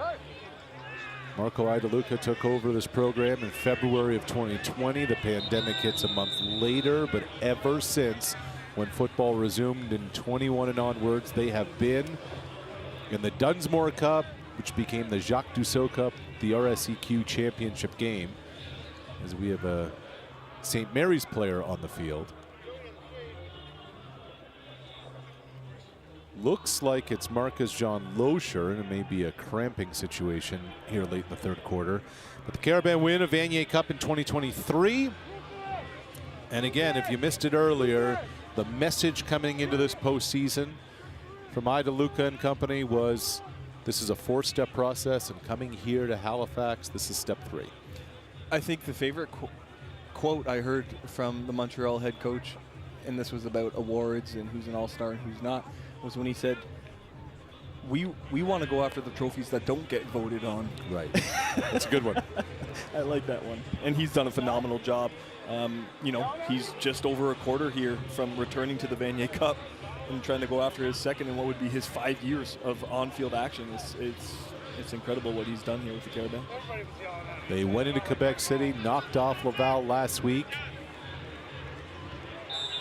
Marco Idaluca took over this program in February of 2020. The pandemic hits a month later, but ever since when football resumed in 21 and onwards, they have been in the Dunsmore Cup, which became the Jacques Dussault Cup, the RSEQ championship game, as we have a St. Mary's player on the field. Looks like it's Marcus Jean Loescher, and it may be a cramping situation here late in the third quarter. But the Carabin win a Vanier Cup in 2023. And again, if you missed it earlier, the message coming into this postseason from Idaluca and company was, this is a 4-step process, and coming here to Halifax, this is step 3. I think the favorite quote I heard from the Montreal head coach, and this was about awards and who's an all-star and who's not, was when he said, we want to go after the trophies that don't get voted on. Right. That's a good one. I like that one. And he's done a phenomenal job. You know, he's just over a quarter here from returning to the Vanier Cup and trying to go after his second and what would be his 5 years of on-field action. It's incredible what he's done here with the Carabins. They went into Quebec City, knocked off Laval last week.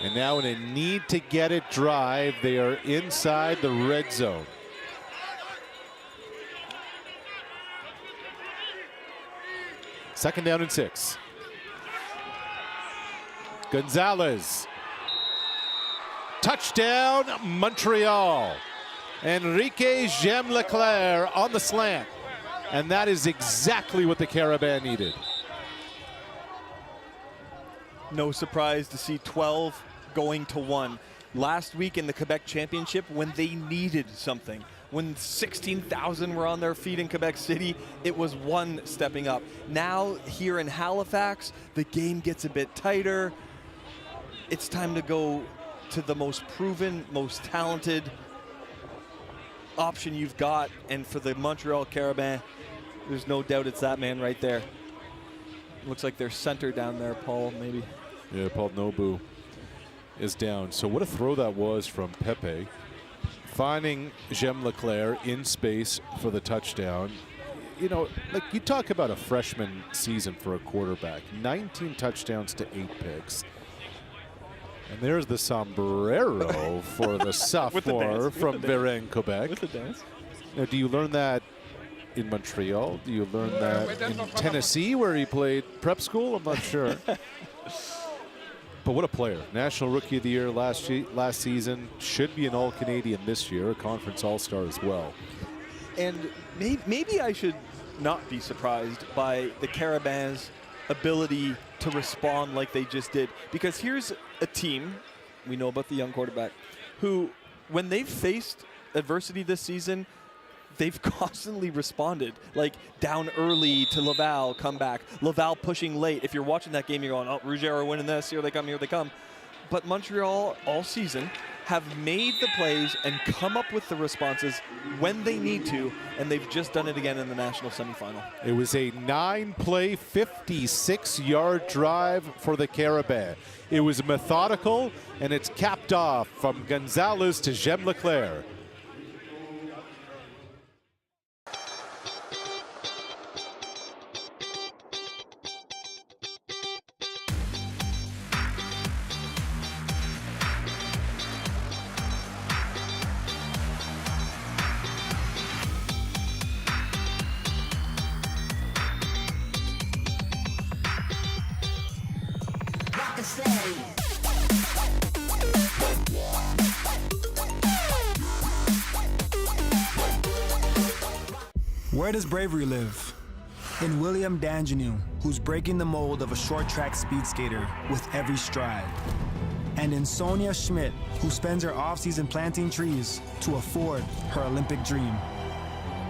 And now in a need-to-get-it drive, they are inside the red zone. Second down and 6. Gonzalez. Touchdown, Montreal. Enrique Jem Leclerc on the slant. And that is exactly what the Carabins needed. No surprise to see 12 going to 1. Last week in the Quebec Championship, when they needed something, when 16,000 were on their feet in Quebec City, it was 1 stepping up. Now here in Halifax, the game gets a bit tighter. It's time to go to the most proven, most talented option you've got. And for the Montreal Carabins, there's no doubt it's that man right there. Looks like their center down there, Paul, maybe. Yeah, Paul Nobu is down. So what a throw that was from Pepe. Finding Jem Leclerc in space for the touchdown. You know, like you talk about a freshman season for a quarterback. 19 touchdowns to 8 picks. And there's the sombrero for the sophomore from Varennes, Quebec. With the dance. Now, do you learn that in Montreal? Do you learn that in Tennessee, where he played prep school? I'm not sure. But what a player. National Rookie of the Year last season. Should be an All-Canadian this year, a Conference All-Star as well. And maybe I should not be surprised by the Carabins' ability to respond like they just did. Because here's a team, we know about the young quarterback, who, when they've faced adversity this season, they've constantly responded. Like down early to Laval, come back. Laval pushing late. If you're watching that game, you're going, oh, Rouge are winning this. Here they come, here they come. But Montreal all season have made the plays and come up with the responses when they need to, and they've just done it again in the national semifinal. It was a 9-play, 56-yard drive for the Carabins. It was methodical, and it's capped off from Gonzalez to Jem Leclerc. Where does bravery live? In William Danjanu, who's breaking the mold of a short track speed skater with every stride. And in Sonia Schmidt, who spends her off-season planting trees to afford her Olympic dream.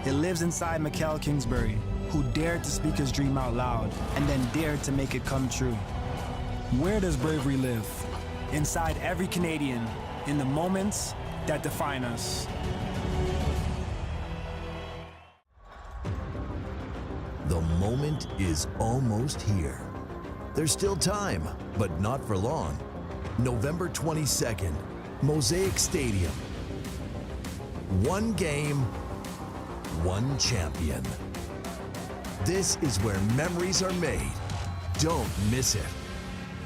It lives inside Mikkel Kingsbury, who dared to speak his dream out loud and then dared to make it come true. Where does bravery live? Inside every Canadian, in the moments that define us. The moment is almost here. There's still time, but not for long. November 22nd, Mosaic Stadium. One game, one champion. This is where memories are made. Don't miss it.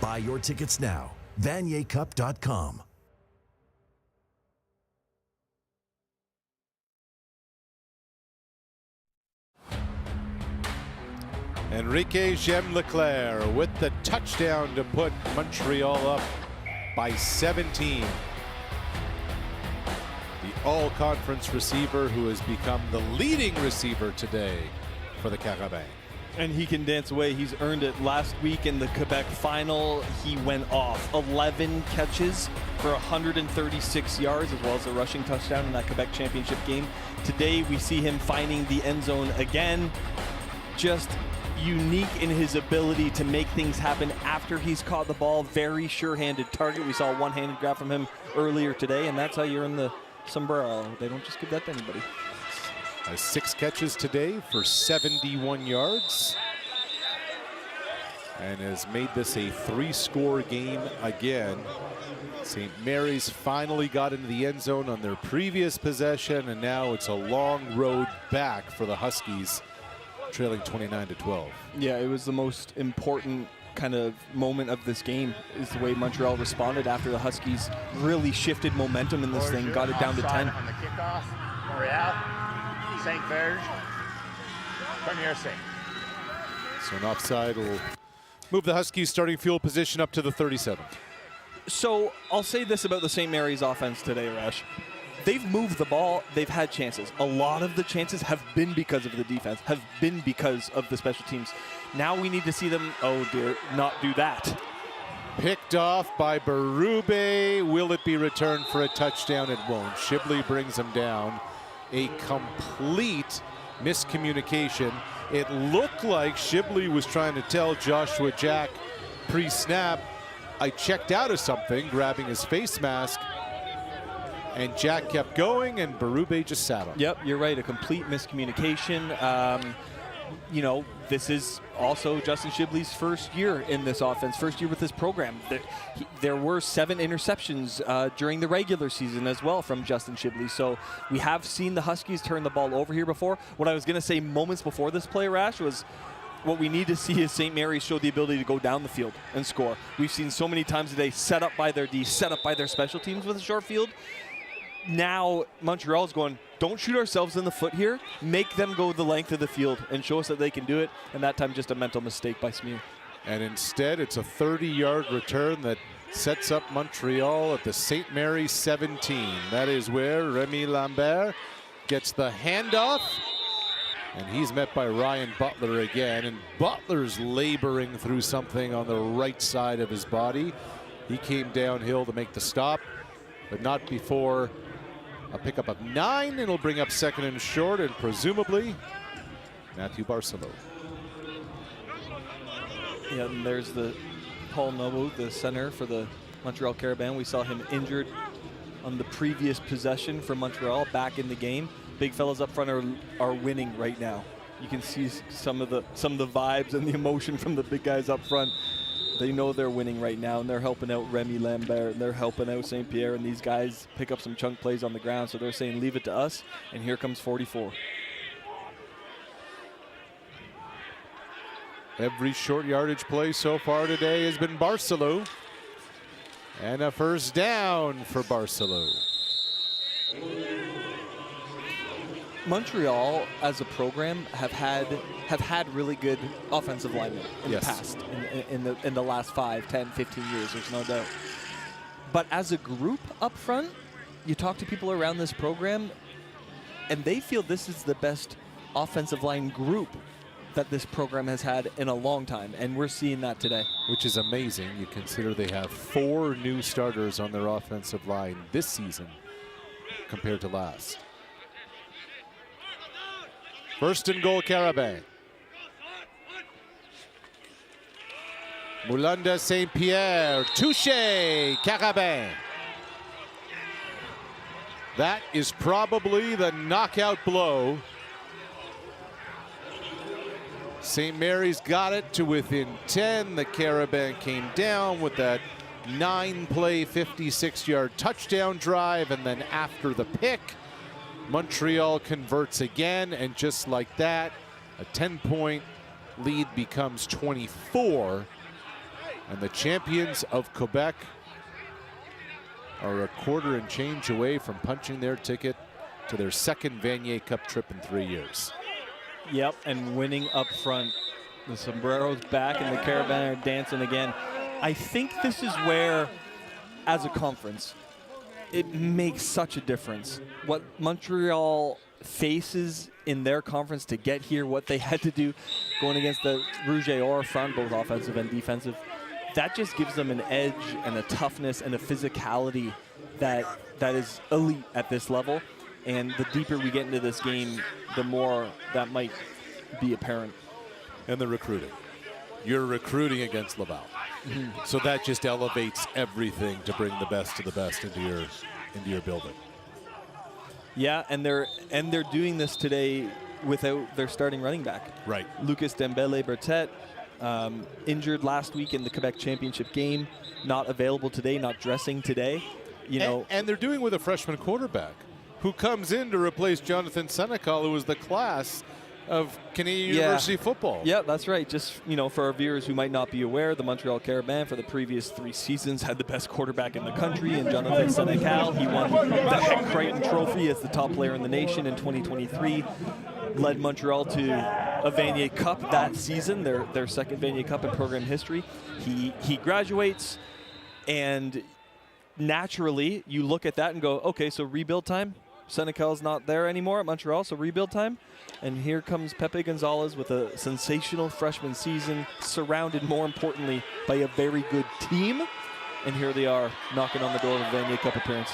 Buy your tickets now. VanierCup.com. Enrique Leclerc with the touchdown to put Montreal up by 17. The all-conference receiver who has become the leading receiver today for the Carabins. And he can dance away. He's earned it. Last week in the Quebec final, he went off. 11 catches for 136 yards, as well as a rushing touchdown in that Quebec championship game. Today, we see him finding the end zone again. Just unique in his ability to make things happen after he's caught the ball. Very sure-handed target. We saw a one-handed grab from him earlier today, and that's how you earn the sombrero. They don't just give that to anybody. Has 6 catches today for 71 yards. And has made this a 3-score game again. St. Mary's finally got into the end zone on their previous possession, and now it's a long road back for the Huskies, trailing 29-12. Yeah, it was the most important kind of moment of this game, is the way Montreal responded after the Huskies really shifted momentum in this thing, got it down to 10. On the kickoff, Montreal, St. Verge, Premier St. So an offside will move the Huskies starting field position up to the 37. So I'll say this about the St. Mary's offense today, Rash. They've moved the ball, they've had chances. A lot of the chances have been because of the defense, have been because of the special teams. Now we need to see them, oh dear, not do that. Picked off by Berube. Will it be returned for a touchdown? It won't. Shibley brings him down. A complete miscommunication. It looked like Shibley was trying to tell Joshua Jack pre-snap, I checked out of something, grabbing his face mask. And Jack kept going, and Berube just sat on. Yep, you're right. A complete miscommunication. You know, this is also Justin Shibley's first year in this offense, first year with this program. There were 7 interceptions during the regular season as well from Justin Shibley. So we have seen the Huskies turn the ball over here before. What I was going to say moments before this play, Rash, was what we need to see is St. Mary's show the ability to go down the field and score. We've seen so many times today set up by their D, set up by their special teams with a short field. Now Montreal's going, don't shoot ourselves in the foot here. Make them go the length of the field and show us that they can do it. And that time just a mental mistake by Smear. And instead it's a 30-yard return that sets up Montreal at the St. Mary's 17. That is where Remy Lambert gets the handoff. And he's met by Ryan Butler again. And Butler's laboring through something on the right side of his body. He came downhill to make the stop, but not before a pickup of 9, and it'll bring up second and short, and presumably Matthew Barcelo. Yeah, and there's the Paul Novo, the center for the Montreal Carabins. We saw him injured on the previous possession for Montreal back in the game. Big fellas up front are winning right now. You can see some of the vibes and the emotion from the big guys up front. They know they're winning right now, and they're helping out Remy Lambert, and they're helping out St. Pierre, and these guys pick up some chunk plays on the ground, so they're saying leave it to us, and here comes 44. Every short yardage play so far today has been Barcelo, and a first down for Barcelo. Montreal, as a program, have had really good offensive linemen in the past, in the last 5, 10, 15 years, there's no doubt. But as a group up front, you talk to people around this program, and they feel this is the best offensive line group that this program has had in a long time, and we're seeing that today. Which is amazing. You consider they have 4 new starters on their offensive line this season compared to last. First and goal, Carabin. Moulanda St. Pierre, touché, Carabin. That is probably the knockout blow. St. Mary's got it to within 10. The Carabin came down with that 9-play, 56-yard touchdown drive, and then after the pick, Montreal converts again, and just like that, a 10-point lead becomes 24, and the champions of Quebec are a quarter and change away from punching their ticket to their second Vanier Cup trip in 3 years. Yep, and winning up front. The sombrero's back and the Carabins are dancing again. I think this is where, as a conference, it makes such a difference. What Montreal faces in their conference to get here, what they had to do going against the Rouge et Or front, both offensive and defensive, that just gives them an edge and a toughness and a physicality that is elite at this level. And the deeper we get into this game, the more that might be apparent. And the recruiting. You're recruiting against Laval. So that just elevates everything to bring the best of the best into your building. Yeah, and they're doing this today without their starting running back. Right. Lucas Dembele-Bertet, injured last week in the Quebec Championship game, not available today, not dressing today. And they're doing with a freshman quarterback who comes in to replace Jonathan Senecal, who was the class of Canadian University football. Yeah, that's right. Just, for our viewers who might not be aware, the Montreal Carabins for the previous 3 seasons had the best quarterback in the country in Jonathan Senecal. He won the Heck Crichton Trophy as the top player in the nation in 2023. Led Montreal to a Vanier Cup that season, their second Vanier Cup in program history. He graduates, and naturally you look at that and go, okay, so rebuild time. Senecal's not there anymore at Montreal, so rebuild time. And here comes Pepe Gonzalez with a sensational freshman season, surrounded, more importantly, by a very good team. And here they are, knocking on the door of a Vanier Cup appearance.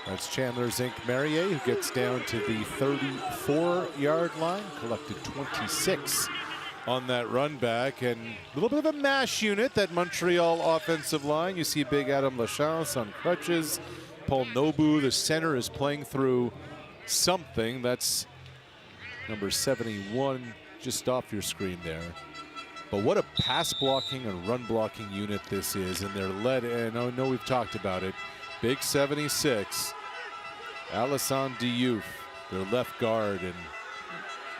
That's Chandler Zink-Marrier, who gets down to the 34-yard line, collected 26 on that run back. And a little bit of a mash unit, that Montreal offensive line. You see big Adam Lachance on crutches. Paul Nobu, the center, is playing through something. That's number 71 just off your screen there. But what a pass blocking and run blocking unit this is. And they're led, and I know we've talked about it, big 76, Alassane Diouf, their left guard. And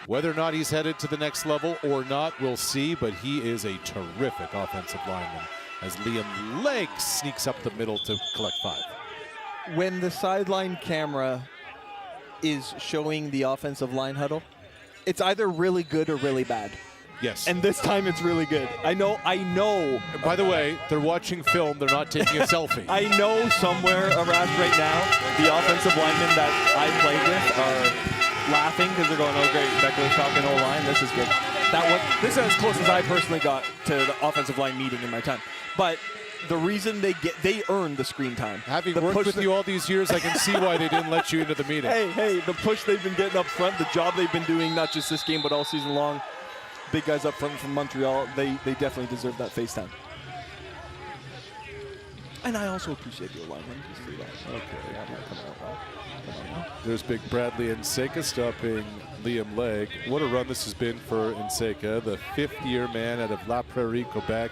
whether or not he's headed to the next level or not, we'll see. But he is a terrific offensive lineman as Liam Legg sneaks up the middle to collect 5. When the sideline camera is showing the offensive line huddle, it's either really good or really bad. Yes. And this time it's really good. I know. And by the way, they're watching film. They're not taking a selfie. I know somewhere around right now, the offensive linemen that I played with are laughing because they're going, oh great, Beckler's talking O-line, this is good. This is as close as I personally got to the offensive line meeting in my time. But the reason they earned the screen time. Having worked with you all these years, I can see why they didn't let you into the meeting. Hey, the push they've been getting up front, the job they've been doing, not just this game, but all season long. Big guys up front from Montreal, they definitely deserve that face time. And I also appreciate the alignment. Okay. There's big Bradley Nseka stopping Liam Legg. What a run this has been for Nseka, the 5th-year man out of La Prairie, Quebec.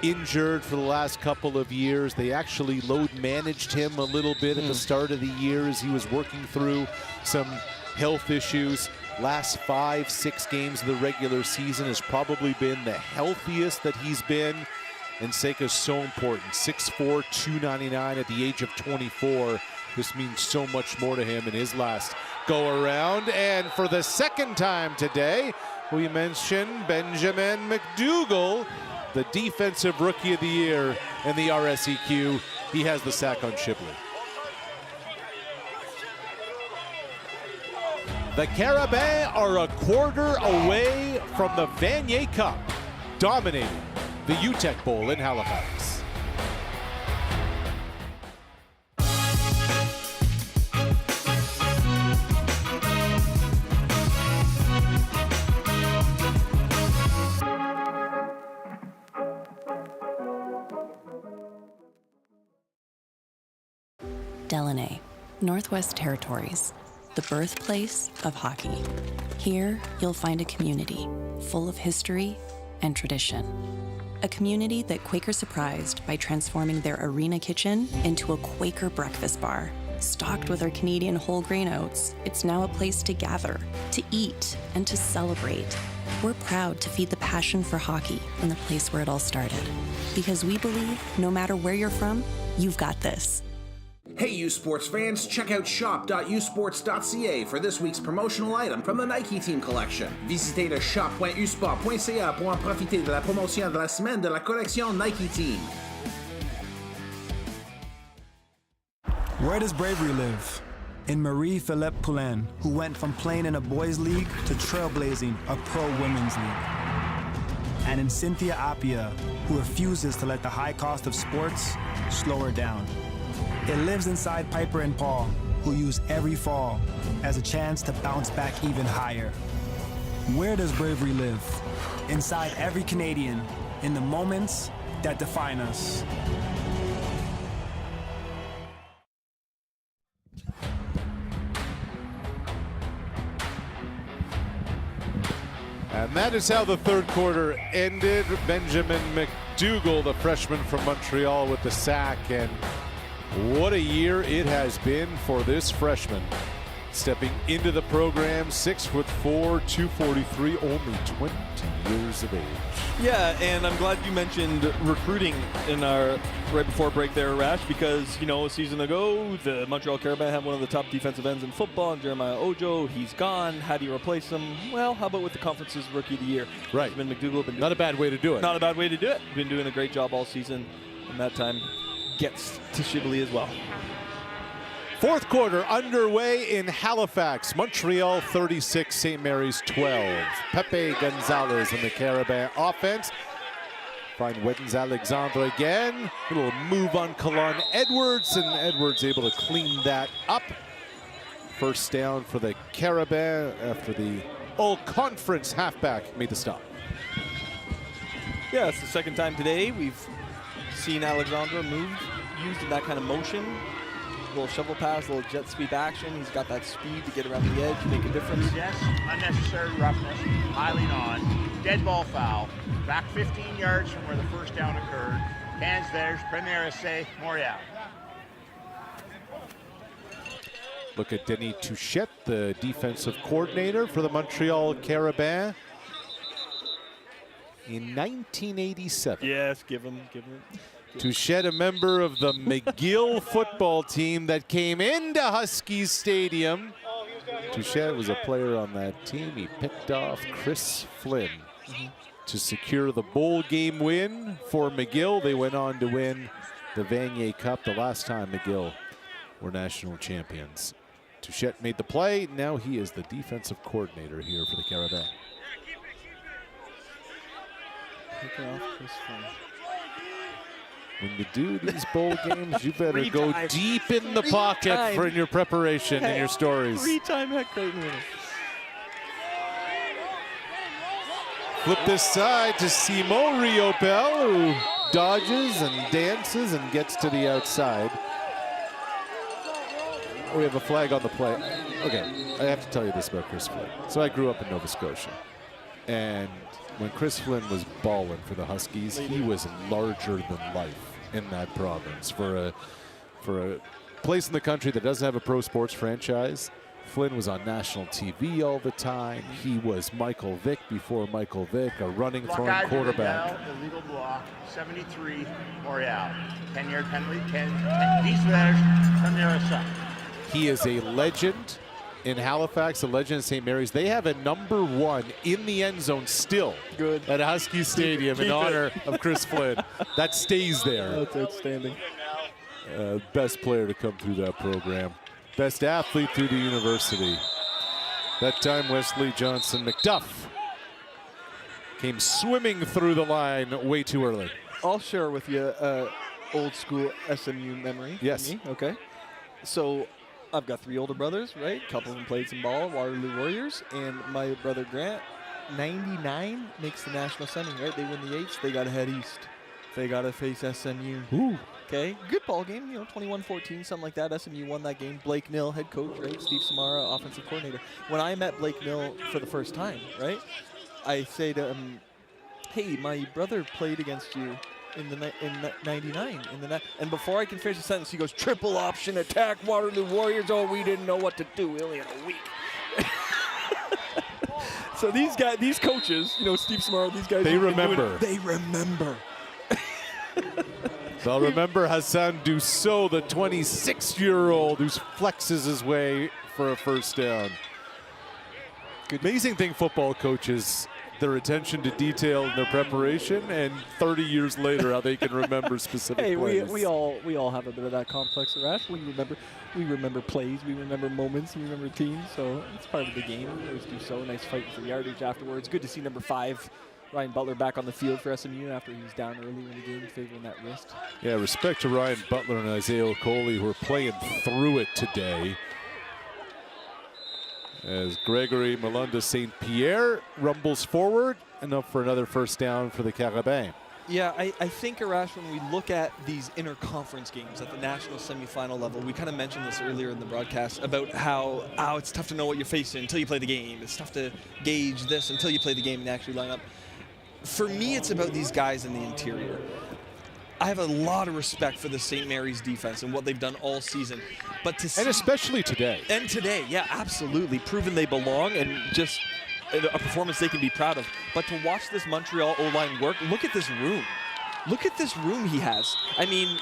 Injured for the last couple of years. They actually load managed him a little bit at the start of the year as he was working through some health issues. Last 5-6 games of the regular season has probably been the healthiest that he's been. And Nseka's so important. 6'4", 299 at the age of 24. This means so much more to him in his last go around. And for the second time today, we mention Benjamin McDougall, the Defensive Rookie of the Year in the RSEQ. He has the sack on Shipley. The Carabins are a quarter away from the Vanier Cup, dominating the Uteck Bowl in Halifax. Delaney, Northwest Territories, the birthplace of hockey. Here, you'll find a community full of history and tradition. A community that Quaker surprised by transforming their arena kitchen into a Quaker breakfast bar. Stocked with our Canadian whole grain oats, it's now a place to gather, to eat, and to celebrate. We're proud to feed the passion for hockey in the place where it all started. Because we believe no matter where you're from, you've got this. Hey, you sports fans, check out shop.usports.ca for this week's promotional item from the Nike Team Collection. Visitez le shop.usport.ca pour en profiter de la promotion de la semaine de la collection Nike Team. Where does bravery live? In Marie-Philippe Poulin, who went from playing in a boys' league to trailblazing a pro women's league. And in Cynthia Appia, who refuses to let the high cost of sports slow her down. It lives inside Piper and Paul, who use every fall as a chance to bounce back even higher. Where does bravery live? Inside every Canadian, in the moments that define us. And that is how the third quarter ended. Benjamin McDougall, the freshman from Montreal, with the sack, and what a year it has been for this freshman. Stepping into the program, 6'4", 243, only 20 years of age. Yeah, and I'm glad you mentioned recruiting in our right before break there, Rash, because, you know, a season ago, the Montreal Carabins had one of the top defensive ends in football, and Jeremiah Ojo, he's gone. How do you replace him? Well, how about with the conference's Rookie of the Year? Right. Benjamin McDougall. Not a bad way to do it. Not a bad way to do it. Been doing a great job all season, and that time gets to Shibley as well. Fourth quarter underway in Halifax. Montreal 36, St. Mary's 12. Pepe Gonzalez in the Carabin offense. Find Wedens Alexandre again. Little move on Kalon Edwards, and Edwards able to clean that up. First down for the Carabin after the all-conference halfback made the stop. Yeah, it's the second time today we've seen Alexandre used in that kind of motion. A little shovel pass, a little jet sweep action. He's got that speed to get around the edge, make a difference. Yes, unnecessary roughness, piling on, dead ball foul, back 15 yards from where the first down occurred. Hands there, Premier Essay, Montreal. Look at Denis Touchette, the defensive coordinator for the Montreal Carabins in 1987. Yes, give him. Touchette, a member of the McGill football team that came into Huskies Stadium. Touchette was a player on that team. He picked off Chris Flynn to secure the bowl game win for McGill. They went on to win the Vanier Cup the last time McGill were national champions. Touchette made the play. Now he is the defensive coordinator here for the Carabins. Pick off Chris Flynn. When you do these bowl games, you better go deep in the pocket for your preparation and your stories. Three-time heck rate winner. Flip this side to Simon Riopel, who dodges and dances and gets to the outside. We have a flag on the play. Okay, I have to tell you this about Chris Flynn. So I grew up in Nova Scotia, and when Chris Flynn was balling for the Huskies, he was larger than life in that province. For a place in the country that doesn't have a pro sports franchise, Flynn was on national TV all the time. He was Michael Vick before Michael Vick, a running, throwing quarterback. Illegal block, 73, Montreal. 10-yard penalty, 10 these letters, Premier Essay. He is a legend in Halifax, a legend in St. Mary's. They have a #1 in the end zone still at Huskies Stadium in honor of Chris Flynn. That stays there. That's outstanding. Best player to come through that program. Best athlete through the university. That time Wesley Johnson McDuff came swimming through the line way too early. I'll share with you old school SMU memory. Yes. For me, okay. So I've got 3 older brothers, right? A couple of them played some ball, Waterloo Warriors, and my brother Grant, 99 makes the national semi, right? They win the 8s, they got to head east. They got to face SMU. Ooh. Okay, good ball game, 21-14, something like that. SMU won that game. Blake Nill, head coach, right? Steve Samara, offensive coordinator. When I met Blake Nill for the first time, right, I say to him, hey, my brother played against you in 99. And before I can finish the sentence, he goes, triple option attack, Waterloo Warriors. Oh, we didn't know what to do. We only had a week. So these guys, these coaches, Steve Samara, these guys. They remember. They remember. They'll remember Hassan Dussault, the 26-year-old who flexes his way for a first down. Good. Amazing thing, football coaches, their attention to detail in their preparation, and 30 years later, how they can remember specific plays. we all have a bit of that complex, Rash. We remember plays, we remember moments, we remember teams. So it's part of the game. Always do so. Nice fight for yardage afterwards. Good to see number 5. Ryan Butler back on the field for SMU after he was down earlier in the game, favoring that wrist. Yeah, respect to Ryan Butler and Isaiah Okoli, who are playing through it today. As Gregory Malunda St. Pierre rumbles forward, enough for another first down for the Carabins. Yeah, I think, Arash, when we look at these interconference games at the national semifinal level, we kind of mentioned this earlier in the broadcast about how it's tough to know what you're facing until you play the game. It's tough to gauge this until you play the game and actually line up. For me, it's about these guys in the interior. I have a lot of respect for the St. Mary's defense and what they've done all season. But to see, and especially today. And today, yeah, absolutely. Proven they belong and just a performance they can be proud of. But to watch this Montreal O-line work, look at this room. Look at this room he has. I mean,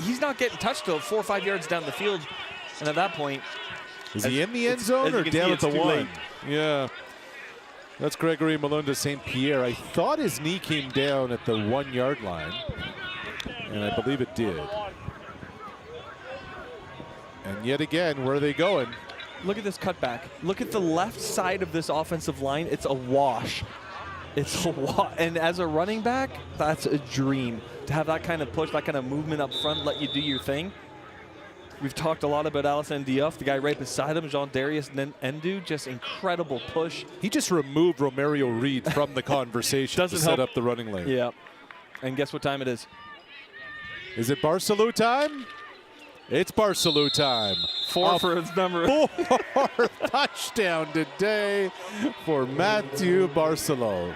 he's not getting touched till 4 or 5 yards down the field. And at that point... Is he in the end zone or down at the 1? Yeah. That's Gregory Malunda St. Pierre. I thought his knee came down at the 1 yard line. And I believe it did. And yet again, where are they going? Look at this cutback. Look at the left side of this offensive line. It's a wash. It's a wash. And as a running back, that's a dream. To have that kind of push, that kind of movement up front, let you do your thing. We've talked a lot about Alassane Diouf, the guy right beside him, Jean-Darius Ndu, just incredible push. He just removed Romario Reed from the conversation to set up the running lane. Yeah. And guess what time it is? Is it Barcelou time? It's Barcelou time. 4 for his number. 4 touchdown today for Mathieu Barcelou.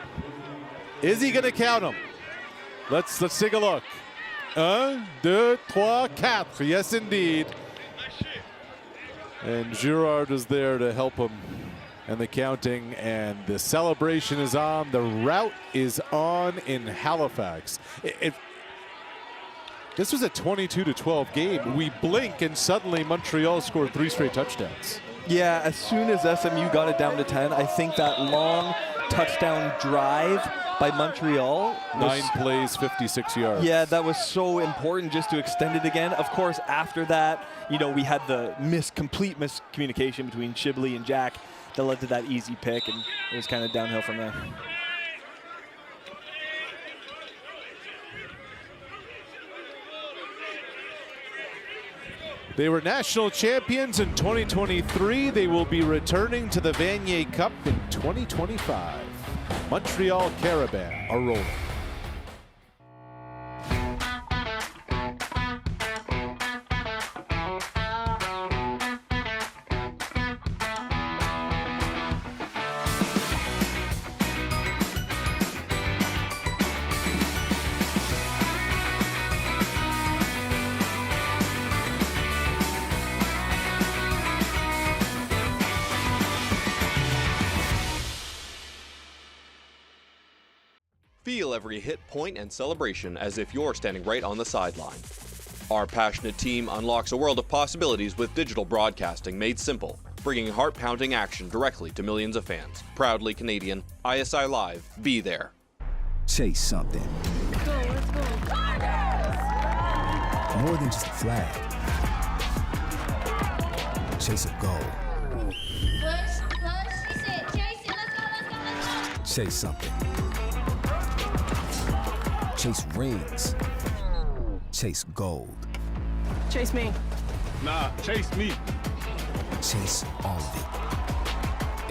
Is he going to count them? Let's take a look. 1, 2, 3, 4. Yes, indeed. And Girard is there to help him. And the counting and the celebration is on. The route is on in Halifax. This was a 22-12 game. We blink and suddenly Montreal scored 3 straight touchdowns. Yeah, as soon as SMU got it down to 10, I think that long touchdown drive by Montreal. 9 plays, 56 yards. Yeah, that was so important just to extend it again. Of course, after that, we had the complete miscommunication between Shibley and Jack that led to that easy pick, and it was kind of downhill from there. They were national champions in 2023. They will be returning to the Vanier Cup in 2025. Montreal Carabins are rolling. Feel every hit, point, and celebration as if you're standing right on the sideline. Our passionate team unlocks a world of possibilities with digital broadcasting made simple, bringing heart-pounding action directly to millions of fans. Proudly Canadian, ISI Live, be there. Chase something. Let's go, let's go. More than just a flag. Chase a goal. Push, push. chase something. Chase rings. Chase gold. Chase me. Nah, chase me. Chase all of it.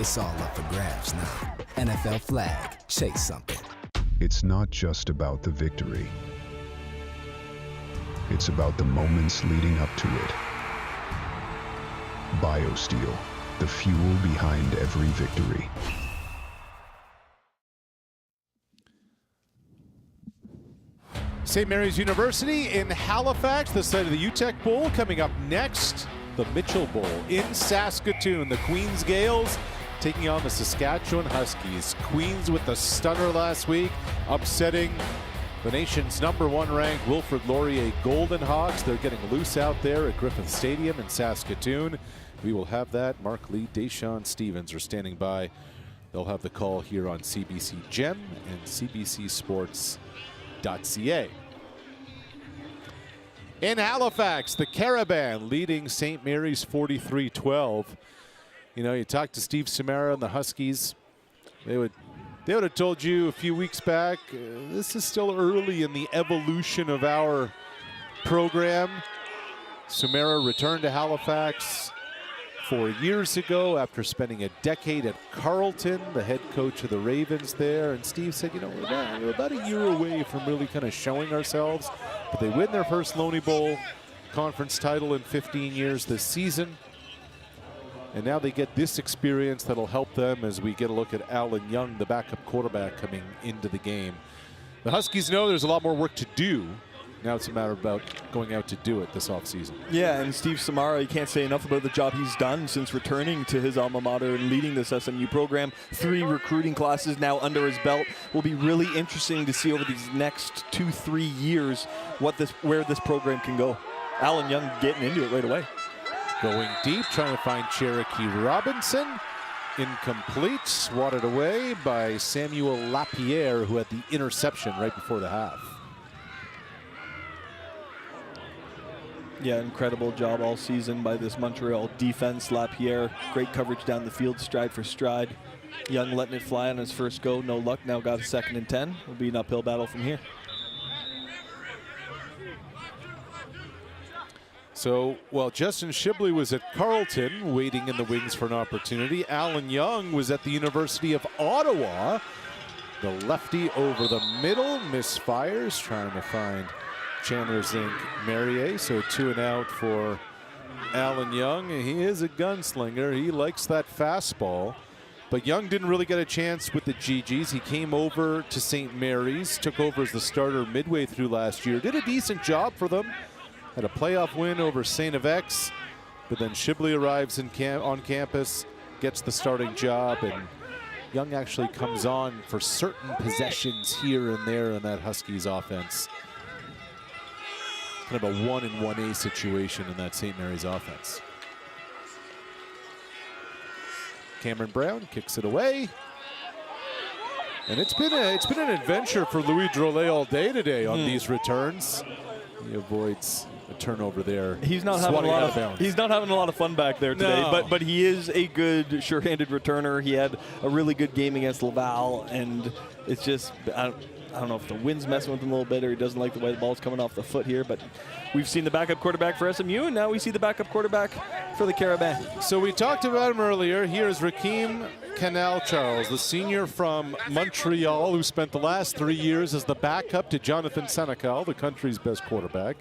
It's all up for grabs now. NFL flag, chase something. It's not just about the victory. It's about the moments leading up to it. BioSteel, the fuel behind every victory. St. Mary's University in Halifax, the site of the Uteck Bowl. Coming up next, the Mitchell Bowl in Saskatoon. The Queens Gales taking on the Saskatchewan Huskies. Queens with the stunner last week, upsetting the nation's #1 ranked Wilfrid Laurier Golden Hawks. They're getting loose out there at Griffith Stadium in Saskatoon. We will have that. Mark Lee, Deshaun Stevens are standing by. They'll have the call here on CBC Gem and CBCSports.ca. In Halifax, the Carabins leading St. Mary's 43-12. You know, you talk to Steve Samara and the Huskies, they would have told you a few weeks back, this is still early in the evolution of our program. Samara returned to Halifax 4 years ago after spending a decade at Carleton, the head coach of the Ravens there. And Steve said, you know, we're about a year away from really kind of showing ourselves. But they win their first Loney Bowl conference title in 15 years this season. And now they get this experience that'll help them as we get a look at Alan Young, the backup quarterback, coming into the game. The Huskies know there's a lot more work to do. Now it's a matter about going out to do it this offseason. Yeah, and Steve Samara, you can't say enough about the job he's done since returning to his alma mater and leading this SMU program. 3 recruiting classes now under his belt. Will be really interesting to see over these next 2-3 years where this program can go. Alan Young getting into it right away. Going deep, trying to find Cherokee Robinson. Incomplete, swatted away by Samuel Lapierre, who had the interception right before the half. Yeah, incredible job all season by this Montreal defense. Lapierre, great coverage down the field, stride for stride. Young letting it fly on his first go, no luck. Now got a 2nd and 10. Will be an uphill battle from here. So, while Justin Shibley was at Carleton, waiting in the wings for an opportunity, Alan Young was at the University of Ottawa. The lefty over the middle, misfires, trying to find Chandler Zink Merrier. So 2 and out for Alan Young. He is a gunslinger. He likes that fastball. But Young didn't really get a chance with the GGs. He came over to St. Mary's, took over as the starter midway through last year. Did a decent job for them. Had a playoff win over St. X, but then Shibley arrives on campus, gets the starting job, and Young actually comes on for certain possessions here and there in that Huskies offense. Kind of a 1-in-1A situation in that St. Mary's offense. Cameron Brown kicks it away. And it's been an adventure for Louis Drolet all day today on these returns. He avoids a turnover there. He's not having a lot of fun back there today, No. but he is a good sure-handed returner. He had a really good game against Laval, and it's just I don't know if the wind's messing with him a little bit or he doesn't like the way the ball's coming off the foot here, but we've seen the backup quarterback for SMU, and now we see the backup quarterback for the Carabins. So we talked about him earlier. Here's Rakeem Canal-Charles, the senior from Montreal, who spent the last 3 years as the backup to Jonathan Senecal, the country's best quarterback.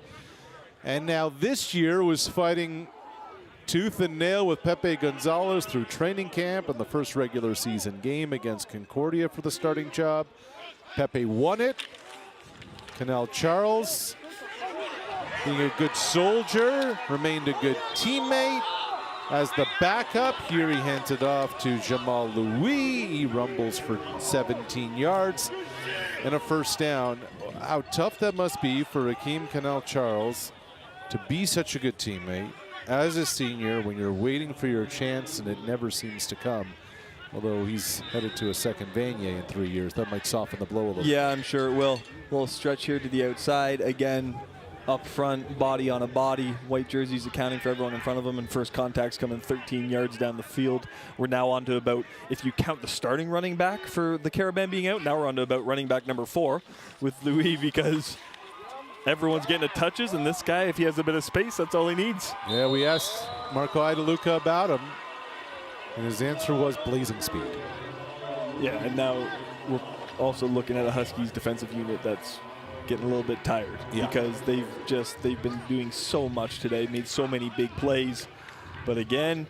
And now this year was fighting tooth and nail with Pepe Gonzalez through training camp and the first regular season game against Concordia for the starting job. Pepe won it. Canal-Charles, being a good soldier, remained a good teammate. As the backup, here he hands it off to Jamal Louis. He rumbles for 17 yards and a first down. How tough that must be for Rakeem Canal-Charles to be such a good teammate as a senior when you're waiting for your chance and it never seems to come. Although he's headed to a second Vanier in 3 years. That might soften the blow a little. Yeah, I'm sure it will. A little stretch here to the outside. Again, up front, body on a body. White jerseys accounting for everyone in front of them, and first contacts coming 13 yards down the field. We're now on to about, if you count the starting running back for the Carabins being out, now we're on to about running back number 4 with Louis, because everyone's getting the touches, and this guy, if he has a bit of space, that's all he needs. Yeah, we asked Marco Idaluca about him, and his answer was blazing speed. Yeah, and now we're also looking at a Huskies defensive unit that's getting a little bit tired, because they've been doing so much today, made so many big plays. But again,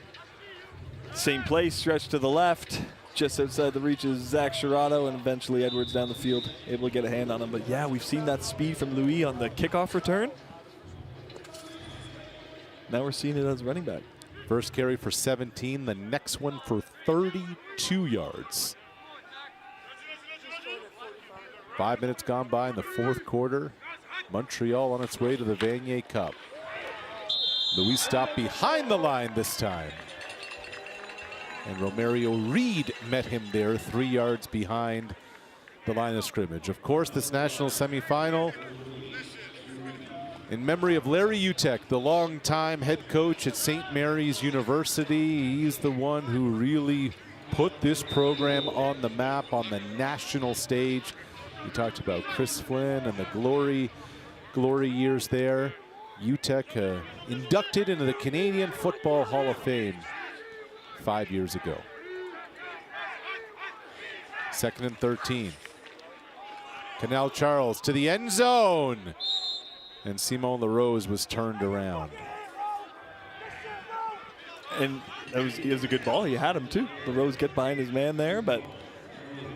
same play, stretch to the left, just outside the reach is Zach Shirato, and eventually Edwards down the field, able to get a hand on him. But yeah, we've seen that speed from Louis on the kickoff return. Now we're seeing it as running back. First carry for 17, the next one for 32 yards. 5 minutes gone by in the fourth quarter. Montreal on its way to the Vanier Cup. Louis stopped behind the line this time. And Romario Reed met him there 3 yards behind the line of scrimmage. Of course, this national semifinal in memory of Larry Uteck, the longtime head coach at St. Mary's University. He's the one who really put this program on the map, on the national stage. We talked about Chris Flynn and the glory years there. Uteck inducted into the Canadian Football Hall of Fame 5 years ago. 2nd and 13. Canal Charles to the end zone. And Simon LaRose was turned around. And it was a good ball. He had him too. LaRose get behind his man there, but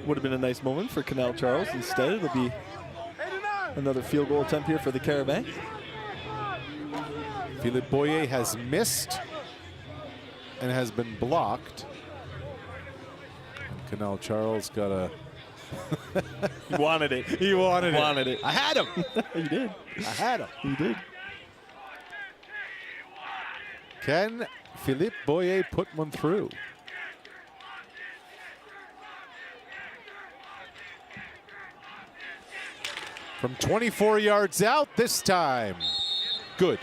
would have been a nice moment for Canal Charles. Instead, it'll be another field goal attempt here for the Carabins. Philippe Boyer has missed and has been blocked. And Canal Charles got a... He wanted it. He wanted it. I had him. He did. I had him. He did. Can Philippe Boyer put one through? From 24 yards out this time. Good.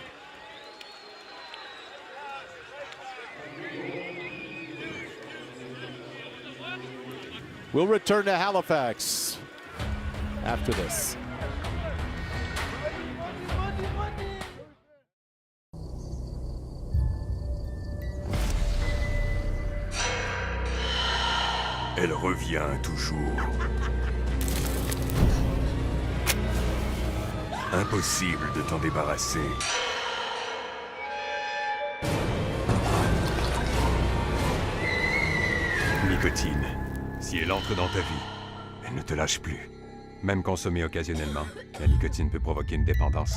We'll return to Halifax after this. Elle revient toujours. Impossible de t'en débarrasser. Nicotine. Si elle entre dans ta vie, elle ne te lâche plus. Même consommée occasionnellement, la nicotine peut provoquer une dépendance.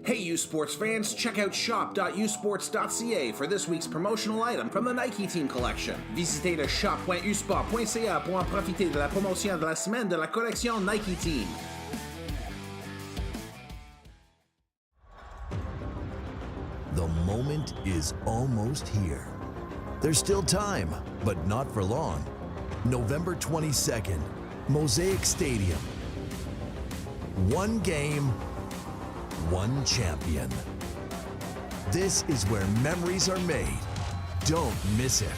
Hey, U Sports fans, check out shop.usports.ca for this week's promotional item from the Nike Team Collection. Visitez le shop.usport.ca pour en profiter de la promotion de la semaine de la collection Nike Team. The moment is almost here. There's still time, but not for long. November 22nd, Mosaic Stadium. One game, one champion. This is where memories are made. Don't miss it.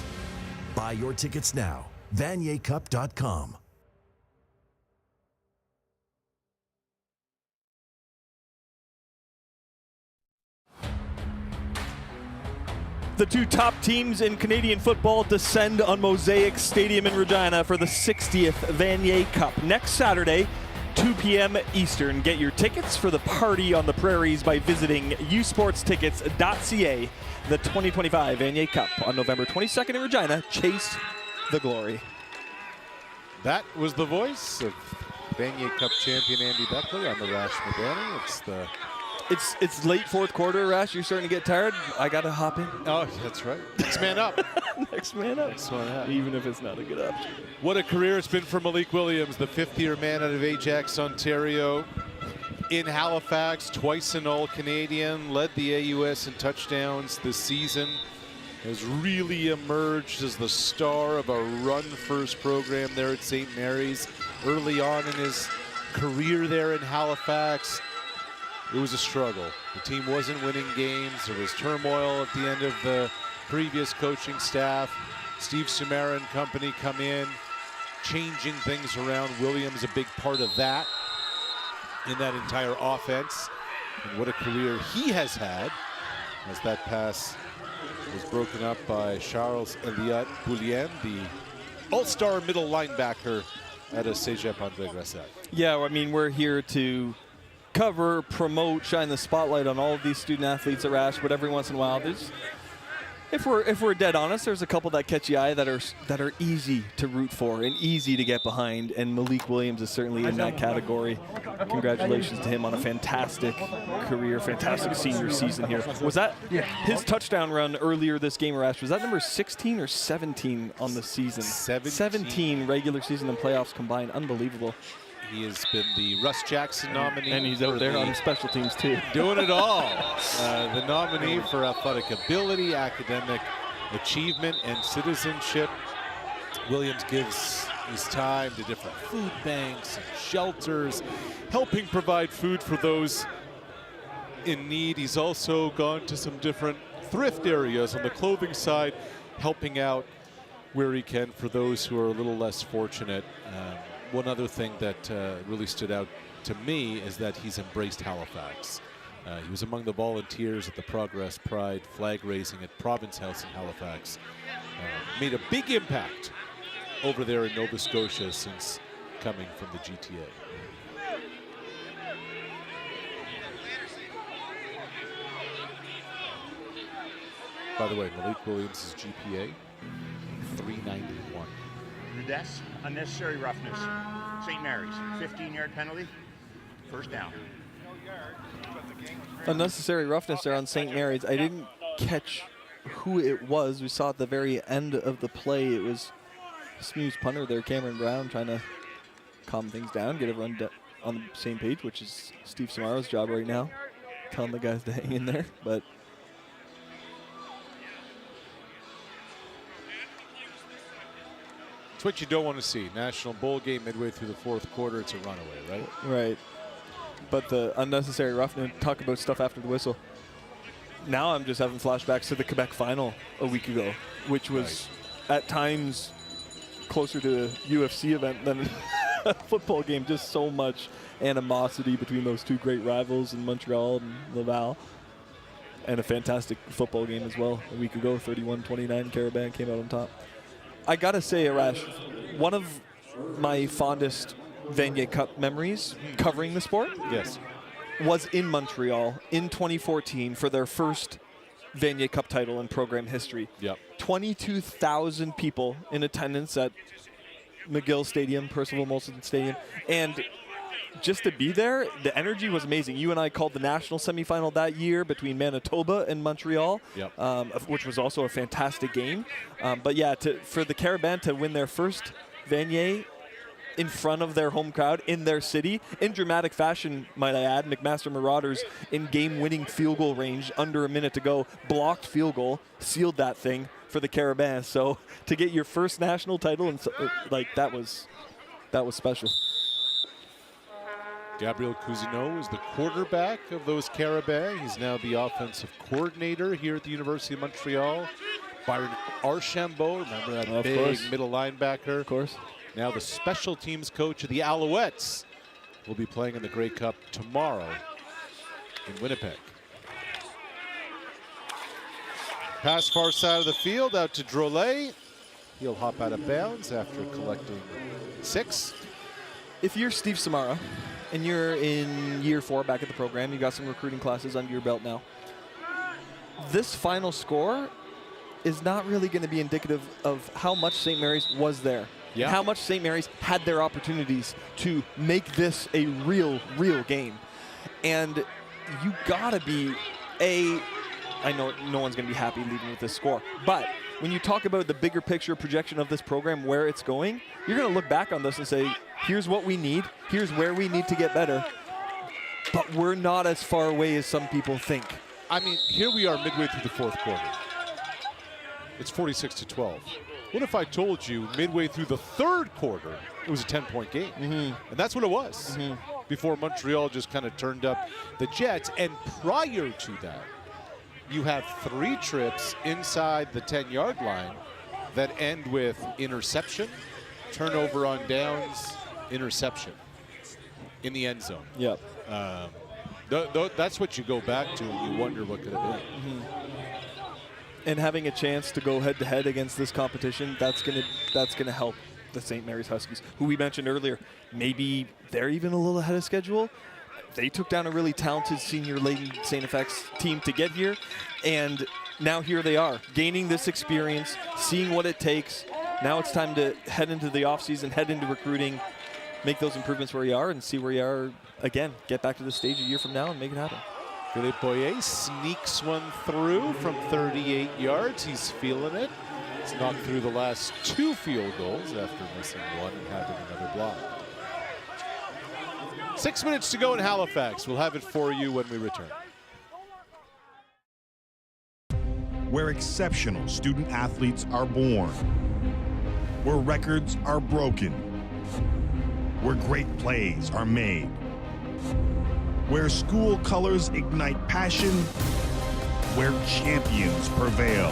Buy your tickets now. VanierCup.com. The two top teams in Canadian football descend on Mosaic Stadium in Regina for the 60th Vanier Cup next Saturday, 2 p.m. Eastern. Get your tickets for the party on the prairies by visiting usportstickets.ca. The 2025 Vanier Cup on November 22nd in Regina. Chase the glory. That was the voice of Vanier Cup champion Andy Beckley on the Rash Medani. It's late fourth quarter, Rash. You're starting to get tired. I got to hop in. Oh, that's right. Next man up. Next man up. Next one up. Even if it's not a good up. What a career it's been for Malik Williams, the fifth-year man out of Ajax, Ontario. in Halifax, twice an All-Canadian, led the AUS in touchdowns this season, has really emerged as the star of a run-first program there at St. Mary's. Early on in his career there in Halifax, it was a struggle. The team wasn't winning games. There was turmoil at the end of the previous coaching staff. Steve Sumara and company come in, changing things around. Williams a big part of that in that entire offense. And what a career he has had, as that pass was broken up by Charles Elliott Boulien, the all-star middle linebacker at a Cégep André Grasset. Yeah, I mean, we're here to cover, promote, shine the spotlight on all of these student athletes at Rash, but every once in a while, if we're dead honest, there's a couple that catch the eye that are easy to root for and easy to get behind, and Malik Williams is certainly in that category. Congratulations to him on a fantastic career, fantastic senior season here. Was that his touchdown run earlier this game, Rash? Was that number 16 or 17 on the season? 17 regular season and playoffs combined. Unbelievable. He has been the Russ Jackson nominee. And he's out there on special teams too. Doing it all. The nominee for athletic ability, academic achievement, and citizenship. Williams gives his time to different food banks and shelters, helping provide food for those in need. He's also gone to some different thrift areas on the clothing side, helping out where he can for those who are a little less fortunate. One other thing that really stood out to me is that he's embraced Halifax. He was among the volunteers at the Progress Pride flag raising at Province House in Halifax. Made a big impact over there in Nova Scotia since coming from the GTA. By the way, Malik Williams' GPA, 391. Rudess, unnecessary roughness. St. Mary's, 15-yard penalty, first down. Unnecessary roughness there on St. Mary's. I didn't catch who it was. We saw at the very end of the play, it was Smooth's punter there, Cameron Brown, trying to calm things down, get everyone on the same page, which is Steve Samara's job right now, telling the guys to hang in there. But it's what you don't want to see. National Bowl game midway through the fourth quarter, it's a runaway, right? Right. But the unnecessary roughness, talk about stuff after the whistle. Now I'm just having flashbacks to the Quebec final a week ago, which was at times closer to a UFC event than a football game. Just so much animosity between those two great rivals in Montreal and Laval. And a fantastic football game as well a week ago. 31-29, Carabin came out on top. I gotta say, Arash, one of my fondest Vanier Cup memories covering the sport was in Montreal in 2014 for their first Vanier Cup title in program history. 22,000 people in attendance at McGill Stadium, Percival Molson Stadium, and just to be there, the energy was amazing. You and I called the national semifinal that year between Manitoba and Montreal, which was also a fantastic game. But yeah, for the Carabins to win their first Vanier in front of their home crowd in their city, in dramatic fashion, might I add, McMaster Marauders in game-winning field goal range, under a minute to go, blocked field goal, sealed that thing for the Carabins. So to get your first national title, and that was special. Gabriel Cousineau is the quarterback of those Carabins. He's now the offensive coordinator here at the University of Montreal. Byron Archambault, remember that big middle linebacker. Of course. Now the special teams coach of the Alouettes will be playing in the Grey Cup tomorrow in Winnipeg. Pass far side of the field out to Drolet. He'll hop out of bounds after collecting 6. If you're Steve Samara and you're in year 4 back at the program, you got some recruiting classes under your belt now, this final score is not really going to be indicative of how much St. Mary's was there. How much St. Mary's had their opportunities to make this a real game. And you gotta be I know no one's gonna be happy leaving with this score, but when you talk about the bigger picture projection of this program, where it's going, you're gonna look back on this and say, here's what we need, here's where we need to get better. but we're not as far away as some people think. I mean, here we are midway through the fourth quarter. It's 46-12. What if I told you midway through the third quarter, it was a 10-point game? And that's what it was. Before Montreal just kind of turned up the Jets. And prior to that, you have 3 trips inside the 10-yard line that end with interception, turnover on downs, interception in the end zone. Yep. That's what you go back to and you wonder what could have been. And having a chance to go head-to-head against this competition, that's gonna help the St. Mary's Huskies, who we mentioned earlier. Maybe they're even a little ahead of schedule. They took down a really talented senior-laden St. FX team to get here, and now here they are, gaining this experience, seeing what it takes. Now it's time to head into the offseason, head into recruiting, make those improvements where you are, and see where you are again. Get back to the stage a year from now and make it happen. Philippe Boyer sneaks one through from 38 yards. He's feeling it. He's knocked through the last 2 field goals after missing one and having another block. 6 minutes to go in Halifax. We'll have it for you when we return. Where exceptional student athletes are born. Where records are broken. Where great plays are made. Where school colors ignite passion. Where champions prevail.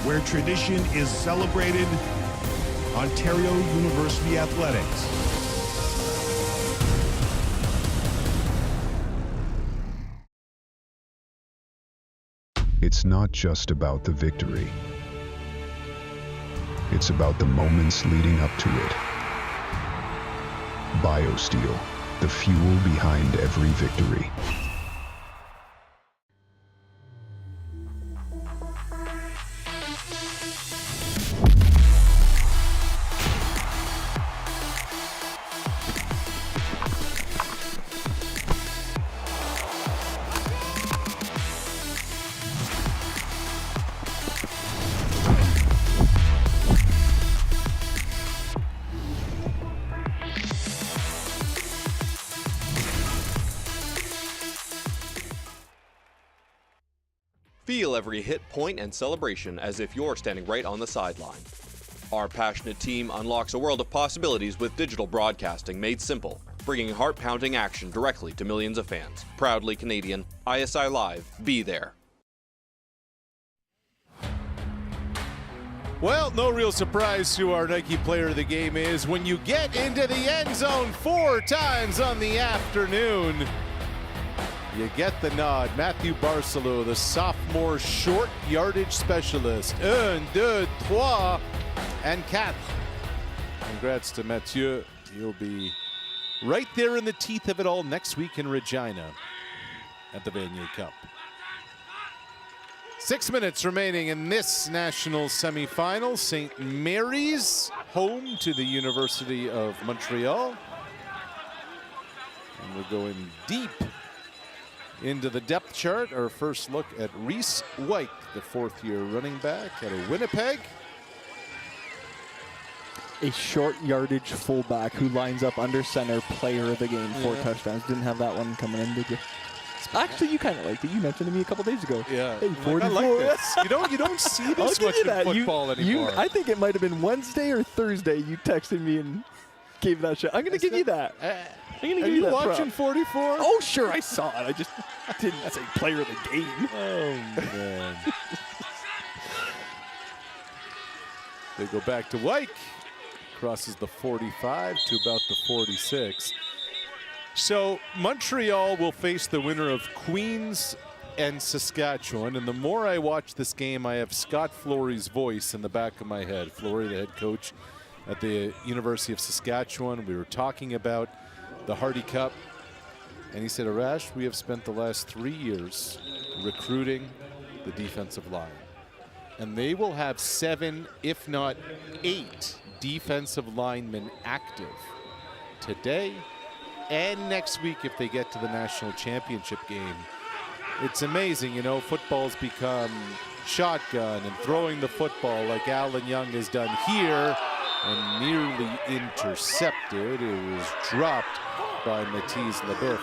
Where tradition is celebrated. Ontario University Athletics. It's not just about the victory. It's about the moments leading up to it. BioSteel, the fuel behind every victory. Feel every hit, point, and celebration as if you're standing right on the sideline. Our passionate team unlocks a world of possibilities with digital broadcasting made simple, bringing heart-pounding action directly to millions of fans. Proudly Canadian, ISI Live, be there. Well, no real surprise who our Nike player of the game is when you get into the end zone 4 times on the afternoon. You get the nod. Matthew Barcelo, the sophomore short yardage specialist. 1, 2, 3, and 4. Congrats to Mathieu. He'll be right there in the teeth of it all next week in Regina at the Vanier Cup. 6 minutes remaining in this national semifinal. St. Mary's home to the University of Montreal. And we're going deep into the depth chart. Our first look at Reese White, the 4th-year running back out of Winnipeg. A short yardage fullback who lines up under center, player of the game, 4 touchdowns. Didn't have that one coming in, did you? Actually, you kind of liked it. You mentioned to me a couple days ago. Yeah. Hey, 44. I like this. You don't see this much in football anymore. I think it might have been Wednesday or Thursday you texted me and gave that shot. I'm going to give you that. I'm going to give you that. Are you watching 44? Oh, sure, I saw it. I just didn't say player of the game. Oh, man. They go back to White. Crosses the 45 to about the 46. So Montreal will face the winner of Queens and Saskatchewan. And the more I watch this game, I have Scott Flory's voice in the back of my head. Flory, the head coach at the University of Saskatchewan. We were talking about the Hardy Cup. And he said, Arash, we have spent the last 3 years recruiting the defensive line. And they will have 7, if not 8, defensive linemen active today and next week if they get to the national championship game. It's amazing, you know, football's become shotgun and throwing the football like Alan Young has done here and nearly intercepted. It was dropped by Matisse Leboeuf.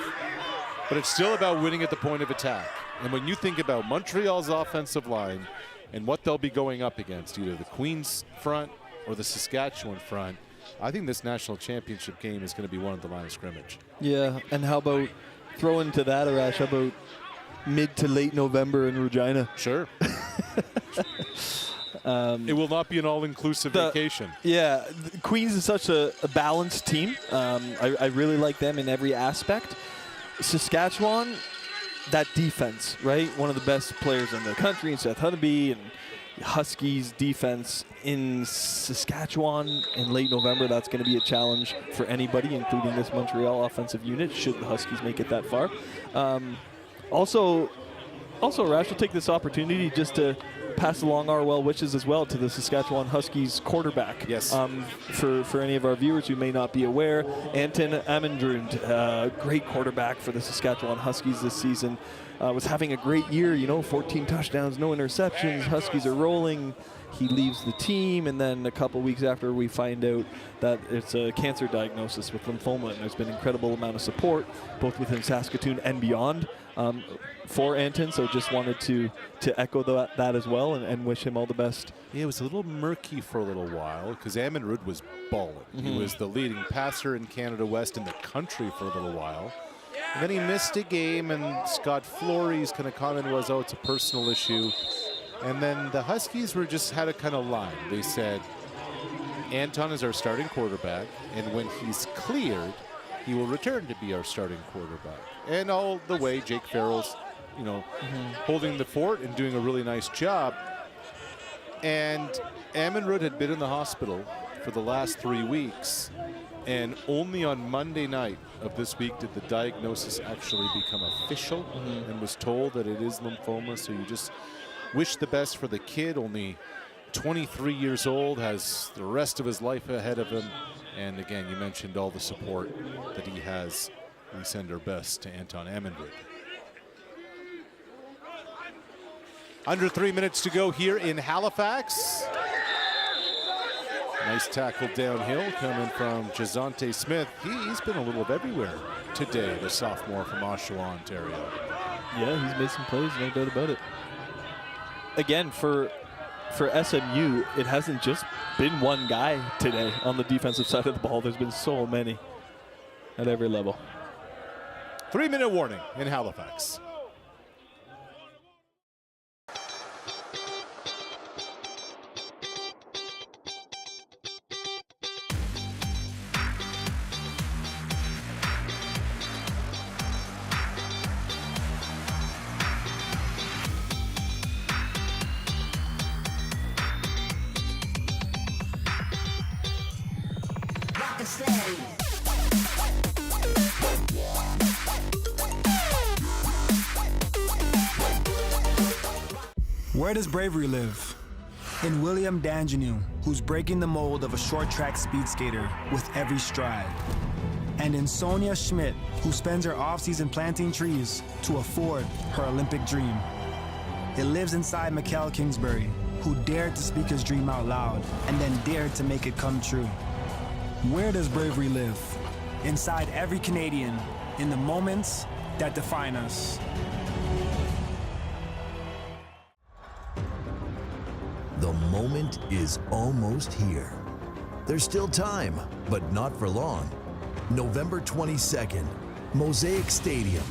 But it's still about winning at the point of attack. And when you think about Montreal's offensive line and what they'll be going up against, either the Queens front or the Saskatchewan front, I think this national championship game is going to be one of the line of scrimmage. Yeah, and how about throw into that, Arash, how about mid to late November in Regina? Sure. It will not be an all-inclusive vacation. Yeah, Queens is such a balanced team. I really like them in every aspect. Saskatchewan, that defense, right? One of the best players in the country, in Seth Hunneby, and Huskies defense in Saskatchewan in late November. That's going to be a challenge for anybody, including this Montreal offensive unit, should the Huskies make it that far. Also, Rash, will take this opportunity just to pass along our well wishes as well to the Saskatchewan Huskies quarterback. Yes. For any of our viewers who may not be aware, Anton Amendrund, great quarterback for the Saskatchewan Huskies this season, was having a great year, 14 touchdowns, no interceptions. Huskies are rolling. He leaves the team, and then a couple weeks after, we find out that it's a cancer diagnosis with lymphoma, and there's been an incredible amount of support, both within Saskatoon and beyond, for Anton. So just wanted to echo that as well, and wish him all the best. Yeah, it was a little murky for a little while because Amon-Rud was balling. He was the leading passer in Canada West in the country for a little while. And then he missed a game, and Scott Flory's kind of comment was, oh, it's a personal issue. And then the Huskies had a kind of line. They said, Anton is our starting quarterback, and when he's cleared, he will return to be our starting quarterback. And all the way, Jake Farrell's, holding the fort and doing a really nice job. And Amon-Rud had been in the hospital for the last 3 weeks, and only on Monday night of this week did the diagnosis actually become official, and was told that it is lymphoma. So you just wish the best for the kid, only 23 years old, has the rest of his life ahead of him. And again, you mentioned all the support that he has. We send our best to Anton Amon-Rud. Under 3 minutes to go here in Halifax. Nice tackle downhill coming from Jazante Smith. He's been a little of everywhere today, the sophomore from Oshawa, Ontario. Yeah, he's made some plays, no doubt about it. Again, for SMU, it hasn't just been one guy today on the defensive side of the ball. There's been so many at every level. 3-minute warning in Halifax. Where does bravery live? In William Danjanu, who's breaking the mold of a short track speed skater with every stride. And in Sonia Schmidt, who spends her off-season planting trees to afford her Olympic dream. It lives inside Mikkel Kingsbury, who dared to speak his dream out loud and then dared to make it come true. Where does bravery live? Inside every Canadian, in the moments that define us. The moment is almost here. There's still time, but not for long. November 22nd, Mosaic Stadium.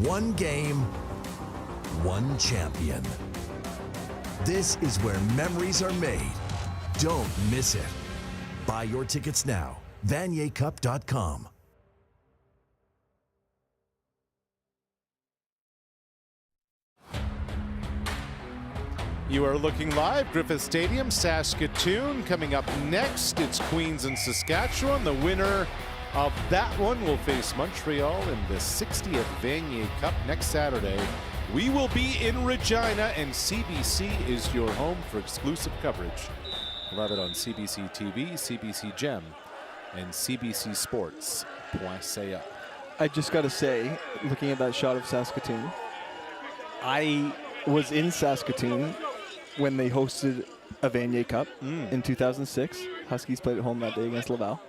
One game, one champion. This is where memories are made. Don't miss it. Buy your tickets now. VanierCup.com. You are looking live, Griffith Stadium, Saskatoon. Coming up next, it's Queens and Saskatchewan. The winner of that one will face Montreal in the 60th Vanier Cup next Saturday. We will be in Regina, and CBC is your home for exclusive coverage. We'll have it on CBC TV, CBC Gem, and CBCSports.ca. I just got to say, looking at that shot of Saskatoon, I was in Saskatoon when they hosted a Vanier Cup in 2006. Huskies played at home that day against Laval.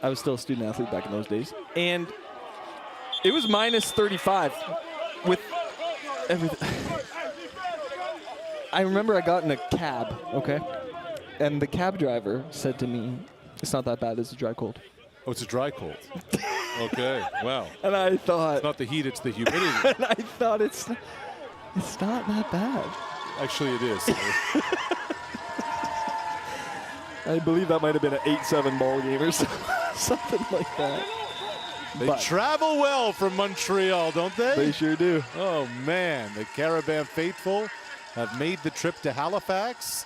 I was still a student athlete back in those days. And it was minus 35 with everything. I remember I got in a cab, okay? And the cab driver said to me, it's not that bad, it's a dry cold. Oh, it's a dry cold. Okay, wow. And I thought... It's not the heat, it's the humidity. And I thought it's not that bad. Actually, it is. I believe that might have been an 8-7 ball game or something like that. They travel well from Montreal, don't they? They sure do. Oh, man. The Carabin faithful have made the trip to Halifax.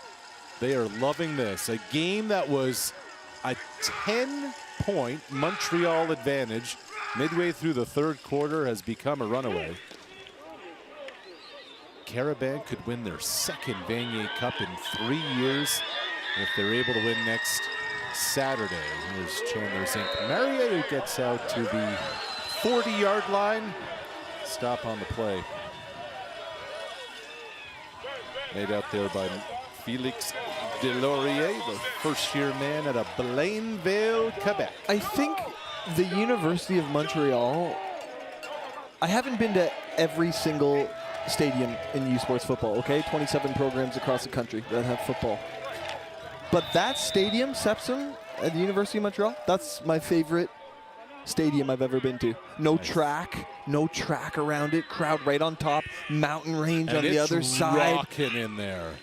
They are loving this. A game that was a 10-point Montreal advantage midway through the third quarter has become a runaway. Carabin could win their second Vanier Cup in 3 years if they're able to win next Saturday. Here's Chandler St. Maria, who gets out to the 40-yard line. Stop on the play. Made out there by Felix Delaurier, the first-year man at a Blainville, Quebec. I think the University of Montreal, I haven't been to every single stadium in U Sports football, okay? 27 programs across the country that have football. But that stadium, Sepsum, at the University of Montreal, that's my favorite stadium I've ever been to. No track around it, crowd right on top, mountain range on the other side. Rocking in there.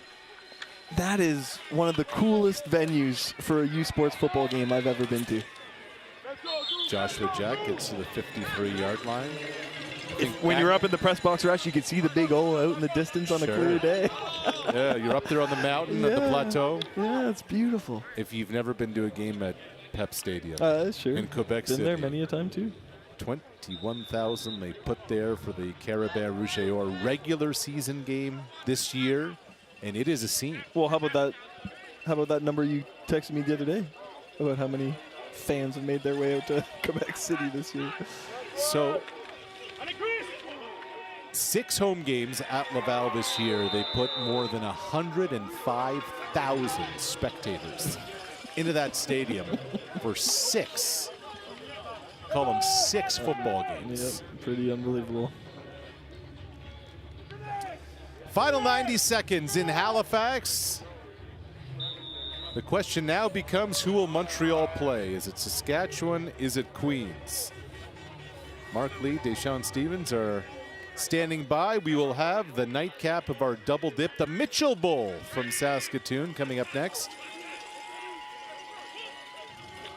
That is one of the coolest venues for a U Sports football game I've ever been to. Joshua Jack gets to the 53-yard line. When you're up in the press box rush, you can see the big O out in the distance on a clear day. Yeah, you're up there on the mountain at the plateau. Yeah, it's beautiful. If you've never been to a game at Pep Stadium sure. in Quebec Been City. there many a time too. 21,000 they put there for the Carabin Rouge regular season game this year, and it is a scene. Well, how about that? How about that number you texted me the other day about how many fans have made their way out to Quebec City this year? So 6 home games at Laval this year. They put more than 105,000 spectators into that stadium for 6. Call them 6 football games. Yep, pretty unbelievable. Final 90 seconds in Halifax. The question now becomes, who will Montreal play? Is it Saskatchewan? Is it Queens? Mark Lee, Deshaun Stevens are standing by. We will have the nightcap of our double dip, the Mitchell Bowl from Saskatoon, coming up next.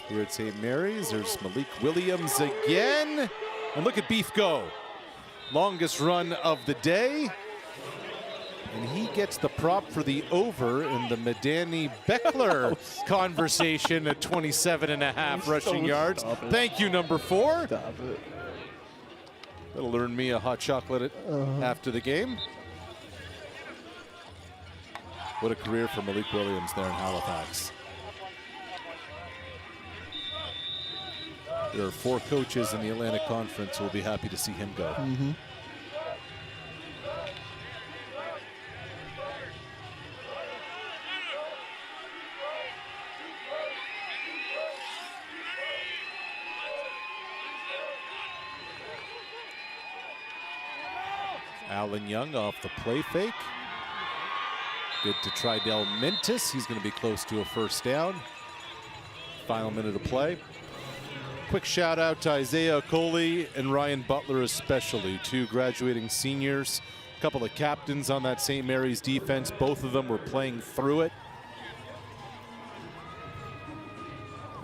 Here at St. Mary's, there's Malik Williams again. And look at Beef go. Longest run of the day. And he gets the prop for the over in the Medani Beckler conversation at 27.5 rushing yards. Thank you, number 4. Stop it. That'll earn me a hot chocolate after the game. What a career for Malik Williams there in Halifax. There are 4 coaches in the Atlantic Conference who will be happy to see him go. Mm-hmm. Alan Young off the play fake. Good to Tridell Mintis. He's going to be close to a first down. Final minute of play. Quick shout out to Isaiah Coley and Ryan Butler especially, 2 graduating seniors. A couple of captains on that St. Mary's defense. Both of them were playing through it.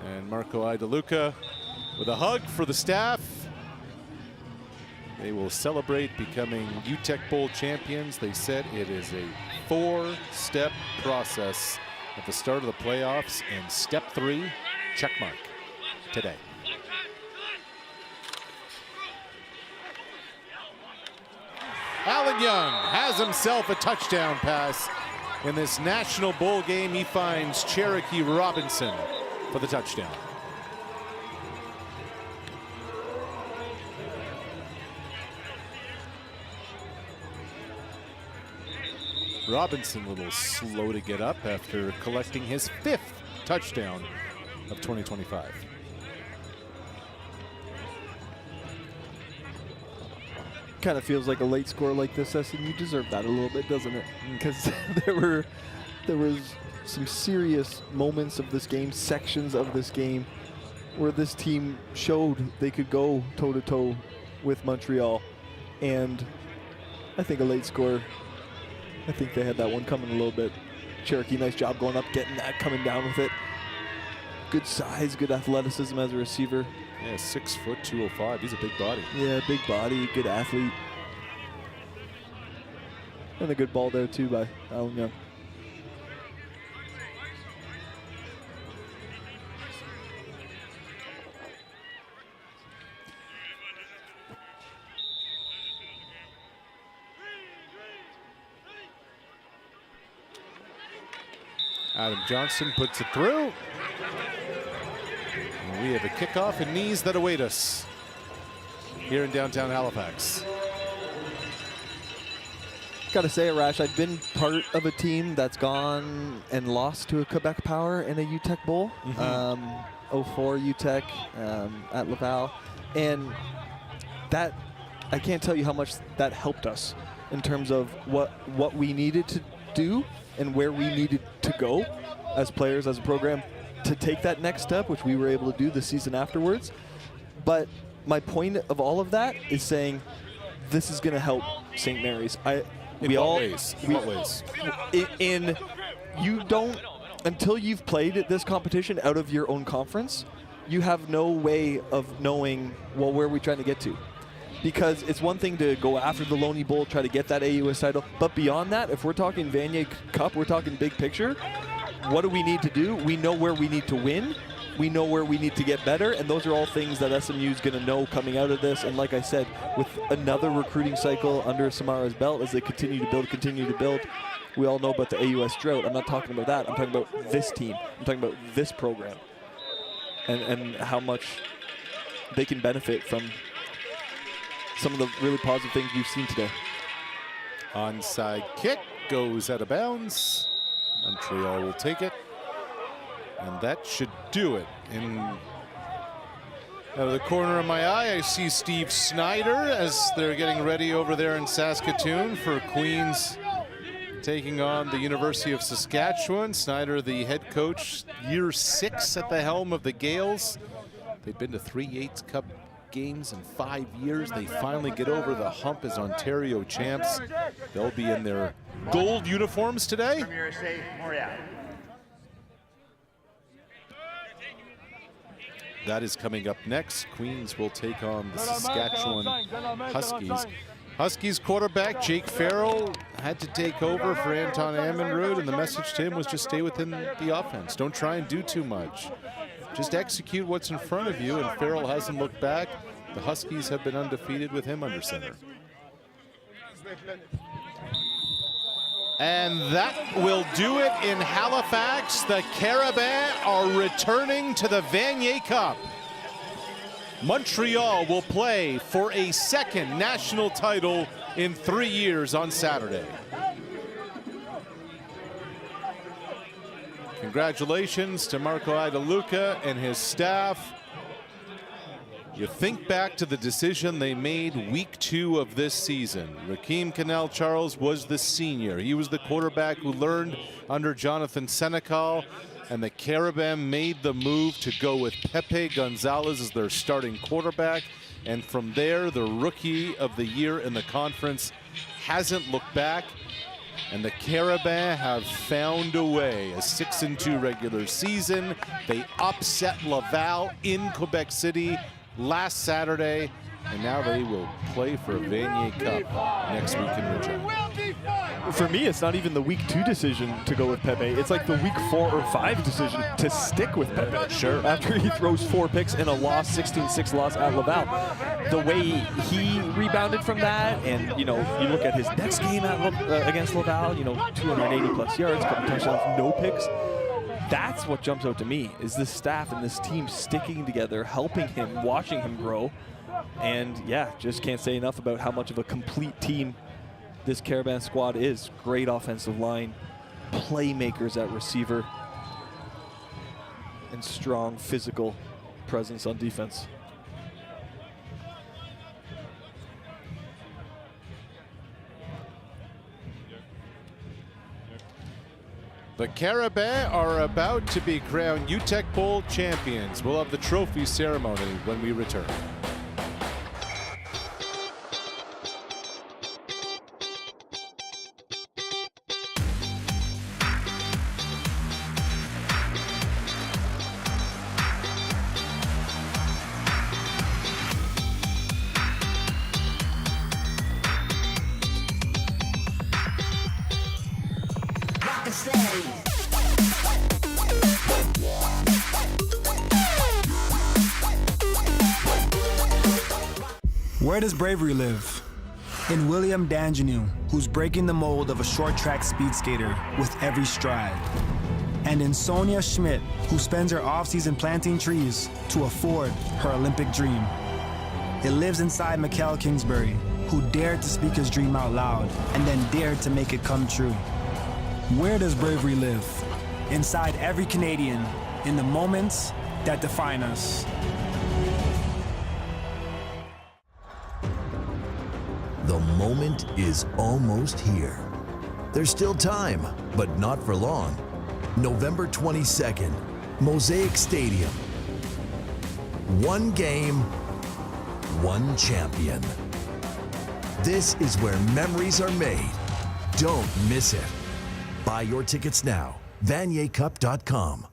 And Marco Idaluca with a hug for the staff. They will celebrate becoming Uteck Bowl champions. They said it is a 4-step process at the start of the playoffs, and step 3, check mark today. Alan Young has himself a touchdown pass. In this National Bowl game, he finds Cherokee Robinson for the touchdown. Robinson a little slow to get up after collecting his 5th touchdown of 2025. Kind of feels like a late score like this, SMU deserved that a little bit, doesn't it? Because there was some serious moments of this game, sections of this game, where this team showed they could go toe-to-toe with Montreal. And I think a late score, I think they had that one coming a little bit. Cherokee, nice job going up, getting that, coming down with it. Good size, good athleticism as a receiver. Yeah, 6 foot, 205. He's a big body. Yeah, big body, good athlete. And a good ball there too by Alan Young. Adam Johnson puts it through. And we have a kickoff and knees that await us here in downtown Halifax. Gotta say it, Rash, I've been part of a team that's gone and lost to a Quebec Power in a Uteck Bowl. 04 Uteck at Laval. And that, I can't tell you how much that helped us in terms of what we needed to do and where we needed to go as players, as a program, to take that next step, which we were able to do the season afterwards. But my point of all of that is saying this is going to help St. Mary's. In what ways? You don't, until you've played this competition out of your own conference, you have no way of knowing, well, where are we trying to get to? Because it's one thing to go after the Loney Bowl, try to get that AUS title, but beyond that, if we're talking Vanier Cup, we're talking big picture, what do we need to do? We know where we need to win. We know where we need to get better, and those are all things that SMU is going to know coming out of this. And like I said, with another recruiting cycle under Samara's belt as they continue to build, we all know about the AUS drought. I'm not talking about that. I'm talking about this team. I'm talking about this program and how much they can benefit from some of the really positive things we've seen today. Onside kick goes out of bounds. Montreal will take it. And that should do it. Out of the corner of my eye, I see Steve Snyder as they're getting ready over there in Saskatoon for Queens taking on the University of Saskatchewan. Snyder, the head coach, year 6 at the helm of the Gales. They've been to 3 Yates Cup games in 5 years. They finally get over the hump as Ontario champs. They'll be in their gold uniforms today. Université de Montréal. That is coming up next. Queens will take on the Saskatchewan Huskies. Huskies quarterback Jake Farrell had to take over for Anton Ammonrood, and the message to him was just stay within the offense. Don't try and do too much. Just execute what's in front of you, and Farrell hasn't looked back. The Huskies have been undefeated with him under center. And that will do it in Halifax. The Carabins are returning to the Vanier Cup. Montreal will play for a second national title in 3 years on Saturday. Congratulations to Marco Idaluca and his staff. You think back to the decision they made week 2 of this season. Rakeem Canal-Charles was the senior. He was the quarterback who learned under Jonathan Senecal, and the Carabins made the move to go with Pepe Gonzalez as their starting quarterback. And from there, the rookie of the year in the conference hasn't looked back. And the Carabins have found a way. A 6-2 regular season. They upset Laval in Quebec City last Saturday, and now they will play for a Vanier Cup next week in Regina. For me, it's not even the week 2 decision to go with Pepe. It's like the week 4 or 5 decision to stick with Pepe. Sure. After he throws 4 picks in a loss, 16-6 loss at Laval. The way he rebounded from that, and you know, you look at his next game at against Laval, you know, 280 plus yards, couple touchdowns, no picks. That's what jumps out to me, is this staff and this team sticking together, helping him, watching him grow. And yeah, just can't say enough about how much of a complete team this Carabins squad is. Great offensive line, playmakers at receiver, and strong physical presence on defense. The Carabins are about to be crowned Uteck Bowl champions. We'll have the trophy ceremony when we return. Where does bravery live? In William Danjanu, who's breaking the mold of a short track speed skater with every stride. And in Sonia Schmidt, who spends her off-season planting trees to afford her Olympic dream. It lives inside Mikkel Kingsbury, who dared to speak his dream out loud and then dared to make it come true. Where does bravery live? Inside every Canadian, in the moments that define us. The moment is almost here. There's still time, but not for long. November 22nd, Mosaic Stadium. One game, one champion. This is where memories are made. Don't miss it. Buy your tickets now. VanierCup.com.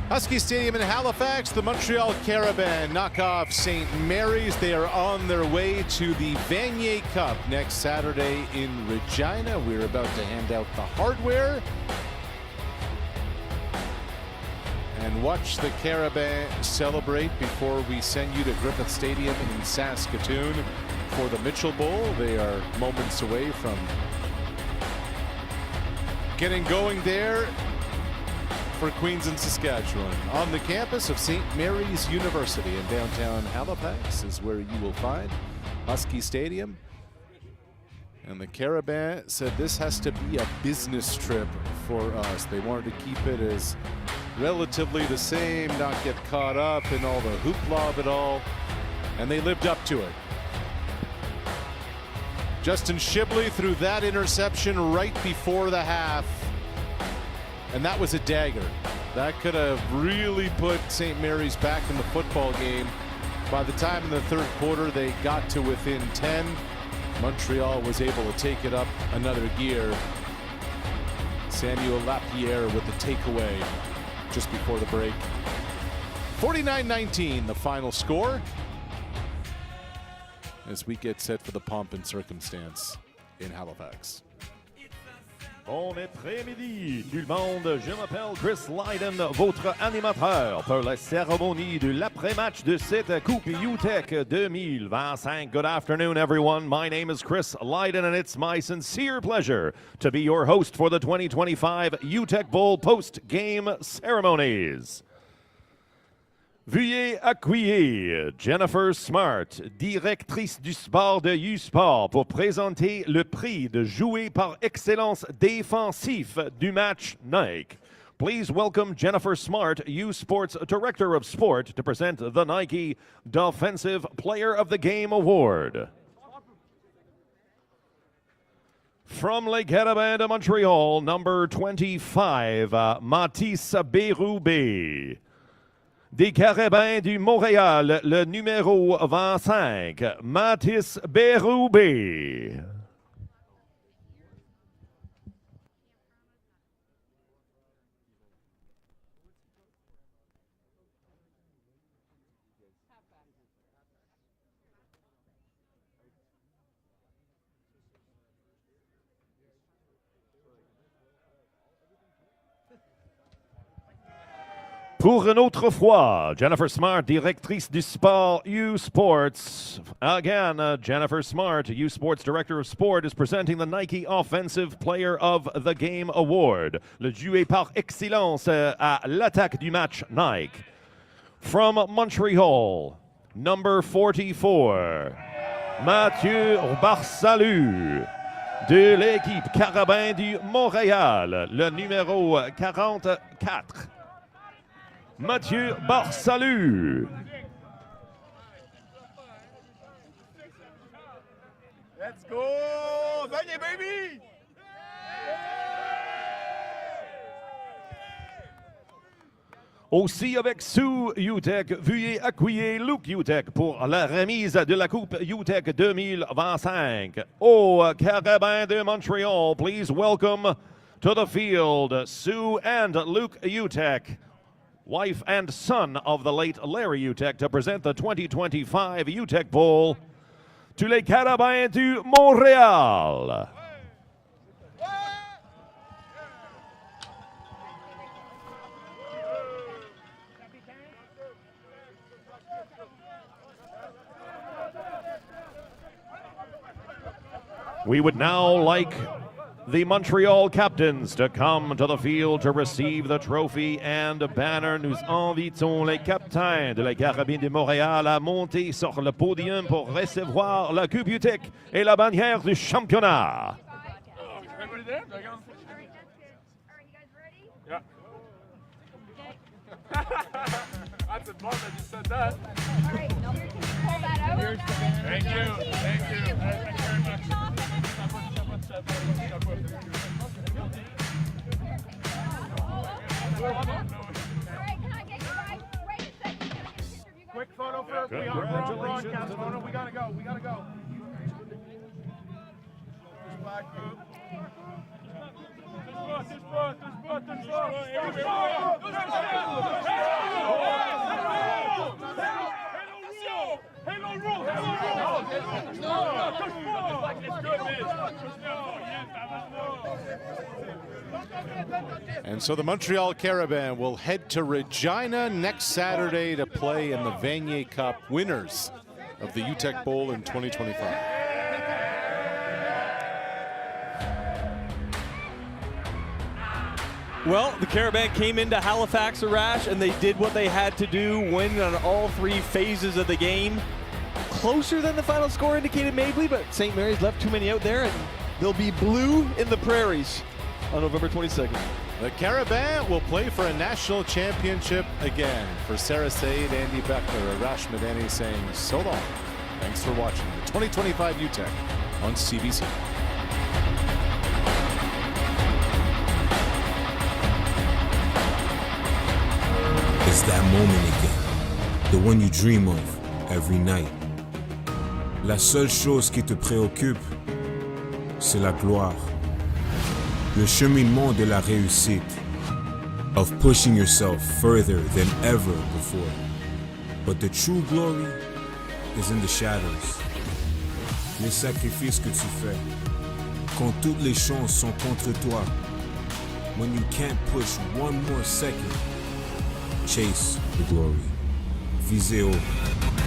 Huskies Stadium in Halifax, the Montreal Carabins knock off St. Mary's. They are on their way to the Vanier Cup next Saturday in Regina. We're about to hand out the hardware. And watch the Carabins celebrate before we send you to Griffith Stadium in Saskatoon for the Mitchell Bowl. They are moments away from getting going there for Queens and Saskatchewan. On the campus of St. Mary's University in downtown Halifax is where you will find Huskies Stadium. And the Carabins said this has to be a business trip for us. They wanted to keep it as relatively the same, not get caught up in all the hoopla of it all. And they lived up to it. Justin Shibley threw that interception right before the half. And that was a dagger. That could have really put St. Mary's back in the football game. By the time in the third quarter they got to within 10, Montreal was able to take it up another gear. Samuel Lapierre with the takeaway just before the break. 49-19, the final score, as we get set for the pomp and circumstance in Halifax. Bon après-midi, tout le monde. Je m'appelle Chris Lydon, votre animateur pour la cérémonie de l'après-match de cette Coupe Uteck 2025. Good afternoon, everyone. My name is Chris Lydon, and it's my sincere pleasure to be your host for the 2025 Uteck Bowl post-game ceremonies. Veuillez accueillir Jennifer Smart, directrice du sport de U-Sport, pour présenter le prix de jouer par excellence défensif du match Nike. Please welcome Jennifer Smart, U-Sport's Director of Sport, to present the Nike Defensive Player of the Game Award. From Les Carabins de Montreal, number 25, Mathis Berube. Des Carabins du Montréal, le numéro 25, Mathis Berube. Pour une autre fois, Jennifer Smart, directrice du sport U-Sports. Again, Jennifer Smart, U-Sports Director of Sport, is presenting the Nike Offensive Player of the Game Award. Le joué par excellence à l'attaque du match Nike. From Montreal, number 44, Mathieu Barsalu. De l'équipe Carabins du Montréal, le numéro 44. Mathieu Barsalu. Let's go! Vanier, baby! Aussi avec Sue Uteck, veuillez accueillir Luke Uteck pour la remise de la Coupe Uteck 2025. Au Carabins de Montreal, please welcome to the field Sue and Luke Uteck, wife and son of the late Larry Uteck, to present the 2025 Uteck Bowl to les Carabins du Montréal. We would now like the Montreal captains to come to the field to receive the trophy and banner. Nous invitons les capitaines de la Carabins de Montréal à monter sur le podium pour recevoir la Coupe Uteck et la bannière du championnat. Everybody there? Yeah. That's a bum that you said that. All right, now we're going to pull that out. Thank you. Thank you very much. Quick photo for broadcast photo. We gotta go. We gotta go. And so the Montreal Carabins will head to Regina next Saturday to play in the Vanier Cup, winners of the Uteck Bowl in 2025. Well, the Carabins came into Halifax, Arash, and they did what they had to do, win on all three phases of the game. Closer than the final score indicated, maybe, but St. Mary's left too many out there, and they'll be blue in the prairies on November 22nd. The Carabins will play for a national championship again. For Sarah Said, Andy Beckler, Arash Madani saying so long. Thanks for watching the 2025 Uteck on CBC. It's that moment again, the one you dream of every night. La seule chose qui te préoccupe, c'est la gloire. Le cheminement de la réussite, of pushing yourself further than ever before. But the true glory is in the shadows. Les sacrifices que tu fais, quand toutes les chances sont contre toi. When you can't push one more second, chase the glory. Visez haut.